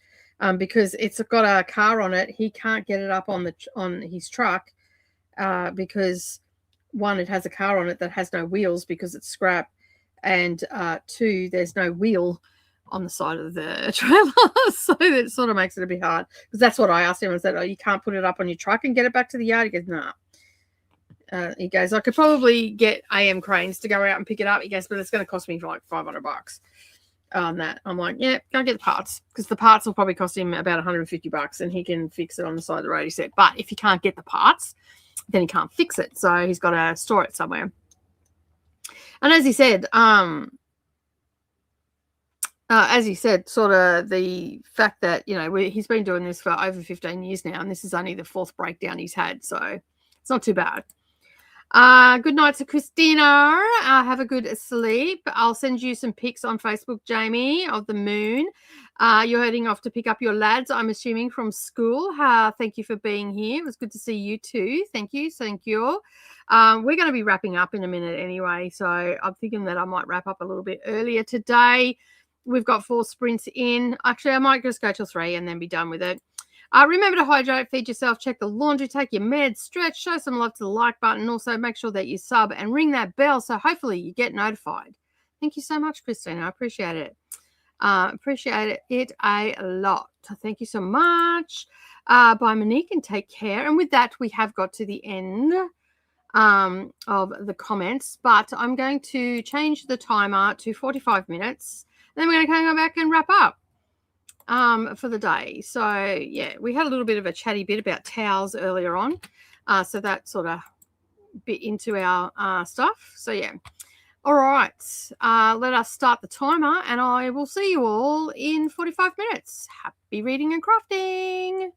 because it's got a car on it. He can't get it up on his truck. Because one, it has a car on it that has no wheels because it's scrap, and two, there's no wheel on the side of the trailer, so that sort of makes it a bit hard, because that's what I asked him. I said, oh, you can't put it up on your truck and get it back to the yard? He goes, no. He goes, I could probably get AM cranes to go out and pick it up. He goes, but it's going to cost me like $500 on that. I'm like, yeah, go get the parts, because the parts will probably cost him about $150 and he can fix it on the side of the road, he said. But if he can't get the parts, then he can't fix it, so he's got to store it somewhere. And as he said, sort of the fact that, you know, he's been doing this for over 15 years now, and this is only the 4th breakdown he's had, so it's not too bad. Good night to Christina. Have a good sleep. I'll send you some pics on Facebook, Jamie, of the moon. You're heading off to pick up your lads, I'm assuming, from school. Thank you for being here. It was good to see you too. Thank you. Thank you. We're going to be wrapping up in a minute anyway, so I'm thinking that I might wrap up a little bit earlier today. We've got 4 sprints in. Actually, I might just go till 3 and then be done with it. Remember to hydrate, feed yourself, check the laundry, take your meds, stretch, show some love to the like button, and also make sure that you sub and ring that bell so hopefully you get notified. Thank you so much, Christina. I appreciate it. Appreciate it a lot. Thank you so much. Bye, Monique, and take care. And with that, we have got to the end of the comments, but I'm going to change the timer to 45 minutes. Then we're going to come back and wrap up for the day. So yeah, we had a little bit of a chatty bit about towels earlier on, so that sort of bit into our stuff. So yeah, all right, let us start the timer, and I will see you all in 45 minutes. Happy reading and crafting.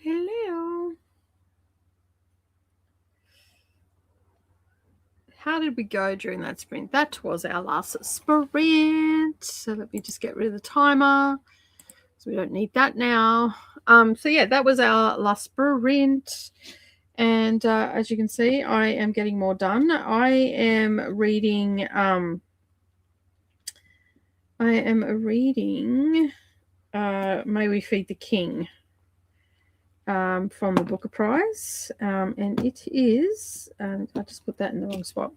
Hello. How did we go during that sprint? That was our last sprint. So let me just get rid of the timer. So we don't need that now. So yeah, that was our last sprint. And as you can see, I am getting more done. I am reading May We Feed the King from the Booker Prize. And it is, I just put that in the wrong spot.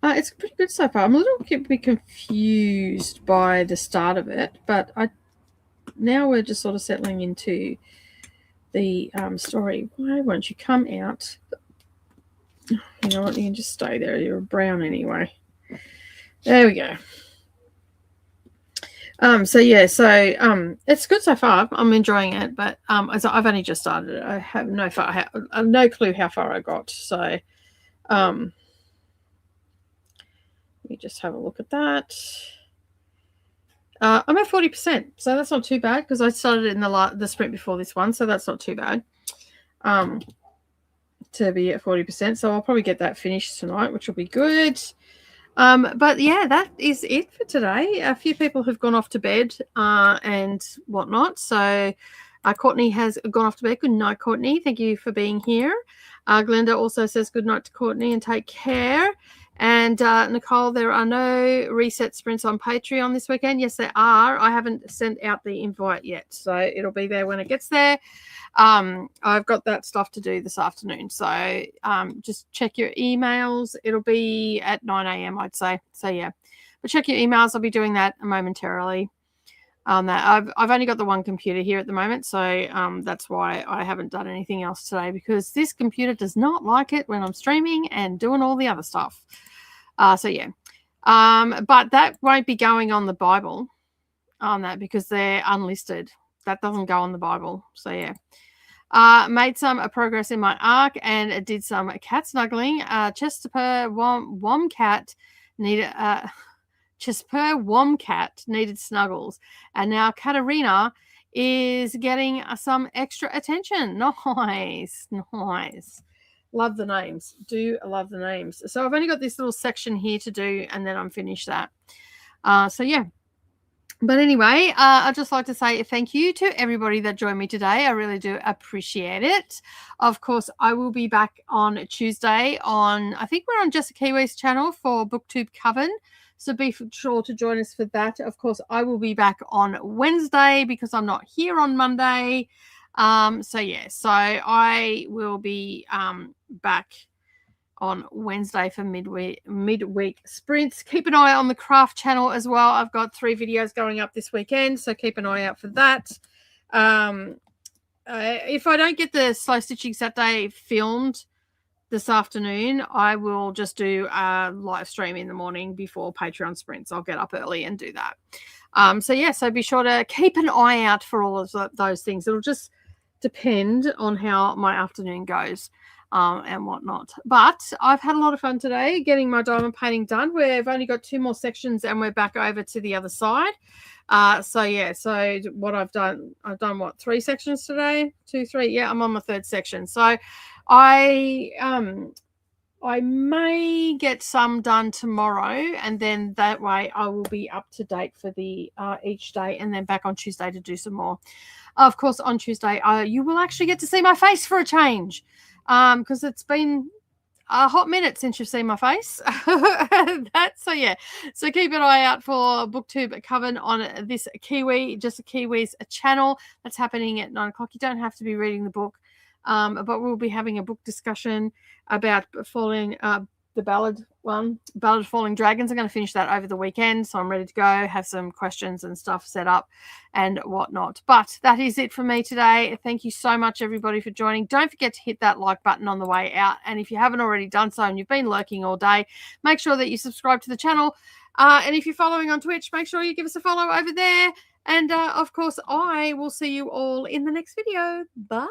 It's pretty good so far. I'm a little bit confused by the start of it, but now we're just sort of settling into the story. Why won't you come out? You know what? You can just stay there. You're brown anyway. There we go. So it's good so far. I'm enjoying it, but as I've only just started it, I have no clue how far I got. So let me just have a look at that. I'm at 40%, so that's not too bad because I started in the sprint before this one, so that's not too bad. To be at 40%, so I'll probably get that finished tonight, which will be good. But yeah, that is it for today. A few people have gone off to bed and whatnot. So Courtney has gone off to bed. Good night, Courtney. Thank you for being here. Glenda also says good night to Courtney and take care. And Nicole, there are no reset sprints on Patreon this weekend. Yes, there are. I haven't sent out the invite yet, so it'll be there when it gets there. I've got that stuff to do this afternoon, so just check your emails. It'll be at 9 a.m. I'd say. So yeah, but check your emails. I'll be doing that momentarily. That I've only got the one computer here at the moment, so that's why I haven't done anything else today, because this computer does not like it when I'm streaming and doing all the other stuff. So yeah, but that won't be going on the Bible on that because they're unlisted. That doesn't go on the Bible. So yeah. Made some progress in my arc and did some cat snuggling. Chesapeake Womcat needed snuggles, and now Katarina is getting some extra attention. Nice. Love the names. Do love the names. So I've only got this little section here to do, and then I'm finished that. So yeah. But anyway, I'd just like to say thank you to everybody that joined me today. I really do appreciate it. Of course, I will be back on Tuesday I think we're on Jessica Kiwi's channel for BookTube Coven. So be sure to join us for that. Of course, I will be back on Wednesday because I'm not here on Monday. So I will be back on Wednesday for midweek sprints. Keep an eye on the craft channel as well. I've got 3 videos going up this weekend, so keep an eye out for that. If I don't get the slow stitching Saturday filmed this afternoon, I will just do a live stream in the morning before Patreon sprints. I'll get up early and do that. So be sure to keep an eye out for all of those things. It'll just depend on how my afternoon goes. And whatnot. But I've had a lot of fun today getting my diamond painting done. We've only got 2 more sections and we're back over to the other side. So what I've done 3 sections today? 2, 3. Yeah, I'm on my 3rd section. So I may get some done tomorrow, and then that way I will be up to date for the each day, and then back on Tuesday to do some more. Of course, on Tuesday, you will actually get to see my face for a change. Because it's been a hot minute since you've seen my face. So keep an eye out for BookTube Coven on this Just a Kiwi's channel. That's happening at 9 o'clock. You don't have to be reading the book, but we'll be having a book discussion about the Ballad of Falling Dragons. I'm going to finish that over the weekend, so I'm ready to go, have some questions and stuff set up and whatnot. But that is it for me today. Thank you so much, everybody, for joining. Don't forget to hit that like button on the way out. And if you haven't already done so and you've been lurking all day, make sure that you subscribe to the channel. And if you're following on Twitch, make sure you give us a follow over there. And, of course, I will see you all in the next video. Bye.